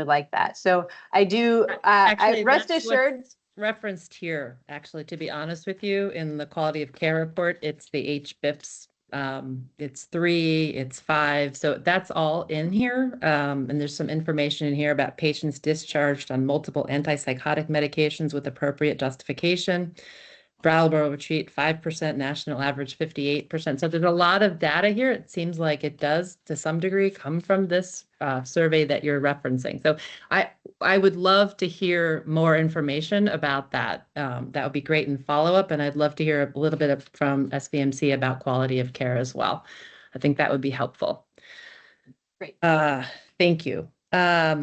like that. So I do,
Actually,
rest assured.
Referenced here, actually, to be honest with you, in the quality of care report, it's the HBIPs. It's 3, it's 5. So that's all in here. And there's some information in here about patients discharged on multiple antipsychotic medications with appropriate justification. Brattleboro Retreat, 5%, national average 58%. So there's a lot of data here. It seems like it does, to some degree, come from this survey that you're referencing. So I would love to hear more information about that. That would be great in follow-up, and I'd love to hear a little bit from SVMC about quality of care as well. I think that would be helpful.
Great.
Thank you. Let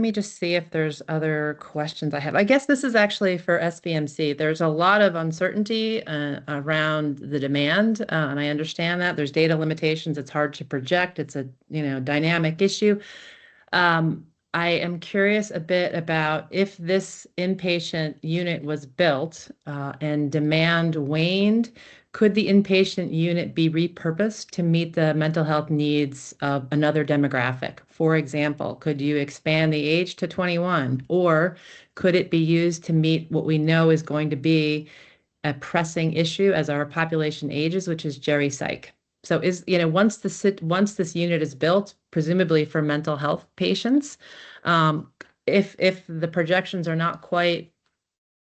me just see if there's other questions I have. I guess this is actually for SVMC. There's a lot of uncertainty around the demand, and I understand that. There's data limitations. It's hard to project. It's a dynamic issue. I am curious a bit about if this inpatient unit was built and demand waned, could the inpatient unit be repurposed to meet the mental health needs of another demographic? For example, could you expand the age to 21, or could it be used to meet what we know is going to be a pressing issue as our population ages, which is geri psych? So once this unit is built, presumably for mental health patients, if the projections are not quite,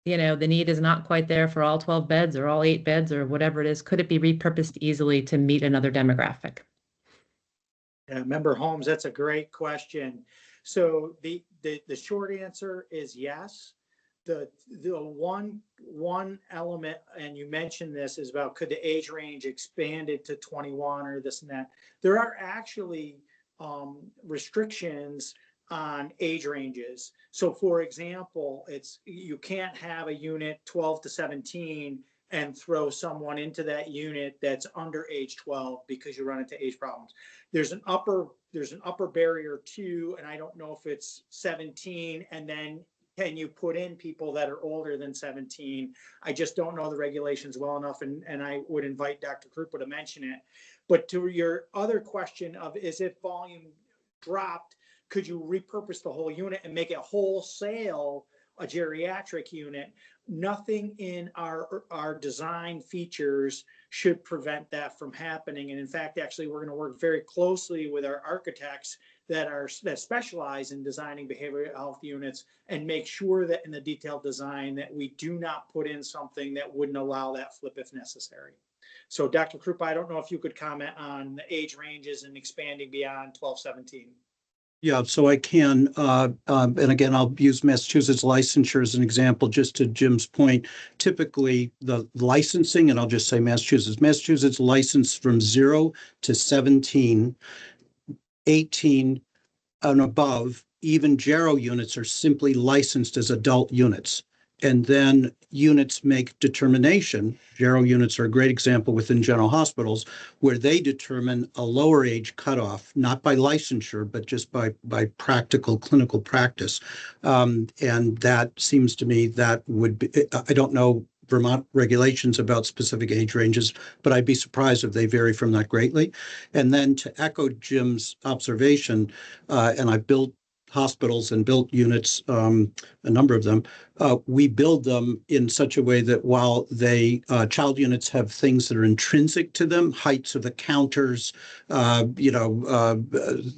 the need is not quite there for all 12 beds or all 8 beds or whatever it is, could it be repurposed easily to meet another demographic?
Yeah, Member Holmes, that's a great question. So the short answer is yes. The one element, and you mentioned this, is about could the age range expanded to 21 or this and that. There are actually restrictions on age ranges. So for example, you can't have a unit 12 to 17 and throw someone into that unit that's under age 12 because you run into age problems. There's an upper barrier too, and I don't know if it's 17, and then can you put in people that are older than 17? I just don't know the regulations well enough, and I would invite Dr. Krupa to mention it. But to your other question of, is if volume dropped, could you repurpose the whole unit and make it wholesale a geriatric unit? Nothing in our design features should prevent that from happening. And in fact, actually, we're going to work very closely with our architects that specialize in designing behavioral health units and make sure that in the detailed design that we do not put in something that wouldn't allow that flip if necessary. So Dr. Krupa, I don't know if you could comment on the age ranges and expanding beyond 12-17.
Yeah, so I can, and again, I'll use Massachusetts licensure as an example, just to Jim's point. Typically, the licensing, and I'll just say Massachusetts licensed from 0 to 17, 18 and above. Even GERO units are simply licensed as adult units. And then units make determination. GERO units are a great example within general hospitals, where they determine a lower age cutoff, not by licensure, but just by practical clinical practice. And that seems to me that would be, I don't know Vermont regulations about specific age ranges, but I'd be surprised if they vary from that greatly. And then to echo Jim's observation, and I've built hospitals and built units, a number of them, we build them in such a way that while child units have things that are intrinsic to them, heights of the counters,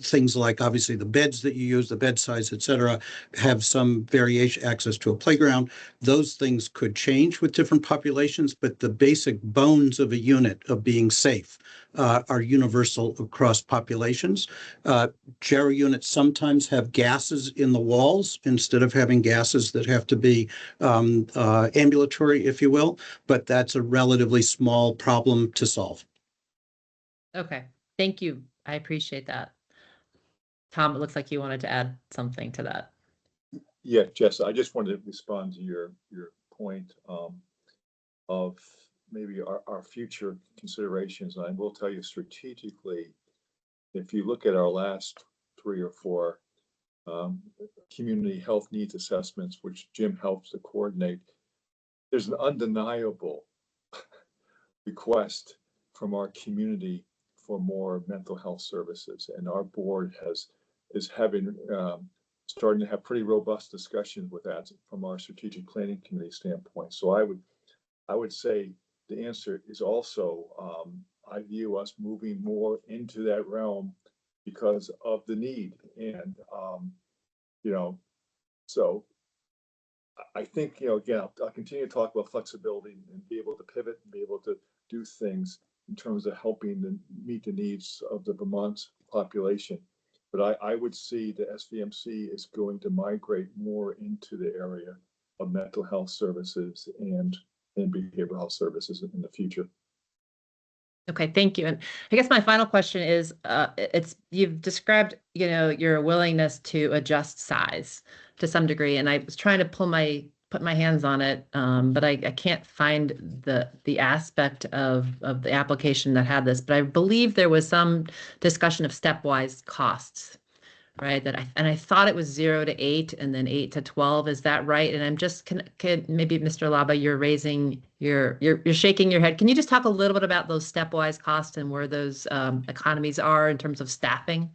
things like obviously the beds that you use, the bed size, et cetera, have some variation, access to a playground. Those things could change with different populations, but the basic bones of a unit of being safe are universal across populations. GERO units sometimes have gases in the walls instead of having gases that have to be ambulatory, if you will, but that's a relatively small problem to solve.
Okay, thank you. I appreciate that. Tom, it looks like you wanted to add something to that.
Yeah, Jess, I just wanted to respond to your point of maybe our future considerations. And I will tell you strategically, if you look at our last 3 or 4 community health needs assessments, which Jim helps to coordinate, there's an undeniable request from our community for more mental health services. And our board is having starting to have pretty robust discussions with that from our strategic planning committee standpoint. So I would say the answer is also, I view us moving more into that realm because of the need. And, so I think, again, I'll continue to talk about flexibility and be able to pivot and be able to do things in terms of helping meet the needs of the Vermont population. But I would see the SVMC is going to migrate more into the area of mental health services and behavioral health services in the future.
Okay, thank you. And I guess my final question is, you've described, your willingness to adjust size to some degree, and I was trying to put my hands on it, but I can't find the aspect of the application that had this. But I believe there was some discussion of stepwise costs right? And I thought it was 0 to 8 and then 8 to 12. Is that right? And I'm just can maybe Mr. Laba, you're shaking your head. Can you just talk a little bit about those stepwise costs and where those economies are in terms of staffing,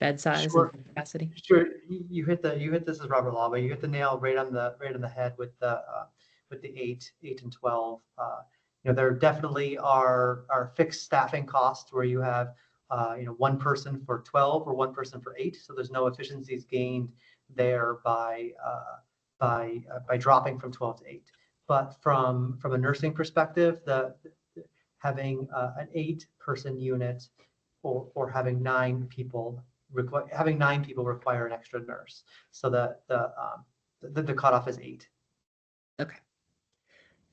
bed size,
Sure.
and capacity?
Sure. You hit this is Robert Lava. You hit the nail right on the head with the 8 and 12. There definitely are fixed staffing costs where you have one person for 12 or one person for 8. So there's no efficiencies gained there by dropping from 12 to 8. But from a nursing perspective, having an 8-person unit or having 9 people require an extra nurse. So the cutoff is 8.
Okay.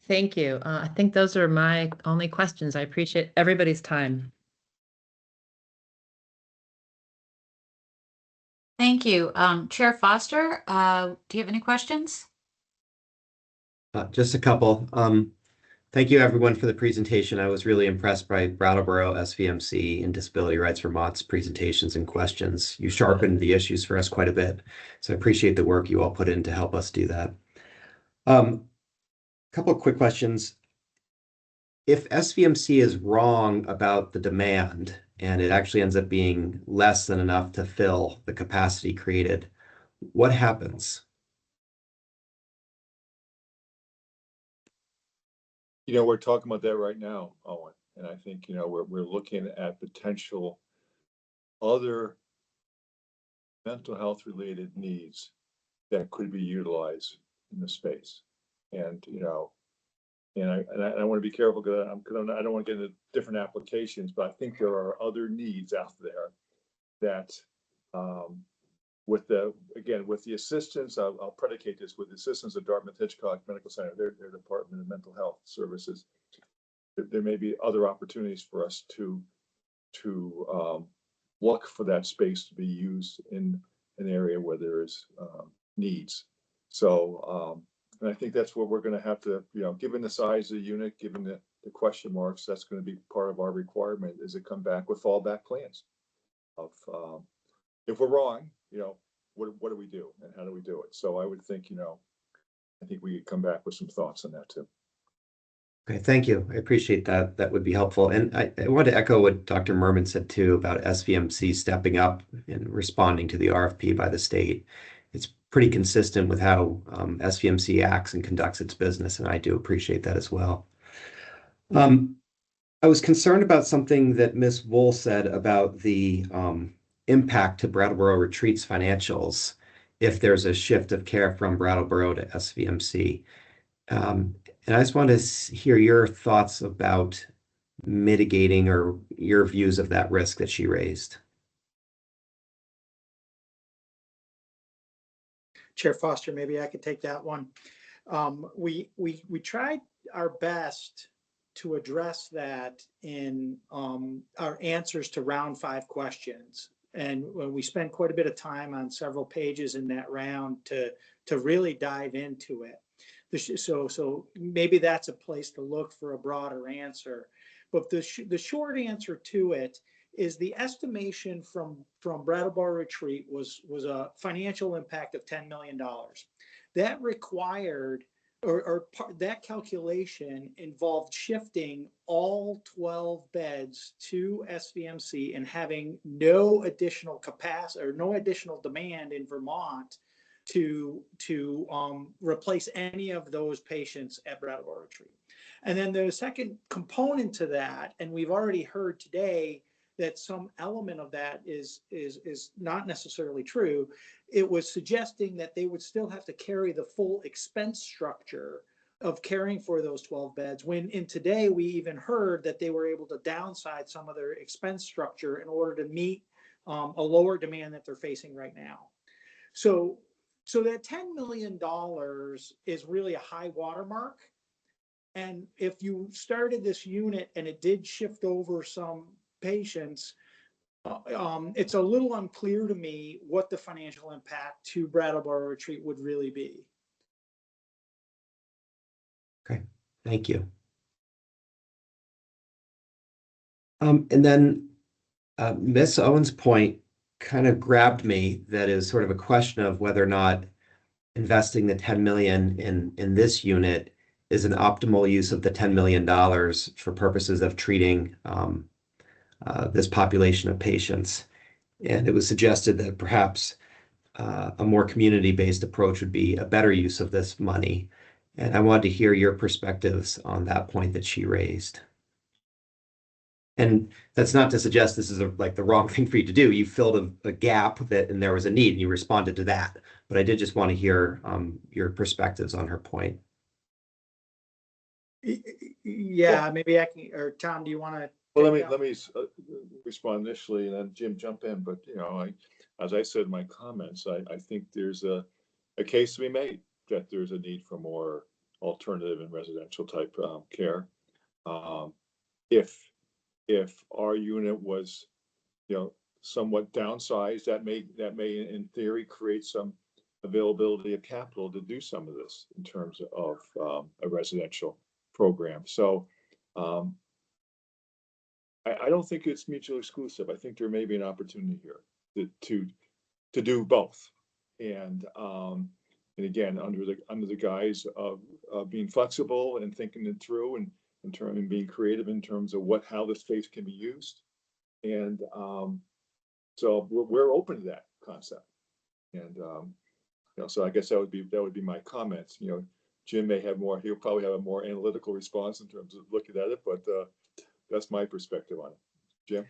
Thank you. I think those are my only questions. I appreciate everybody's time.
Thank you. Chair Foster, do you have any questions?
Just a couple. Thank you everyone for the presentation. I was really impressed by Brattleboro, SVMC, and Disability Rights Vermont's presentations and questions. You sharpened the issues for us quite a bit. So I appreciate the work you all put in to help us do that. Couple of quick questions. If SVMC is wrong about the demand and it actually ends up being less than enough to fill the capacity created, what happens?
We're talking about that right now, Owen, and I think, we're looking at potential other mental health related needs that could be utilized in the space. And, I want to be careful because I don't want to get into different applications, but I think there are other needs out there that, with the assistance, I'll predicate this with the assistance of Dartmouth Hitchcock Medical Center, their Department of Mental Health Services, there may be other opportunities for us to look for that space to be used in an area where there is needs. So, and I think that's what we're going to have to, given the size of the unit, given the question marks, that's going to be part of our requirement, is to come back with fallback plans of, if we're wrong, what do we do and how do we do it? So I would think, I think we could come back with some thoughts on that too.
Okay, thank you. I appreciate that. That would be helpful. And I want to echo what Dr. Merman said too about SVMC stepping up and responding to the RFP by the state. It's pretty consistent with how SVMC acts and conducts its business, and I do appreciate that as well. I was concerned about something that Ms. Wool said about the impact to Brattleboro Retreat's financials if there's a shift of care from Brattleboro to SVMC. And I just want to hear your thoughts about mitigating or your views of that risk that she raised.
Chair Foster, maybe I could take that one. We tried our best to address that in our answers to round 5 questions. And we spent quite a bit of time on several pages in that round to really dive into it. So maybe that's a place to look for a broader answer. But the short answer to it is the estimation from Brattleboro Retreat was a financial impact of $10 million. That required, that calculation involved shifting all 12 beds to SVMC and having no additional capacity or no additional demand in Vermont to replace any of those patients at Brattleboro Retreat. And then the second component to that, and we've already heard today that some element of that is not necessarily true. It was suggesting that they would still have to carry the full expense structure of caring for those 12 beds, when in today we even heard that they were able to downsize some of their expense structure in order to meet a lower demand that they're facing right now. So that $10 million is really a high watermark. And if you started this unit and it did shift over some patients, it's a little unclear to me what the financial impact to Brattleboro Retreat would really be.
Okay, thank you. And then Ms. Owen's point kind of grabbed me that is sort of a question of whether or not investing the 10 million in this unit is an optimal use of the $10 million for purposes of treating this population of patients. And it was suggested that perhaps a more community-based approach would be a better use of this money. And I wanted to hear your perspectives on that point that she raised. And that's not to suggest this is like the wrong thing for you to do. You filled a gap and there was a need and you responded to that. But I did just want to hear your perspectives on her point.
Yeah, maybe I can, or Tom, do you want to?
Well, let me respond initially, and then Jim jump in. But as I said in my comments, I think there's a case to be made that there's a need for more alternative and residential type care. If our unit was, somewhat downsized, that may in theory create some availability of capital to do some of this in terms of a residential program. So I don't think it's mutually exclusive. I think there may be an opportunity here to do both, and again under the guise of being flexible and thinking it through, and being creative in terms of how the space can be used, and so we're open to that concept, and so I guess that would be my comments. Jim may have more. He'll probably have a more analytical response in terms of looking at it, but that's my perspective on it. Jim?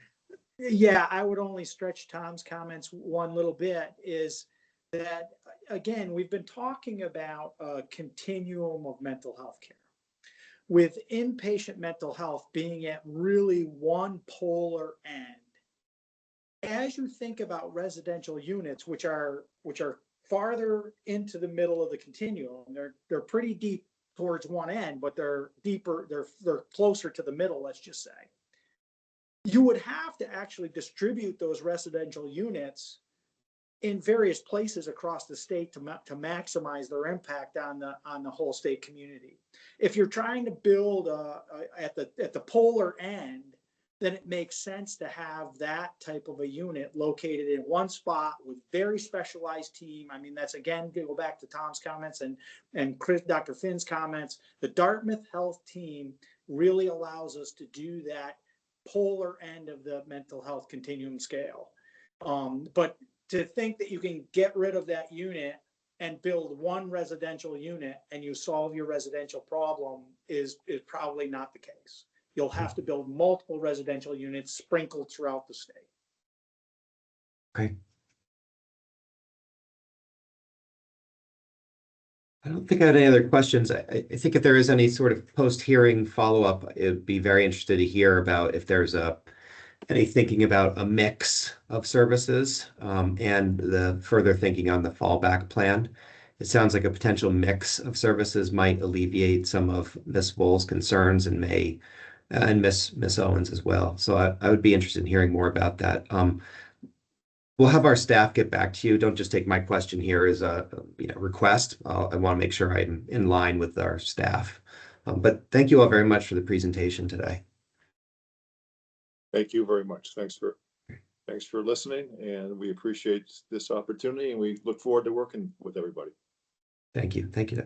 Yeah, I would only stretch Tom's comments one little bit, is that, again, we've been talking about a continuum of mental health care, with inpatient mental health being at really one polar end. As you think about residential units, which are farther into the middle of the continuum, they're pretty deep towards one end, but they're deeper, they're closer to the middle, let's just say. You would have to actually distribute those residential units in various places across the state to maximize their impact on the whole state community. If you're trying to build at the polar end, then it makes sense to have that type of a unit located in one spot with very specialized team. I mean, that's, again, go back to Tom's comments and Dr. Finn's comments. The Dartmouth Health team really allows us to do that polar end of the mental health continuum scale. But to think that you can get rid of that unit and build one residential unit and you solve your residential problem is probably not the case. You'll have to build multiple residential units sprinkled throughout the state.
Okay. I don't think I had any other questions. I think if there is any sort of post-hearing follow-up, it'd be very interested to hear about if there's any thinking about a mix of services and the further thinking on the fallback plan. It sounds like a potential mix of services might alleviate some of Ms. Wool's concerns and Miss Owens as well. So I would be interested in hearing more about that. We'll have our staff get back to you. Don't just take my question here as a request. I want to make sure I'm in line with our staff. But thank you all very much for the presentation today.
Thank you very much. Thanks for listening, and we appreciate this opportunity, and we look forward to working with everybody.
Thank you. Thank you.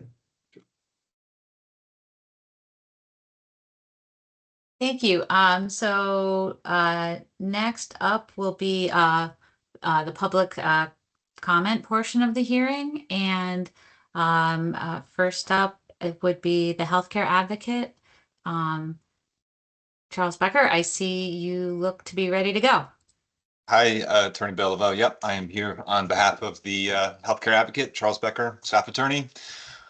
Thank you. So next up will be the public comment portion of the hearing. And first up, it would be the healthcare advocate. Charles Becker, I see you look to be ready to go.
Hi, Attorney Belleville. Yep, I am here on behalf of the healthcare advocate, Charles Becker, staff attorney.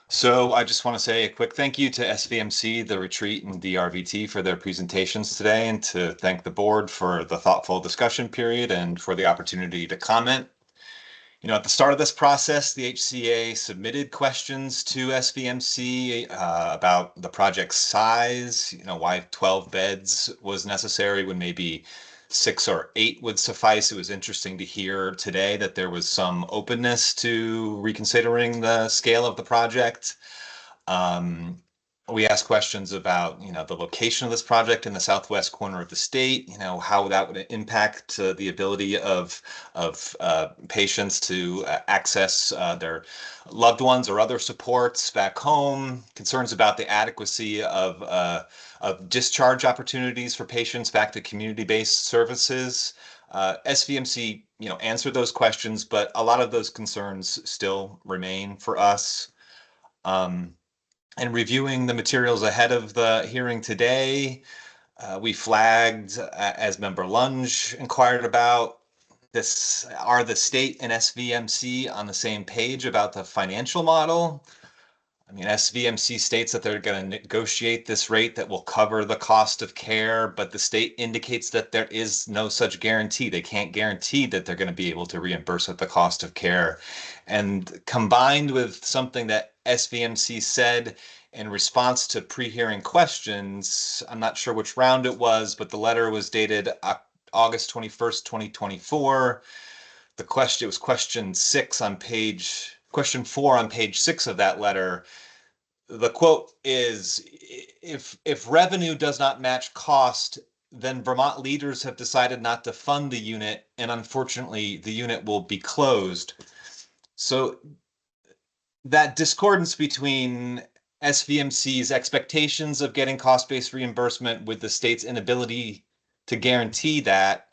So I just want to say a quick thank you to SVMC, the retreat, and DRVT for their presentations today, and to thank the board for the thoughtful discussion period and for the opportunity to comment. At the start of this process, the HCA submitted questions to SVMC about the project's size, why 12 beds was necessary when maybe 6 or 8 would suffice. It was interesting to hear today that there was some openness to reconsidering the scale of the project. We asked questions about, the location of this project in the southwest corner of the state, how that would impact the ability of patients to access their loved ones or other supports back home, concerns about the adequacy of discharge opportunities for patients back to community-based services. SVMC, answered those questions, but a lot of those concerns still remain for us. And reviewing the materials ahead of the hearing today, we flagged, as Member Lunge inquired about, this: are the state and SVMC on the same page about the financial model? I mean, SVMC states that they're going to negotiate this rate that will cover the cost of care, but the state indicates that there is no such guarantee. They can't guarantee that they're going to be able to reimburse at the cost of care. And combined with something that SVMC said in response to pre-hearing questions, I'm not sure which round it was, but the letter was dated August 21st, 2024. It was question 4 on page 6 of that letter. The quote is, if revenue does not match cost, then Vermont leaders have decided not to fund the unit, and unfortunately the unit will be closed. So that discordance between SVMC's expectations of getting cost-based reimbursement with the state's inability to guarantee that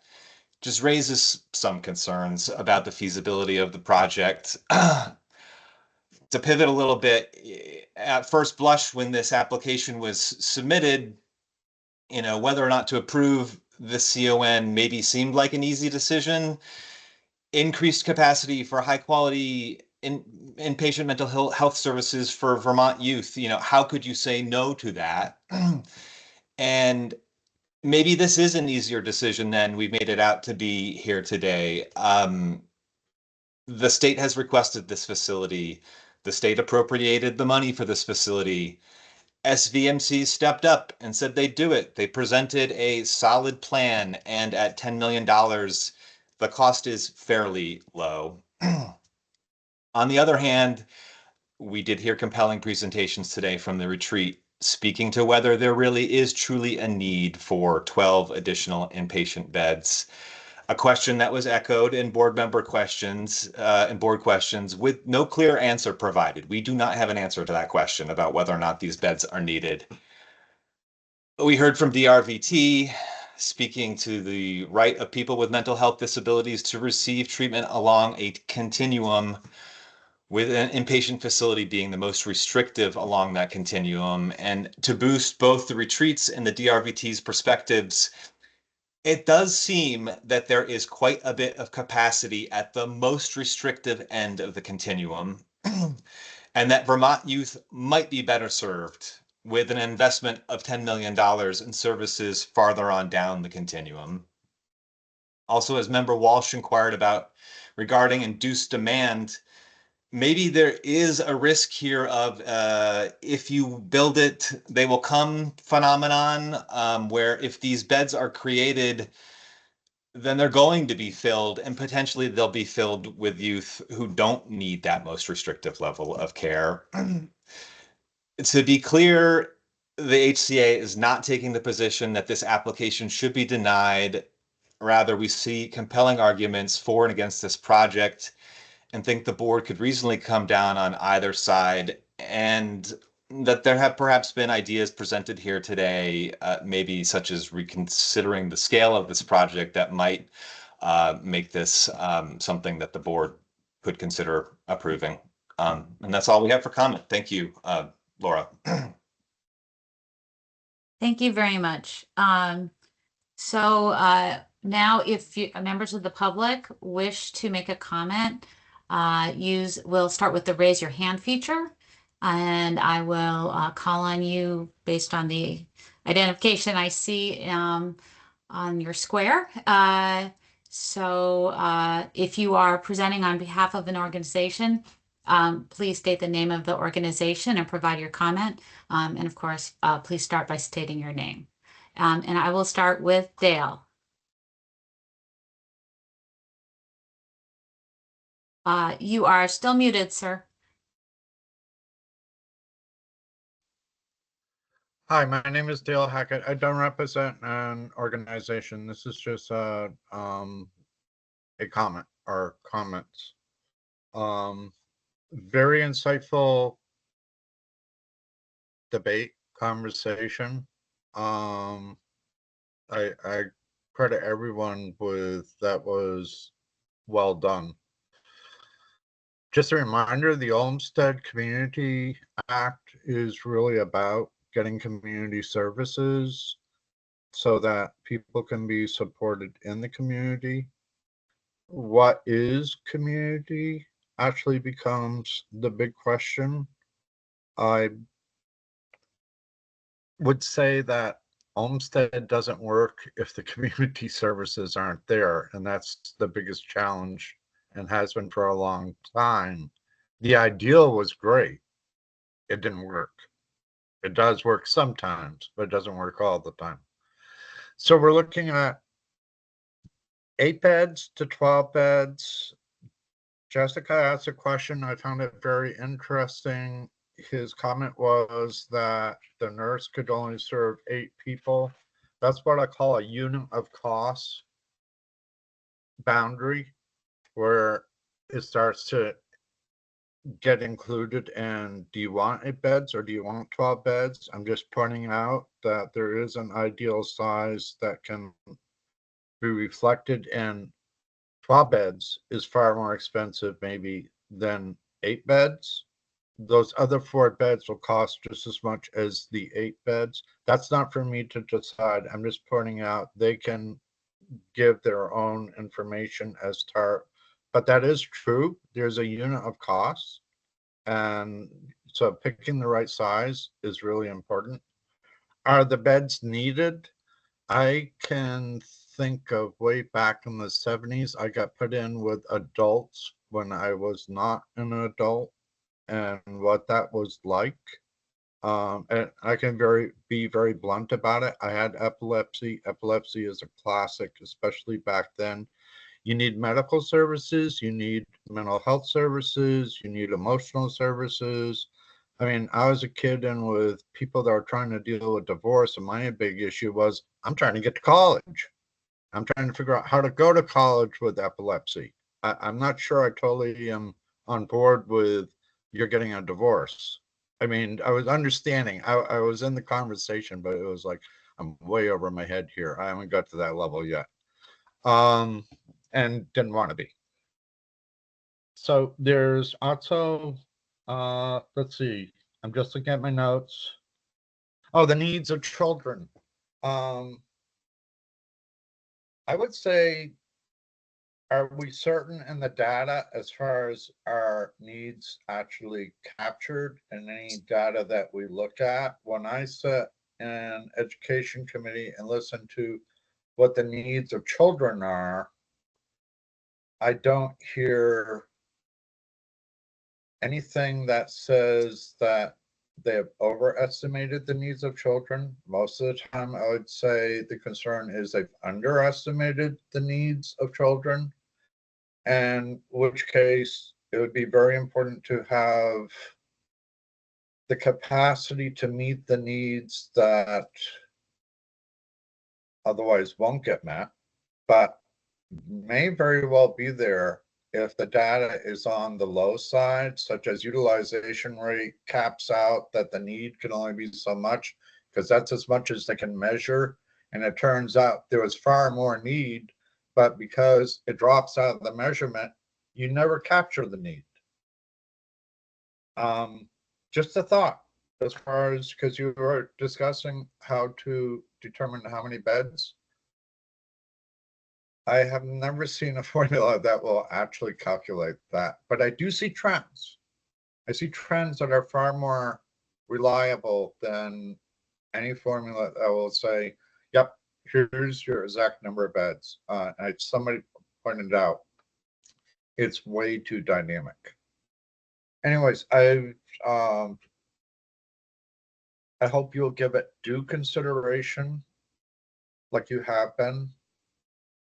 just raises some concerns about the feasibility of the project. To pivot a little bit, at first blush, when this application was submitted, whether or not to approve the CON maybe seemed like an easy decision. Increased capacity for high quality inpatient mental health services for Vermont youth. How could you say no to that? And maybe this is an easier decision than we've made it out to be here today. The state has requested this facility. The state appropriated the money for this facility. SVMC stepped up and said they'd do it. They presented a solid plan, and at $10 million, the cost is fairly low. On the other hand, we did hear compelling presentations today from the retreat, speaking to whether there really is truly a need for 12 additional inpatient beds. A question that was echoed in board questions, with no clear answer provided. We do not have an answer to that question about whether or not these beds are needed. We heard from DRVT, speaking to the right of people with mental health disabilities to receive treatment along a continuum, with an inpatient facility being the most restrictive along that continuum. And to boost both the retreats and the DRVT's perspectives, it does seem that there is quite a bit of capacity at the most restrictive end of the continuum, and that Vermont youth might be better served with an investment of $10 million in services farther on down the continuum. Also, as Member Walsh inquired about regarding induced demand, maybe there is a risk here of if you build it, they will come phenomenon, where if these beds are created, then they're going to be filled, and potentially they'll be filled with youth who don't need that most restrictive level of care. To be clear, the HCA is not taking the position that this application should be denied. Rather, we see compelling arguments for and against this project, and think the board could reasonably come down on either side, and that there have perhaps been ideas presented here today, maybe such as reconsidering the scale of this project, that might make this something that the board could consider approving. And that's all we have for comment. Thank you, Laura.
Thank you very much. Now if members of the public wish to make a comment, we'll start with the raise your hand feature, and I will call on you based on the identification I see on your square. If you are presenting on behalf of an organization, please state the name of the organization and provide your comment. And of course, please start by stating your name. And I will start with Dale. You are still muted, sir.
Hi, my name is Dale Hackett. I don't represent an organization. This is just a comment or comments. Very insightful debate, conversation. I credit everyone with that was well done. Just a reminder, the Olmsted Community Act is really about getting community services so that people can be supported in the community. What is community actually becomes the big question. I would say that Olmsted doesn't work if the community services aren't there, and that's the biggest challenge and has been for a long time. The ideal was great. It didn't work. It does work sometimes, but it doesn't work all the time. So we're looking at 8 beds to 12 beds. Jessica asked a question. I found it very interesting. His comment was that the nurse could only serve 8 people. That's what I call a unit of cost boundary, where it starts to get included in, do you want 8 beds or do you want 12 beds? I'm just pointing out that there is an ideal size that can be reflected in 12 beds is far more expensive maybe than 8 beds. Those other 4 beds will cost just as much as the 8 beds. That's not for me to decide. I'm just pointing out they can give their own information as to, but that is true. There's a unit of cost. And so picking the right size is really important. Are the beds needed? I can think of way back in the 70s, I got put in with adults when I was not an adult and what that was like. And I can be very blunt about it. I had epilepsy. Epilepsy is a classic, especially back then. You need medical services, you need mental health services, you need emotional services. I mean, I was a kid and with people that were trying to deal with divorce, and my big issue was I'm trying to get to college. I'm trying to figure out how to go to college with epilepsy. I'm not sure I totally am on board with you're getting a divorce. I mean, I was understanding. I was in the conversation, but it was like, I'm way over my head here. I haven't got to that level yet. And didn't want to be. So there's also, let's see, I'm just looking at my notes. Oh, the needs of children. I would say, are we certain in the data as far as our needs actually captured in any data that we look at? When I sit in education committee and listen to what the needs of children are, I don't hear anything that says that they have overestimated the needs of children. Most of the time, I would say the concern is they've underestimated the needs of children, in which case it would be very important to have the capacity to meet the needs that otherwise won't get met, but may very well be there if the data is on the low side, such as utilization rate caps out that the need can only be so much, because that's as much as they can measure. And it turns out there was far more need, but because it drops out of the measurement, you never capture the need. Just a thought as far as, because you were discussing how to determine how many beds. I have never seen a formula that will actually calculate that, but I do see trends. I see trends that are far more reliable than any formula that will say, yep, here's your exact number of beds. Somebody pointed out, it's way too dynamic. Anyways, I hope you'll give it due consideration like you have been.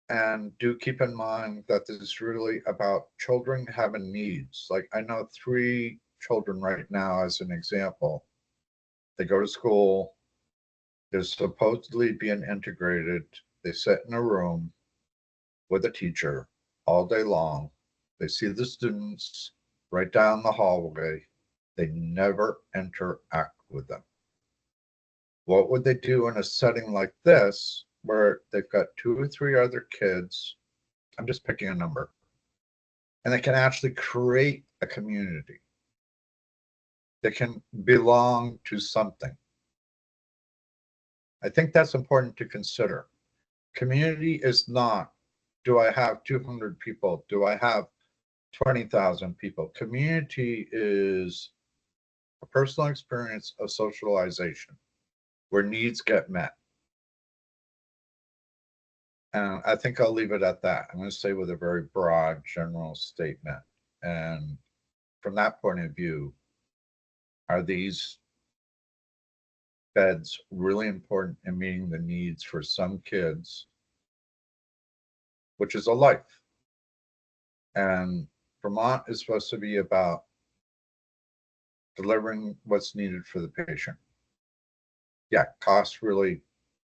And do keep in mind that this is really about children having needs. Like I know 3 children right now, as an example. They go to school, is supposedly being integrated. They sit in a room with a teacher all day long. They see the students right down the hallway. They never interact with them. What would they do in a setting like this where they've got 2 or 3 other kids? I'm just picking a number. And they can actually create a community. They can belong to something. I think that's important to consider. Community is not, do I have 200 people? Do I have 20,000 people? Community is a personal experience of socialization where needs get met. And I think I'll leave it at that. I'm going to say with a very broad general statement. And from that point of view, are these beds really important in meeting the needs for some kids, which is a life? And Vermont is supposed to be about delivering what's needed for the patient. Yeah, cost really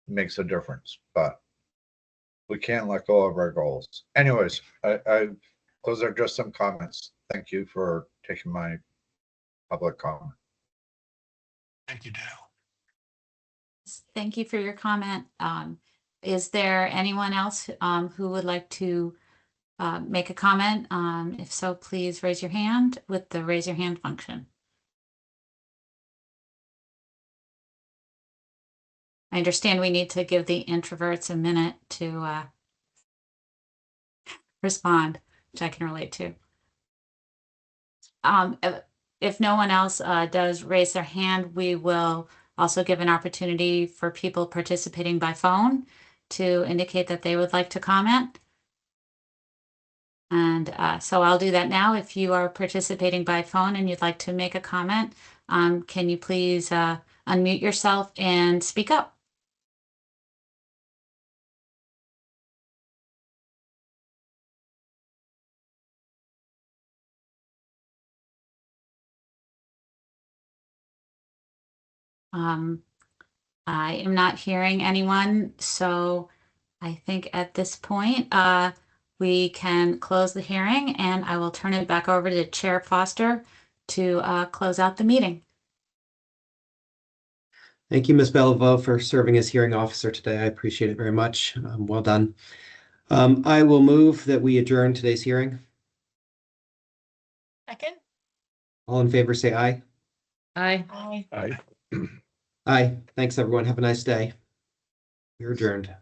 makes a difference, but we can't let go of our goals. Anyways, those are just some comments. Thank you for taking my public comment.
Thank you, Dale.
Thank you for your comment. Is there anyone else who would like to make a comment? If so, please raise your hand with the raise your hand function. I understand we need to give the introverts a minute to respond, which I can relate to. If no one else does raise their hand, we will also give an opportunity for people participating by phone to indicate that they would like to comment. And so I'll do that now. If you are participating by phone and you'd like to make a comment, can you please unmute yourself and speak up? I am not hearing anyone, so I think at this point we can close the hearing, and I will turn it back over to Chair Foster to close out the meeting.
Thank you, Ms. Bellevaux, for serving as hearing officer today. I appreciate it very much. Well done. I will move that we adjourn today's hearing.
Second?
All in favor, say aye.
Aye.
Aye.
Aye.
Aye. Thanks, everyone. Have a nice day. You're adjourned.